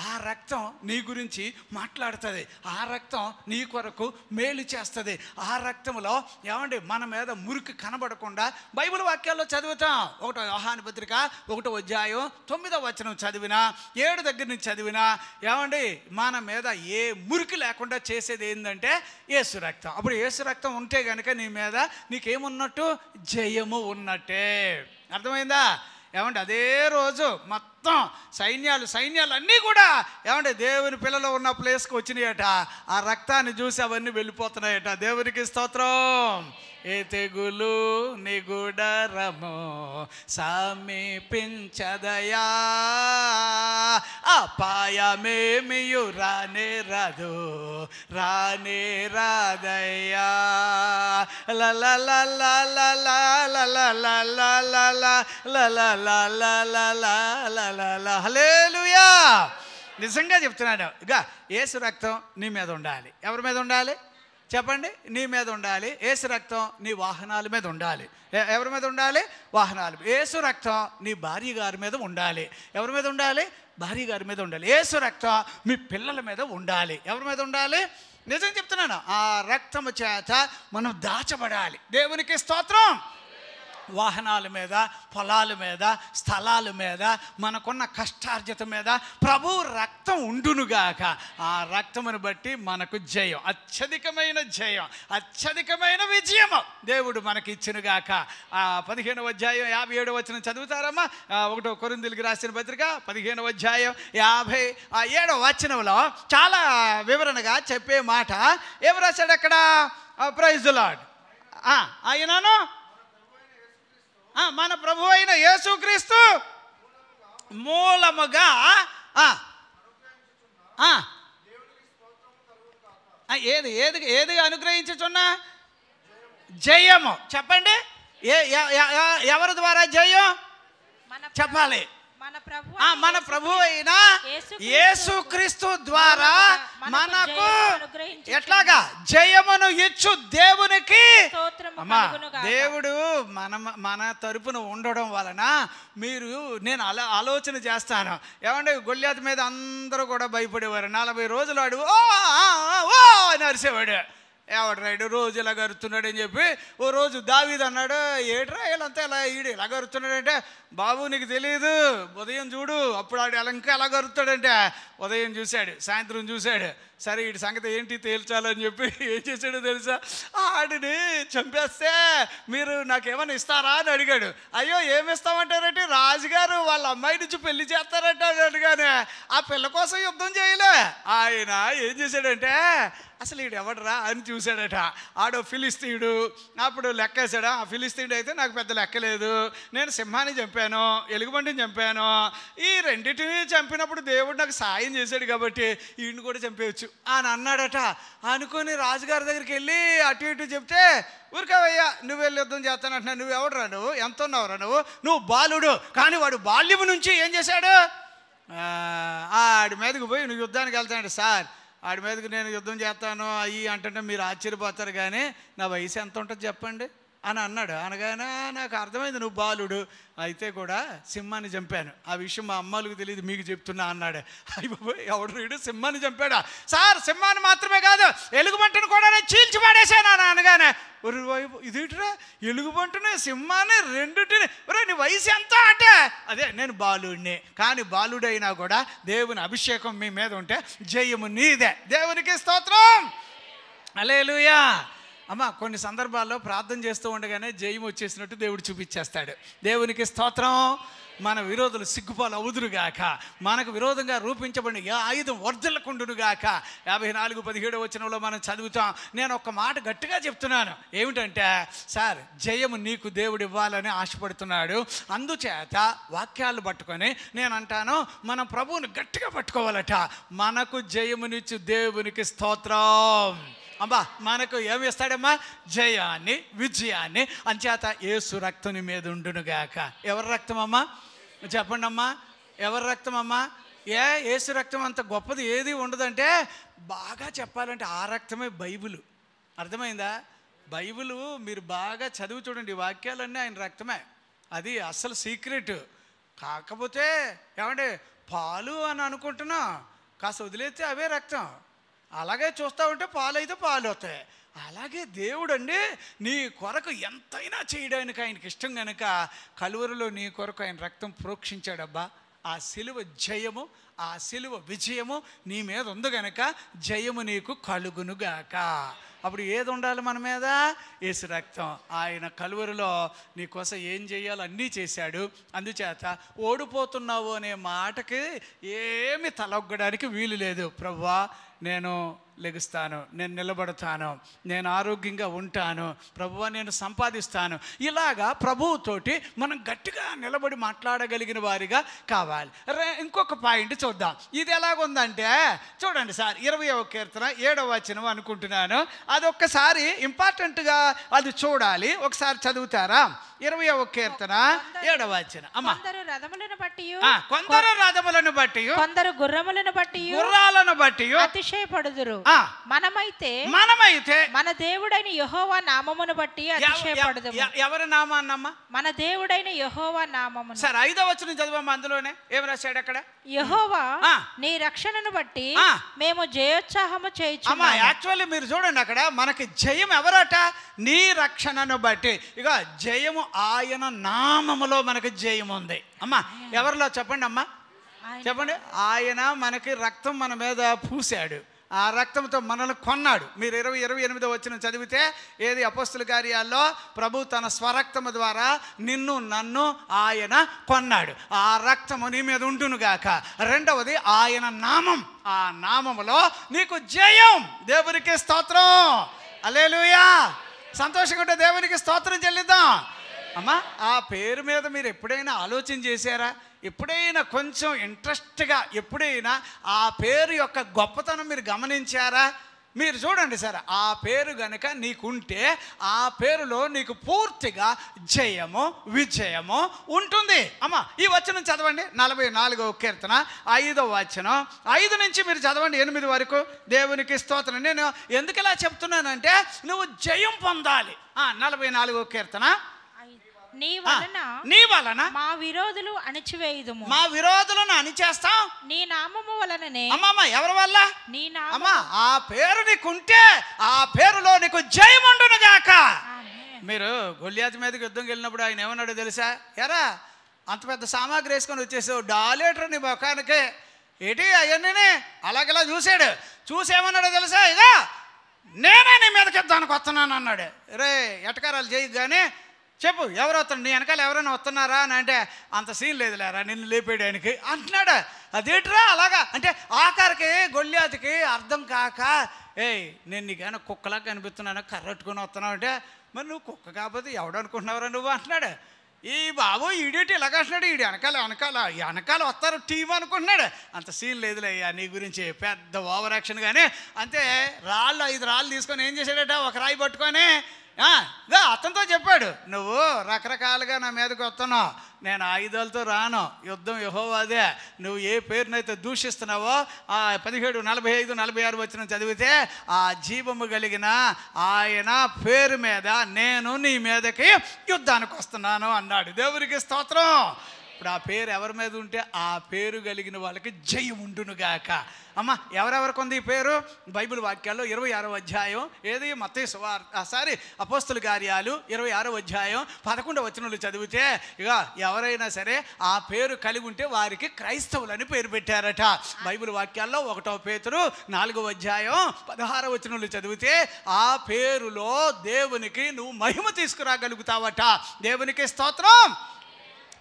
ఆ రక్తం నీ గురించి మాట్లాడుతుంది. ఆ రక్తం నీ కొరకు మేలు చేస్తుంది. ఆ రక్తంలో ఏమండి మన మీద మురికి కనబడకుండా బైబిల్ వాక్యాల్లో చదువుతాం. 1వ యోహాను పత్రిక 1వ అధ్యాయం 9వ వచనం చదివినా 7 దగ్గర నుంచి చదివినా ఏమండి మన మీద ఏ మురికి లేకుండా చేసేది ఏంటంటే యేసు రక్తం. అప్పుడు యేసు రక్తం ఉంటే కనుక నీ మీద నీకేమున్నట్టు? జయము ఉన్నట్టే. అర్థమైందా? ఏమంటే అదే రోజు మొత్తం సైన్యాలు అన్నీ కూడా ఏమంటే దేవుని పిల్లలు ఉన్న ప్లేస్కి వచ్చినాయట. ఆ రక్తాన్ని చూసి అవన్నీ వెళ్ళిపోతున్నాయట. దేవునికి స్తోత్రం. ఏ తెగులు నిగుడరము సమీపించదయా, అపాయమేమియు రానే రాదయ్యా. హల్లెలూయా. నిజంగా చెప్తున్నాను. ఇక యేసు రక్తం నీ మీద ఉండాలి. ఎవరి మీద ఉండాలి చెప్పండి? నీ మీద ఉండాలి. యేసు రక్తం నీ వాహనాల మీద ఉండాలి. ఎవరి మీద ఉండాలి? వాహనాలు. యేసు రక్తం నీ భార్య గారి మీద ఉండాలి. ఎవరి మీద ఉండాలి? భార్య గారి మీద ఉండాలి. యేసు రక్తం మీ పిల్లల మీద ఉండాలి. ఎవరి మీద ఉండాలి? నిజం చెప్తున్నాను. ఆ రక్తము చేత మనం దాచబడాలి. దేవునికి స్తోత్రం. వాహనాల మీద, పొలాల మీద, స్థలాల మీద, మనకున్న కష్టార్జిత మీద ప్రభు రక్తం ఉండునుగాక. ఆ రక్తమును బట్టి మనకు జయం, అత్యధికమైన జయం, అత్యధికమైన విజయము దేవుడు మనకి ఇచ్చునుగాక. 15వ అధ్యాయం 57వ వచనం చదువుతారమ్మా? 1వ కొరింథీయులకు రాసిన పత్రిక 15వ అధ్యాయం 57వ వచనంలో చాలా వివరణగా చెప్పే మాట ఏం రాశాడు అక్కడ? Praise the Lord. ఆయనను మన ప్రభు అయిన యేసుక్రీస్తు మూలముగా ఏది అనుగ్రహించుచున్నా? జయము. చెప్పండి. ఎవరి ద్వారా జయం చెప్పాలి? మన ప్రభు అయిన యేసుక్రీస్తు ద్వారా మనకు ఎట్లాగా జయమును ఇచ్చు దేవునికి. అమ్మా దేవుడు మన తరపున ఉండడం వలన నేను ఆలోచన చేస్తాను. ఏమంటే గొల్యాతు మీద అందరూ కూడా భయపడేవారు. 40 రోజులు వాడు ఓ అని అరిసేవాడు. ఎవడ్రాడు రోజు ఇలా గరుతున్నాడు అని చెప్పి ఓ రోజు దావీదు అన్నాడు, ఏడ్రా వీళ్ళంతా ఇలా గరుతున్నాడంటే, బాబు నీకు తెలియదు, ఉదయం చూడు, అప్పుడు ఆడు ఎలా గరుతాడంటే ఉదయం చూశాడు, సాయంత్రం చూశాడు. సరే వీడి సంగతి ఏంటి తేల్చాలని చెప్పి ఏం చేశాడో తెలుసా? ఆడిని చంపేస్తే మీరు నాకేమైనా ఇస్తారా అని అడిగాడు. అయ్యో ఏమిస్తామంటారంటే, రాజుగారు వాళ్ళ అమ్మాయి నుంచి పెళ్లి చేస్తారంట అడిగానే. ఆ పిల్ల కోసం యుద్ధం చేయలే. ఆయన ఏం చేశాడంటే, అసలు వీడు ఎవడరా అని చూసి చూశాడట. ఆడో ఫిలిస్తీయుడు. అప్పుడు లెక్కేశాడు, ఆ ఫిలిస్తీయుడు అయితే నాకు పెద్ద లెక్కలేదు, నేను సింహాన్ని చంపాను, ఎలుగుబంటిని చంపాను, ఈ రెండింటిని చంపినప్పుడు దేవుడు నాకు సాయం చేశాడు కాబట్టి ఈయన్ని కూడా చంపేయచ్చు అని అన్నాడట. అనుకుని రాజుగారి దగ్గరికి వెళ్ళి అటు ఇటు చెప్తే, ఊరికావయ్యా నువ్వు వెళ్ళి యుద్ధం చేస్తానంటున్నా, నువ్వు ఎవడురా, నువ్వు ఎంత ఉన్నావురా, నువ్వు బాలుడు. కానీ వాడు బాల్యము నుంచి ఏం చేశాడు, ఆడి మీదకి పోయి నువ్వు యుద్ధానికి వెళ్తాడు. సార్ ఆడి మీదకి నేను యుద్ధం చేస్తాను అయ్యి అంటే మీరు ఆశ్చర్యపోతారు, కానీ నా వయసు ఎంత ఉంటుంది చెప్పండి అని అన్నాడు. అనగానే నాకు అర్థమైంది నువ్వు బాలుడు, అయితే కూడా సింహాన్ని చంపాను, ఆ విషయం మా అమ్మలకు తెలియదు, మీకు చెప్తున్నా అన్నాడు. అయ్యో ఎవడు రీడు సింహాన్ని చంపాడా? సార్ సింహాన్ని మాత్రమే కాదు ఎలుగుబంటిని కూడా నేను చీల్చి పడేశాను అని అనగానే, ఇదిరా ఎలుగుబంటిని సింహాన్ని రెండుటిని, నీ వయసు ఎంత అంటే, అదే నేను బాలుడిని, కానీ బాలుడైనా కూడా దేవుని అభిషేకం మీ మీద ఉంటే జయము నీదే. దేవునికి స్తోత్రం, హల్లెలూయా. అమ్మ కొన్ని సందర్భాల్లో ప్రార్థన చేస్తూ ఉండగానే జయం వచ్చేసినట్టు దేవుడు చూపించేస్తాడు. దేవునికి స్తోత్రం. మన విరోధులు సిగ్గుపాలు అవుదురుగాక, మనకు విరోధంగా రూపించబడిన ఆయుధం వర్ధిల్లకుండునుగాక. 54:17 వచనంలో మనం చదువుతాం. నేను ఒక్క మాట గట్టిగా చెప్తున్నాను, ఏమిటంటే సార్ జయము నీకు దేవుడు ఇవ్వాలని ఆశపడుతున్నాడు. అందుచేత వాక్యాలు పట్టుకొని నేను అంటాను, మనం ప్రభువుని గట్టిగా పట్టుకోవాలట. మనకు జయమునిచ్చు దేవునికి స్తోత్రం. అమ్మా మనకు ఏమి ఇస్తాడమ్మా? జయాన్ని, విజయాన్ని. అంచేత యేసు రక్తం నీ మీద ఉండునుగాక. ఎవరి రక్తం అమ్మా చెప్పండి అమ్మా, ఎవరి రక్తం అమ్మా? యేసు రక్తం అంత గొప్పది ఏది ఉండదంటే, బాగా చెప్పాలంటే ఆ రక్తమే బైబిలు. అర్థమైందా? బైబిలు మీరు బాగా చదివి చూడండి, వాక్యాలన్నీ ఆయన రక్తమే, అది అసలు సీక్రెట్. కాకపోతే ఏమంటే పాలు అని అనుకుంటున్నా, కాస్త వదిలేస్తే అవే రక్తం. అలాగే చూస్తూ ఉంటే పాలు అయితే పాలు అవుతాయి. అలాగే దేవుడు అండి నీ కొరకు ఎంతైనా చేయడానికి ఆయనకి ఇష్టం కనుక కలువరిలో నీ కొరకు ఆయన రక్తం ప్రోక్షించాడబ్బా. ఆ సిలువ జయము, ఆ సిలువ విజయము నీ మీద ఉంది గనక జయము నీకు కలుగునుగాక. అప్పుడు ఏది ఉండాలి మన మీద? యేసు రక్తం. ఆయన కలువరిలో నీ కోసం ఏం చేయాలో అన్నీ చేశాడు. అందుచేత ఓడిపోతున్నావు అనే మాటకి ఏమి తలొగ్గడానికి వీలు లేదు. ప్రభువా నేను లెగుస్తాను, నేను నిలబడతాను, నేను ఆరోగ్యంగా ఉంటాను, ప్రభువా నేను సంపాదిస్తాను. ఇలాగా ప్రభువుతోటి మనం గట్టిగా నిలబడి మాట్లాడగలిగిన వారిగా కావాలి. ఇంకొక పాయింట్ చూద్దాం. ఇది ఎలాగుందంటే చూడండి సార్, 20వ కీర్తన 7వ వచనం అనుకుంటున్నాను, అది ఒక్కసారి ఇంపార్టెంట్గా అది చూడాలి. ఒకసారి చదువుతారా? 20వ కీర్తన 7వ వచనం. అమ్మా, కొందరు రథములను బట్టి, కొందరు రథములను బట్టి, కొందరు గుర్రములను బట్టి, గుర్రాలను బట్టి అతిశయపడుదురు. మనమైతే మన దేవుడైన యెహోవా నామమును బట్టి అతిశయపడుదుము. ఎవరి నామాన్నమ్మా? మన దేవుడైన యెహోవా నామమును. సరే 5వ వచనం చదవమ్మా, అందులోనే ఏం రాశాడు అక్కడ? యెహోవా నీ రక్షణను బట్టి మేము జయోత్సాహము చేయుచున్నాము. అమ్మా యాక్చువల్లీ మీరు చూడండి, అక్కడ మనకి జయం ఎవరట? నీ రక్షణను బట్టి. ఇక జయము ఆయన నామములో మనకి జయం ఉంది. అమ్మా ఎవరిలో చెప్పండి అమ్మా, చెప్పండి. ఆయన మనకి రక్తం మన మీద పూసాడు, ఆ రక్తంతో మనల్ని కొన్నాడు. మీరు 28వ వచనం చదివితే ఏది? అపోస్తుల కార్యాల్లో ప్రభు తన స్వరక్తము ద్వారా నిన్ను నన్ను ఆయన కొన్నాడు. ఆ రక్తము నీ మీద ఉండునుగాక. రెండవది ఆయన నామం, ఆ నామములో నీకు జయం. దేవునికి స్తోత్రం, హల్లెలూయా. సంతోషంగా ఉంటే దేవునికి స్తోత్రం చెల్లిద్దాం. అమ్మా ఆ పేరు మీద మీరు ఎప్పుడైనా ఆలోచన చేశారా? ఎప్పుడైనా కొంచెం ఇంట్రెస్ట్గా ఎప్పుడైనా ఆ పేరు యొక్క గొప్పతనం మీరు గమనించారా? మీరు చూడండి సార్, ఆ పేరు గనుక నీకుంటే ఆ పేరులో నీకు పూర్తిగా జయము విజయము ఉంటుంది. అమ్మ ఈ వచనం చదవండి, 44వ కీర్తన 5వ వచనం. 5 నుంచి మీరు చదవండి 8 వరకు. దేవునికి స్తోత్రం. నేను ఎందుకు ఇలా చెప్తున్నానంటే నువ్వు జయం పొందాలి. 44వ కీర్తన. నీ వలన మా విరోధులు అణిచివేయుదుము. మా విరోధులను అణిచేస్తాం నీ నామము వలననే. అమ్మమ్మ ఎవరి వల్ల? నీ నామము. అమ్మా ఆ పేరు నీకుంటే ఆ పేరులో నీకు జయం ఉండునుగాక. మీరు గొల్యాతు మీదకి యుద్ధంకి వెళ్ళినప్పుడు ఆయన ఏమన్నాడో తెలుసా? ఎరా అంత పెద్ద సామాగ్రి వేసుకొని వచ్చేసావు, డాలేటర్ నీ ముఖానికి ఏంటి అవన్నీ అలాగలా చూశాడు. చూసేమన్నాడో తెలుసా? ఇదా నేనే నీ మీదకి యుద్ధానికి వస్తున్నాను అన్నాడు. రే ఎటకారాలు చేయకు కానీ చెప్పు ఎవరు వస్తున్నాడు, నీ వెనకాల ఎవరైనా వస్తున్నారా అని అంటే అంత సీన్ లేదు లేరా నిన్ను లేపేయడానికి అంటున్నాడు. అదేంటిరా అలాగా అంటే ఆఖరికి గొల్యాతుకి అర్థం కాక ఏయ్ నేను నీకైనా కుక్కలా కనిపిస్తున్నాను, కర్రట్టుకుని వస్తున్నావు అంటే, మరి నువ్వు కుక్క కాకపోతే ఎవడు అనుకుంటున్నావురా నువ్వు అంటున్నాడు. ఈ బాబు ఈడేటి ఇలాగ అంటున్నాడు, ఈడు వెనకాల వస్తారు టీం అనుకుంటున్నాడు. అంత సీన్ లేదులే అయ్యా నీ గురించి, పెద్ద ఓవర్ యాక్షన్. కానీ అంతే 5 రాళ్ళు తీసుకొని ఏం చేశాడట, ఒక రాయి పట్టుకొని అతనితో చెప్పాడు, నువ్వు రకరకాలుగా నా మీదకి వస్తున్నావు, నేను ఆయుధాలతో రాను, యుద్ధం యెహోవాదే. నువ్వు ఏ పేరునైతే దూషిస్తున్నావో ఆ 17, 45, 46 వచనం చదివితే ఆ జీవము కలిగిన ఆయన పేరు మీద నేను నీ మీదకి యుద్ధానికి వస్తున్నాను అన్నాడు. దేవునికి స్తోత్రం. ఇప్పుడు ఆ పేరు ఎవరి మీద ఉంటే ఆ పేరు కలిగిన వాళ్ళకి జయం ఉండునుగాక. అమ్మ ఎవరెవరికి ఉంది ఈ పేరు? బైబిల్ వాక్యాల్లో 26వ అధ్యాయం ఏది, మత్తయి అపోస్తల కార్యాలు 26వ అధ్యాయం 11వ వచనంలో చదివితే ఇక ఎవరైనా సరే ఆ పేరు కలిగి ఉంటే వారికి క్రైస్తవులని పేరు పెట్టారట. బైబిల్ వాక్యాల్లో 1వ పేతురు 4వ అధ్యాయం 16వ వచనంలో చదివితే ఆ పేరులో దేవునికి నువ్వు మహిమ తీసుకురాగలుగుతావట. దేవునికి స్తోత్రం.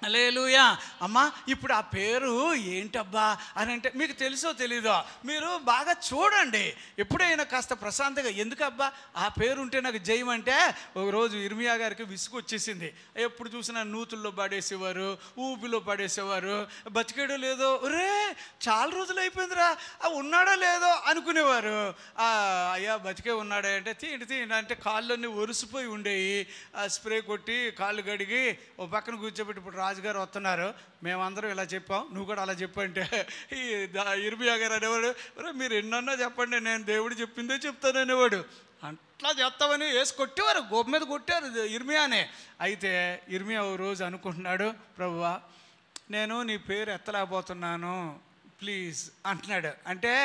హల్లెలూయా. అమ్మా ఇప్పుడు ఆ పేరు ఏంటబ్బా అని అంటే మీకు తెలుసో తెలీదో మీరు బాగా చూడండి. ఎప్పుడైనా కాస్త ప్రశాంతంగా, ఎందుకబ్బా ఆ పేరు ఉంటే నాకు జయం అంటే, ఒకరోజు ఇర్మియా గారికి విసుగు వచ్చేసింది. ఎప్పుడు చూసినా నూతుల్లో పడేసేవారు, ఊపిలో పడేసేవారు, బతికేడో లేదో, రే చాలా రోజులు అయిపోయిందిరా ఉన్నాడో లేదో అనుకునేవారు. అయ్యా బతికే ఉన్నాడే అంటే తీయండి అంటే కాళ్ళన్నీ ఒరిసిపోయి ఉండేవి. స్ప్రే కొట్టి కాళ్ళు కడిగి ఓ పక్కన కూర్చోబెట్టి, ఇప్పుడు రాజుగారు వస్తున్నారు, మేమందరం ఇలా చెప్పాం, నువ్వు కూడా అలా చెప్పంటే ఈ ఇర్మియా గారు అనేవాడు, మీరు ఎన్నన్నా చెప్పండి నేను దేవుడు చెప్పిందే చెప్తాను అనేవాడు. అట్లా చెప్తామని వేసి కొట్టేవారు, గోప మీద కొట్టారు ఇర్మియానే. అయితే ఇర్మియా ఓ రోజు అనుకుంటున్నాడు, ప్రభువా నేను నీ పేరు ఎత్తలేకపోతున్నాను ప్లీజ్ అంటున్నాడు. అంటే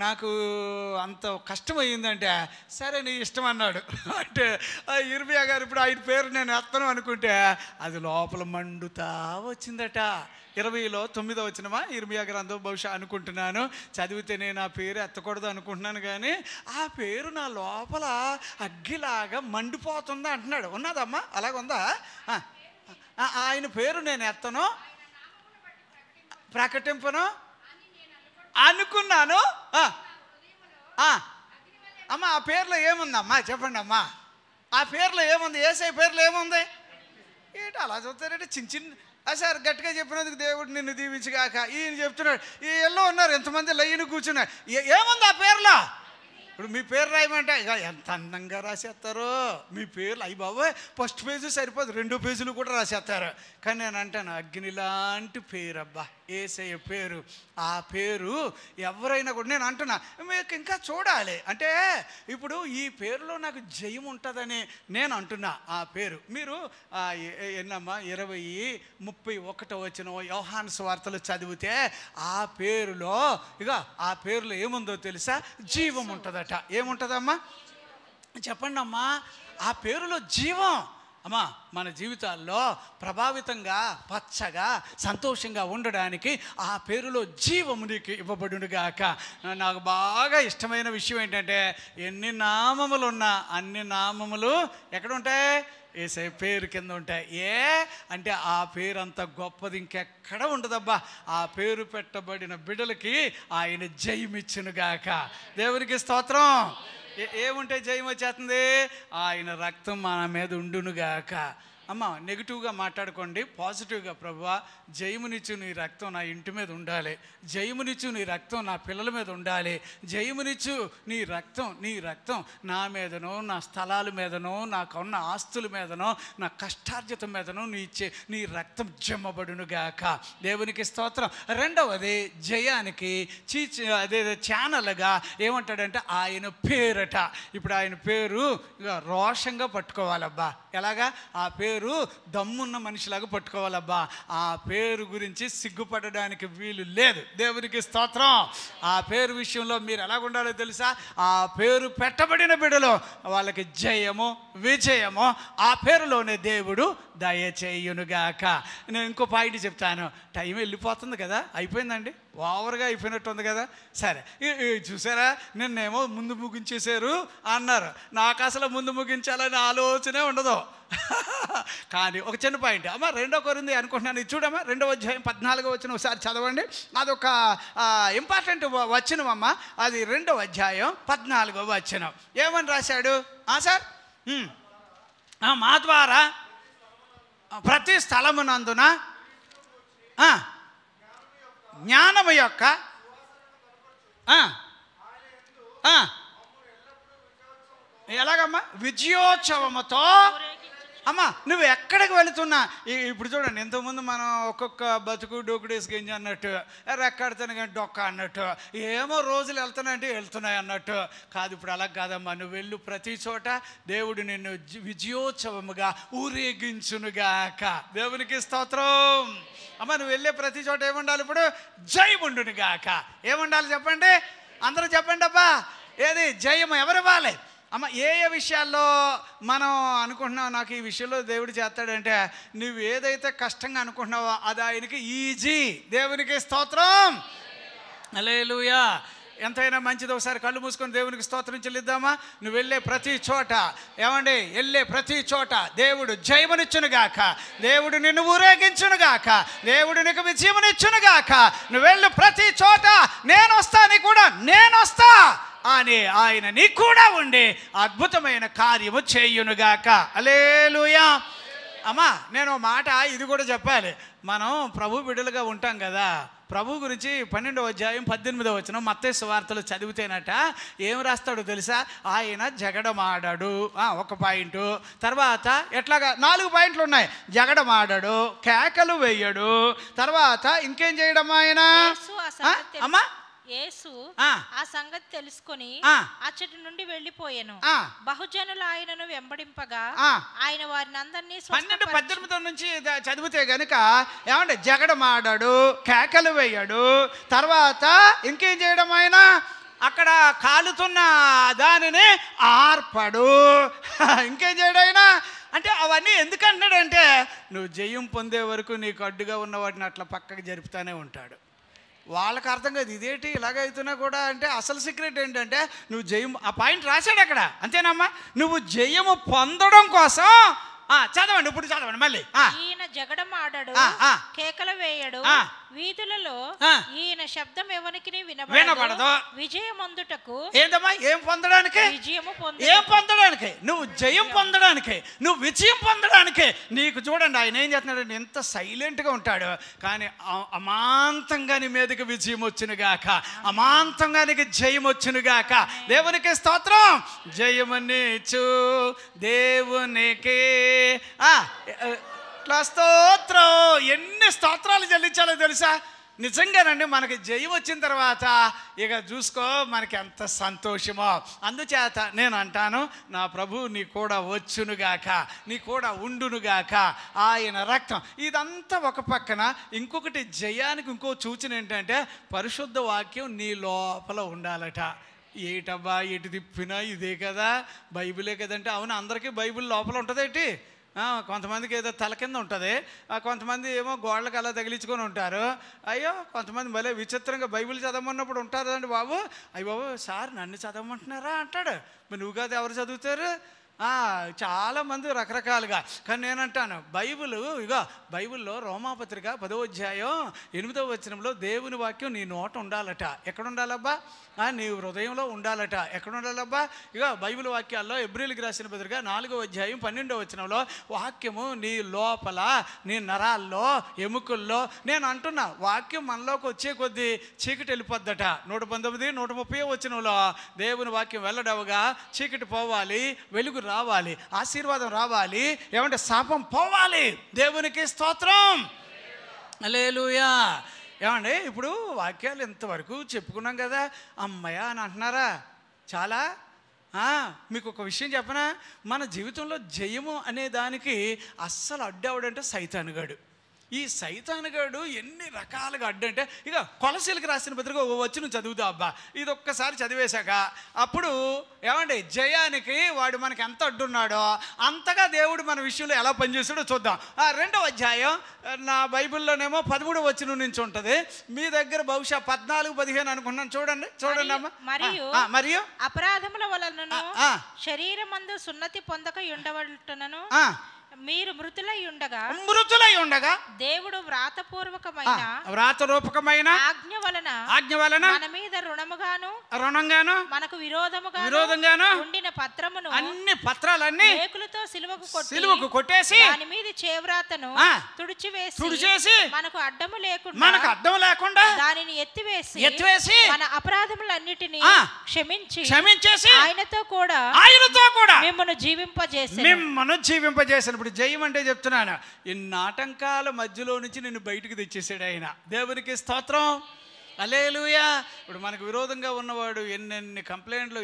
నాకు అంత కష్టమయ్యిందంటే, సరే నీ ఇష్టం అన్నాడు. అంటే ఇర్మియా గారు ఇప్పుడు ఆయన పేరు నేను ఎత్తను అనుకుంటే అది లోపల మండుతా వచ్చిందట. 20లో 9వ వచనమా ఇర్మియా గ్రంథం బహుశా అనుకుంటున్నాను, చదివితే నేను ఆ పేరు ఎత్తకూడదు అనుకుంటున్నాను, కానీ ఆ పేరు నా లోపల అగ్గిలాగా మండిపోతుందా అంటున్నాడు. ఉన్నదమ్మా అలాగుందా? ఆయన పేరు నేను ఎత్తను, ప్రకటింపను అనుకున్నాను. అమ్మ ఆ పేర్లో ఏముందమ్మా చెప్పండి అమ్మా, ఆ పేర్లో ఏముంది? యేసయ్య పేర్లో ఏముంది? ఏంటి అలా చూస్తారంటే చిన్న సార్ గట్టిగా చెప్పినందుకు దేవుడు నిన్ను దీవించగాక. ఈయన చెప్తున్నాడు, ఈ ఎల్లో ఉన్నారు ఎంతమంది లైన్ కూర్చున్నారు, ఏముంది ఆ పేర్లో? ఇప్పుడు మీ పేరు రాయమంటే ఇక ఎంత అందంగా రాసేస్తారో మీ పేర్లు. అయ్యి బాబోయ్ ఫస్ట్ పేజీ సరిపోదు, 2 పేజీలు కూడా రాసేస్తారు. కానీ నేను అంటాను అగ్ని లాంటి పేరు అబ్బా యేసయ్య పేరు. ఆ పేరు ఎవరైనా కూడా నేను అంటున్నా మీకు ఇంకా చూడాలి. అంటే ఇప్పుడు ఈ పేరులో నాకు జయం ఉంటుందని నేను అంటున్నా. ఆ పేరు మీరు ఎన్నమ్మా 20:31 వచనం యోహాను సువార్తలు చదివితే ఆ పేరులో ఇక ఆ పేరులో ఏముందో తెలుసా? జీవం ఉంటుందట. ఏముంటుందమ్మా చెప్పండి అమ్మా? ఆ పేరులో జీవం. అమ్మా మన జీవితాల్లో ప్రభావితంగా పచ్చగా సంతోషంగా ఉండడానికి ఆ పేరులో జీవము నీకు ఇవ్వబడునుగాక. నాకు బాగా ఇష్టమైన విషయం ఏంటంటే, ఎన్ని నామములు ఉన్నా అన్ని నామములు ఎక్కడ ఉంటాయి? యేసయ్య పేరు కింద ఉంటాయి. అంటే ఆ పేరు అంత గొప్పది ఇంకెక్కడ ఉండదబ్బా. ఆ పేరు పెట్టబడిన బిడ్డలకి ఆయన జయమిచ్చునుగాక. దేవునికి స్తోత్రం. ఏముంటే జయం వచ్చేస్తుంది? ఆయన రక్తం మన మీద ఉండునుగాక. అమ్మ నెగిటివ్గా మాట్లాడుకోండి, పాజిటివ్గా ప్రభువా జయమునిచ్చు నీ రక్తం నా ఇంటి మీద ఉండాలి, జయమునిచ్చు నీ రక్తం నా పిల్లల మీద ఉండాలి, జయమునిచ్చు నీ రక్తం నా మీదనో నా స్థలాల మీదనో నాకున్న ఆస్తుల మీదనో నా కష్టార్జితం మీదనో నీ రక్తం జమ్మబడునుగాక. దేవునికి స్తోత్రం. రెండవది జయానికి అదే ఛానల్గా ఏమంటాడంటే ఆయన పేరట. ఇప్పుడు ఆయన పేరు రోషంగా పట్టుకోవాలబ్బా. ఎలాగా? ఆ పేరు దమ్మున్న మనిషిలాగా పట్టుకోవాలబ్బా. ఆ పేరు గురించి సిగ్గుపడడానికి వీలు లేదు. దేవునికి స్తోత్రం. ఆ పేరు విషయంలో మీరు ఎలాగుండాలో తెలుసా? ఆ పేరు పెట్టబడిన బిడ్డలో వాళ్ళకి జయము విజయము ఆ పేరులోనే దేవుడు దయచేయునుగాక. నేను ఇంకో పాయింట్ చెప్తాను. టైం వెళ్ళిపోతుంది కదా, అయిపోయిందండి, ఓవర్గా అయిపోయినట్టు ఉంది కదా. సరే చూసారా నిన్నేమో ముందు ముగించేశారు అన్నారు. నాకు అసలు ముందు ముగించాలనే ఆలోచనే ఉండదు. కానీ ఒక చిన్న పాయింట్ అమ్మ, 2 కొరింథీ అనుకుంటున్నాను, ఇది చూడమ్మా, 2వ అధ్యాయం 14వ వచనం ఒకసారి చదవండి. అదొక ఇంపార్టెంట్ వచనం అమ్మ, అది 2వ అధ్యాయం 14వ వచనం. ఏమని రాశాడు సార్? మా ద్వారా ప్రతి స్థలమునందున జ్ఞానము యొక్క ఎలాగమ్మా? విజయోత్సవముతో. అమ్మా, నువ్వు ఎక్కడికి వెళుతున్నా, ఇప్పుడు చూడండి, ఇంతకుముందు మనం ఒక్కొక్క బతుకు డోకుడేసి గింజ అన్నట్టు, రెక్కడితేనే కానీ డొక్క అన్నట్టు, ఏమో రోజులు వెళ్తున్నాయి అన్నట్టు కాదు. ఇప్పుడు అలా కాదమ్మా, నువ్వు వెళ్ళు ప్రతి చోట దేవుడు నిన్ను విజయోత్సవముగా ఊరేగించునుగాక. దేవునికి స్తోత్రం. అమ్మ, నువ్వు వెళ్ళే ప్రతి చోట ఏముండాలి? ఇప్పుడు జయం ఉండునుగాక. ఏముండాలి చెప్పండి, అందరూ చెప్పండి అబ్బా. ఏది జయం ఎవరివ్వాలి? అమ్మ, ఏ విషయాల్లో మనం అనుకుంటున్నావు నాకు ఈ విషయంలో దేవుడు చేస్తాడంటే, నువ్వు ఏదైతే కష్టంగా అనుకుంటున్నావో అది ఆయనకి ఈజీ. దేవునికి స్తోత్రం. హల్లెలూయా. ఎంతైనా మంచిది. ఒకసారి కళ్ళు మూసుకొని దేవునికి స్తోత్రం చెల్లిద్దామా? నువ్వు వెళ్ళే ప్రతి చోట ఏమండి, వెళ్ళే ప్రతి చోట దేవుడు జయమునిచ్చునుగాక, దేవుడు నిన్ను ఊరేగించునుగాక, దేవుడు నీకు విజయమునిచ్చునుగాక. నువ్వు వెళ్ళు ప్రతి చోట నేను వస్తా, నీ కూడా నేను వస్తా అని ఆయన నీ కూడా ఉండి అద్భుతమైన కార్యము చేయునుగాక. హల్లెలూయా. అమ్మా, నేను మాట ఇది కూడా చెప్పాలి. మనం ప్రభు బిడ్డలుగా ఉంటాం కదా, ప్రభు గురించి 12వ అధ్యాయం 18వ వచనం మత్తయి సువార్తలో చదివితేనట ఏం రాస్తాడో తెలుసా? ఆయన జగడమాడాడు, ఒక పాయింట్. తర్వాత ఎట్లాగా 4 పాయింట్లు ఉన్నాయి. జగడమాడాడు, కేకలు వేయడు, తర్వాత ఇంకేం చేయడం ఆయన? అమ్మా, యేసు ఆ సంగతి తెలుసుకొని అచ్చటి నుండి వెళ్ళిపోయాను. బహుజనులు ఆయనను వెంబడింపగా ఆయన వారిని అందరినీ 12-18 నుంచి చదివితే గనుక ఏమంటే జగడమాడాడు, కేకలు వేయడు, తర్వాత ఇంకేం చేయడం ఆయన? అక్కడ కాలుతున్న దానిని ఆర్పడు, ఇంకేం చేయడం ఆయన? అంటే అవన్నీ ఎందుకంటున్నాడంటే, నువ్వు జయం పొందే వరకు నీకు అడ్డుగా ఉన్న వాటిని అట్లా పక్కకు జరుపుతానే ఉంటాడు. వాళ్ళకి అర్థం కాదు ఇదేంటి ఇలాగైతున్నా కూడా. అంటే అసలు సీక్రెట్ ఏంటంటే, నువ్వు జయం, ఆ పాయింట్ రాశాడు అక్కడ, అంతేనమ్మా. నువ్వు జయము పొందడం కోసం చదవండి, ఇప్పుడు చదవండి మళ్ళీ. ఈయన జగడమాడాడు, కేకలు వేయడు, వీధులలో ఈయన శబ్దం ఎవరికి వినబడదు. విజయమందుటకు ఏందమ్మా? ఏం పొందడానికి? ఏం పొందడానికి? నువ్వు జయం పొందడానికి, నువ్వు విజయం పొందడానికి. నీకు చూడండి ఆయన ఏం చేస్తున్నాడు, ఎంత సైలెంట్గా ఉంటాడు, కానీ అమాంతంగా నీ మీదకి విజయం వచ్చునుగాక, అమాంతంగా నీకు జయం వచ్చునుగాక. దేవునికి స్తోత్రం. జయమనిచ్చు దేవునికి స్తోత్రం. ఎన్ని స్తోత్రాలు చెల్లించాలో తెలుసా? నిజంగానండి, మనకి జయం వచ్చిన తర్వాత ఇక చూసుకో మనకి ఎంత సంతోషమో. అందుచేత నేను అంటాను, నా ప్రభు నీ కూడా వచ్చునుగాక, నీ కూడా ఉండునుగాక, ఆయన రక్తం. ఇదంతా ఒక పక్కన. ఇంకొకటి జయానికి ఇంకో సూచన ఏంటంటే, పరిశుద్ధ వాక్యం నీ లోపల ఉండాలట. ఏటబ్బా ఎటు తిప్పినా ఇదే కదా, బైబిలే కదంటే, అవును అందరికీ బైబిల్ లోపల ఉంటుందేంటి? కొంతమందికి ఏదో తల కింద ఉంటుంది, కొంతమంది ఏమో గోడలకు అలా తగిలించుకొని ఉంటారు. అయ్యో, కొంతమంది భలే విచిత్రంగా బైబిల్ చదవమన్నప్పుడు ఉంటారు అండి బాబు. అయ్యి బాబు సార్ నన్ను చదవమంటున్నారా అంటాడు. మరి నువ్వు కాదు ఎవరు చదువుతారు? చాలామంది రకరకాలుగా. కానీ నేనంటాను, బైబిల్లో రోమాపత్రిక 10వ అధ్యాయం 8వ వచనంలో దేవుని వాక్యం నీ నోట ఉండాలట. ఎక్కడ ఉండాలబ్బా? నీ హృదయంలో ఉండాలట. ఎక్కడ ఉండాలబ్బా? బైబిల్ వాక్యాల్లో ఎబ్రీయులకు రాసిన పత్రిక 4వ అధ్యాయం 12వ వచనంలో వాక్యము నీ లోపల, నీ నరాల్లో, ఎముకల్లో. నేను అంటున్నా, వాక్యం మనలోకి వచ్చే కొద్దీ చీకటి వెళ్ళిపోద్దట. 119, 130 వచనంలో దేవుని వాక్యం వెల్లడవగా చీకటి పోవాలి, వెలుగు రావాలి, ఆశీర్వాదం రావాలి, ఏమంటే శాపం పోవాలి. దేవునికి స్తోత్రం. హల్లెలూయా. ఏమండి, ఇప్పుడు వాక్యాలు ఇంతవరకు చెప్పుకున్నాం కదా, అమ్మయ్య అని అంటున్నారా? చాలా. మీకు ఒక విషయం చెప్పనా? మన జీవితంలో జయము అనే దానికి అస్సలు అడ్డవడంటే సైతానుగాడు. ఈ సైతానుగాడు ఎన్ని రకాలుగా అడ్డంటే, కొలసీలకు రాసిన పత్రిక వచ్చి నువ్వు చదువుతావు అబ్బా. ఇది ఒక్కసారి చదివేశాక అప్పుడు ఏమండి జయానికి వాడు మనకి ఎంత అడ్డున్నాడో అంతగా దేవుడు మన విషయంలో ఎలా పనిచేస్తాడో చూద్దాం. 2వ అధ్యాయం నా బైబిల్లోనేమో 13వ వచనం నుంచి ఉంటుంది. మీ దగ్గర బహుశా 14-15 అనుకున్నాను. చూడండి అమ్మా. మరియు అపరాధముల వలన శరీరమందు సున్నతి పొందక ఉండవలనను మీరు మృతులై ఉండగా దేవుడు వ్రాతపూర్వకమైన ఆజ్ఞ వలన మన మీద రుణంగాను మనకు విరోధముగాను ఉండిన పత్రమును అన్ని పత్రాలన్నీ మేకులతో సిలువకు కొట్టేసి దాని మీద చేవ్రాతను తుడిచివేసి మనకు అడ్డము లేకుండా దానిని ఎత్తివేసి మన అపరాధములన్నిటినీ క్షమించేసి ఆయనతో కూడా మిమ్మల్ని జీవింపజేసిన. ఇప్పుడు జయం అంటే చెప్తున్నాను, ఇన్ని ఆటంకాల మధ్యలో నుంచి నిన్ను బయటికి తెచ్చేసాడు ఆయన. దేవునికి స్తోత్రం, హల్లెలూయా. ఇప్పుడు మనకు విరోధంగా ఉన్నవాడు ఎన్నెన్ని కంప్లైంట్లు,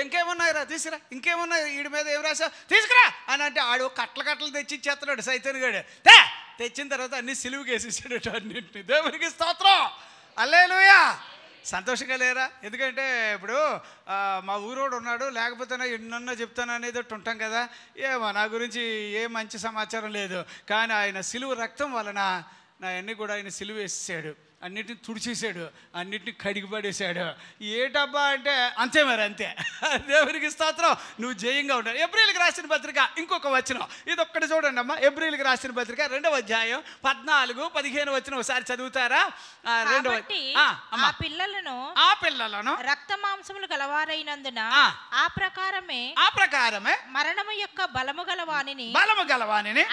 ఇంకేమున్నాయిరా తీసుకురా, ఇంకేమున్నాయి, వీడి మీద ఏం రాసా తీసుకురా అని అంటే ఆడు కట్టలు తెచ్చి ఇచ్చేస్తున్నాడు సైతాన్ గాడు. తెచ్చిన తర్వాత అన్ని సిలువుకి వేసేసాడు అన్నింటినీ. దేవునికి స్తోత్రం, హల్లెలూయా. సంతోషంగా లేరా? ఎందుకంటే ఇప్పుడు మా ఊరోడు ఉన్నాడు, లేకపోతే ఎన్నన్నా చెప్తాను అనేది ఉంటాం కదా. ఏమో నా గురించి ఏ మంచి సమాచారం లేదు, కానీ ఆయన సిలువ రక్తం వలన నా అన్నీ కూడా ఆయన సిలువ వేసేసాడు, అన్నిటిని తుడిచేసాడు, అన్నిటిని కడిగి పడేశాడు. ఏటబ్బా అంటే అంతే మరి, అంతే. దేవునికి స్తోత్రం. నువ్వు జయంగా ఉండాలి. ఎబ్రీయులకు రాసిన పత్రిక ఇంకొక వచనం, ఇది ఒక్కటి చూడండి అమ్మా. ఎబ్రీయులకు రాసిన పత్రిక 2వ అధ్యాయం 14-15 వచనం ఒకసారి చదువుతారా? ఆ పిల్లలను రక్త మాంసములు గలవారైనందున ఆ ప్రకారమే మరణము యొక్క బలము గలవానిని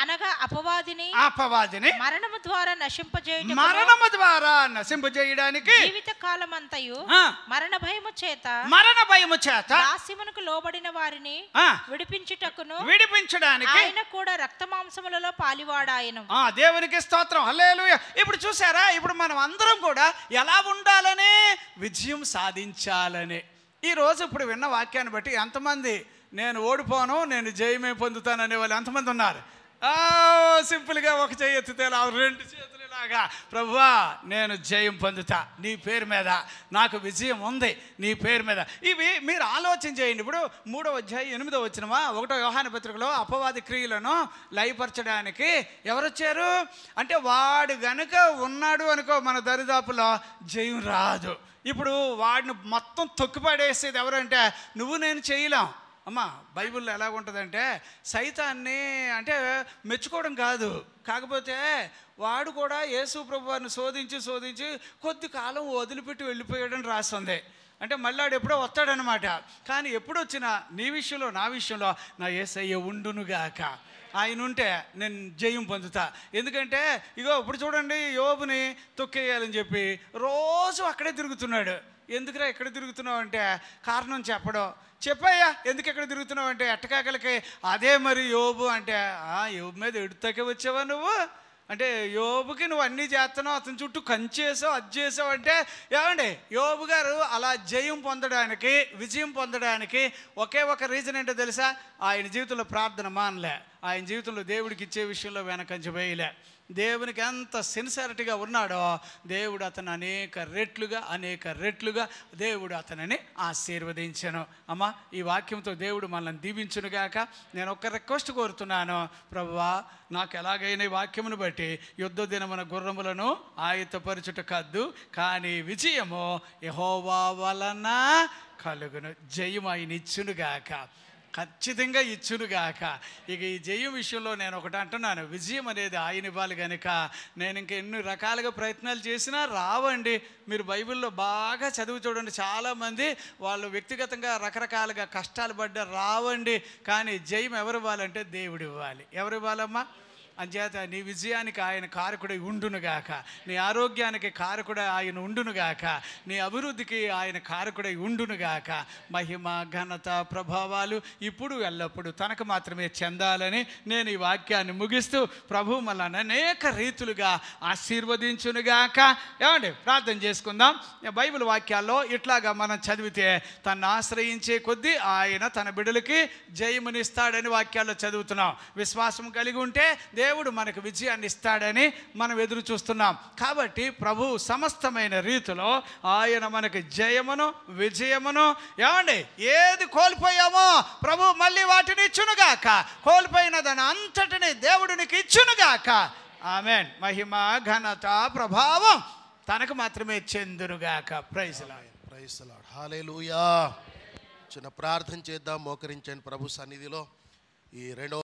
అనగా అపవాదిని మరణము ద్వారా నశింపజేయడానికి జీవిత కాలమంతయు మరణ భయము చేత దాస్యమునకు లోబడిన వారిని విడిపించడానికి ఆయన కూడా రక్త మాంసములలో పాలివాడాయను. దేవునికి స్తోత్రం, హల్లెలూయా. ఇప్పుడు చూసారా, ఇప్పుడు మనం అందరం కూడా ఎలా ఉండాలని, విజయం సాధించాలని. ఈ రోజు ఇప్పుడు విన్న వాక్యాన్ని బట్టి ఎంతమంది నేను ఓడిపోను, నేను జయమే పొందుతాను అనే వాళ్ళు ఎంతమంది ఉన్నారు? సింపుల్గా ఒక చేయి ఎత్తితే 2 చేతులు లాగా, ప్రభువా నేను జయం పొందుతా నీ పేరు మీద, నాకు విజయం ఉంది నీ పేరు మీద. ఇవి మీరు ఆలోచన చేయండి. ఇప్పుడు 3వ అధ్యాయం 8వ వచనమా 1వ యోహాను పత్రికలో అపవాది క్రియలను లయపరచడానికి ఎవరు వచ్చారు అంటే, వాడు గనుక ఉన్నాడు అనుకో మన దరిదాపులో జయం రాదు. ఇప్పుడు వాడిని మొత్తం తొక్కిపడేసేది ఎవరంటే నువ్వు నేను చేయలేం. అమ్మా బైబిల్లో ఎలాగుంటుందంటే, సైతాన్ని అంటే మెచ్చుకోవడం కాదు, కాకపోతే వాడు కూడా యేసు ప్రభు వారిని శోధించి కొద్ది కాలం వదిలిపెట్టి వెళ్ళిపోయాడని రాస్తుంది. అంటే మళ్ళీ వాడు ఎప్పుడో వస్తాడనమాట. కానీ ఎప్పుడు వచ్చినా నీ విషయంలో నా విషయంలో నా యేసయ్య ఉండునుగాక, ఆయన ఉంటే నేను జయం పొందుతా. ఎందుకంటే ఇగో ఇప్పుడు చూడండి, యోబుని తొక్కేయాలని చెప్పి రోజు అక్కడే తిరుగుతున్నాడు. ఎందుకురా ఎక్కడ తిరుగుతున్నావు అంటే కారణం చెప్పయ్యా ఎందుకు ఎక్కడ తిరుగుతున్నావు అంటే ఎట్టకాకలకి అదే మరి యోబు అంటే, యోబు మీద ఎడుతాకే వచ్చావా నువ్వు అంటే, యోబుకి నువ్వు అన్నీ చేస్తున్నావు, అతని చుట్టూ కంచేసావు, అది చేసావు అంటే. ఏమండి యోబు గారు అలా విజయం పొందడానికి ఒకే ఒక రీజన్ ఏంటో తెలుసా? ఆయన జీవితంలో ప్రార్థన మానలే, ఆయన జీవితంలో దేవుడికి ఇచ్చే విషయంలో వెనకంజ వేయలే. దేవునికి ఎంత సిన్సియారిటీగా ఉన్నాడో దేవుడు అతను అనేక రెట్లుగా దేవుడు అతనిని ఆశీర్వదించను. అమ్మా ఈ వాక్యంతో దేవుడు మనల్ని దీవించునుగాక. నేను ఒక రిక్వెస్ట్ కోరుతున్నాను, ప్రభువా నాకు ఎలాగైనా ఈ వాక్యమును బట్టి యుద్ధ దినమున గుర్రములను ఆయుధపరచుట కాదు, కానీ విజయము యెహోవా వలన కలుగును. జయం ఆయన ఇచ్చునుగాక, ఖచ్చితంగా ఇచ్చునుగాక. ఇక ఈ జయం విషయంలో నేను ఒకటి అంటున్నాను, విజయం అనేది ఆయన ఇవ్వాలి కనుక నేను ఇంకా ఎన్ని రకాలుగా ప్రయత్నాలు చేసినా రావండి. మీరు బైబిల్లో బాగా చదివి చూడండి, చాలామంది వాళ్ళు వ్యక్తిగతంగా రకరకాలుగా కష్టాలు పడ్డా రావండి. కానీ జయం ఎవరు ఇవ్వాలంటే దేవుడు ఇవ్వాలి. ఎవరు ఇవ్వాలమ్మా? అంచేత నీ విజయానికి ఆయన కారకుడై ఉండునుగాక, నీ ఆరోగ్యానికి కారకుడై ఆయన ఉండునుగాక, నీ అభివృద్ధికి ఆయన కారకుడై ఉండునుగాక. మహిమ ఘనత ప్రభావాలు ఇప్పుడు ఎల్లప్పుడు తనకు మాత్రమే చెందాలని నేను ఈ వాక్యాన్ని ముగిస్తూ ప్రభు మనల్ని అనేక రీతులుగా ఆశీర్వదించునుగాక. ఏమండి ప్రార్థన చేసుకుందాం. బైబిల్ వాక్యాల్లో ఇట్లాగా మనం చదివితే తను ఆశ్రయించే కొద్దీ ఆయన తన బిడ్డలకి జయమునిస్తాడని వాక్యాల్లో చదువుతున్నాం. విశ్వాసం కలిగి ఉంటే దేవుడు మనకు విజయాన్ని ఇస్తాడని మనం ఎదురు చూస్తున్నాం. కాబట్టి ప్రభు సమస్తమైన రీతిలో ఆయన మనకి జయమును విజయమును, ఏమండి ఏది కోల్పోయామో ప్రభు మళ్ళీ వాటిని ఇచ్చునుగాక, కోల్పోయిన దాని అంతటిని దేవుడినికి ఇచ్చునుగాక. ఆమేన్. మహిమ ఘనత ప్రభావం తనకు మాత్రమే చెందునుగాక. Praise lord. హల్లెలూయా. చిన్న ప్రార్థన చేద్దాం, మోకరించండి ప్రభు సన్నిధిలో. ఈ 2వ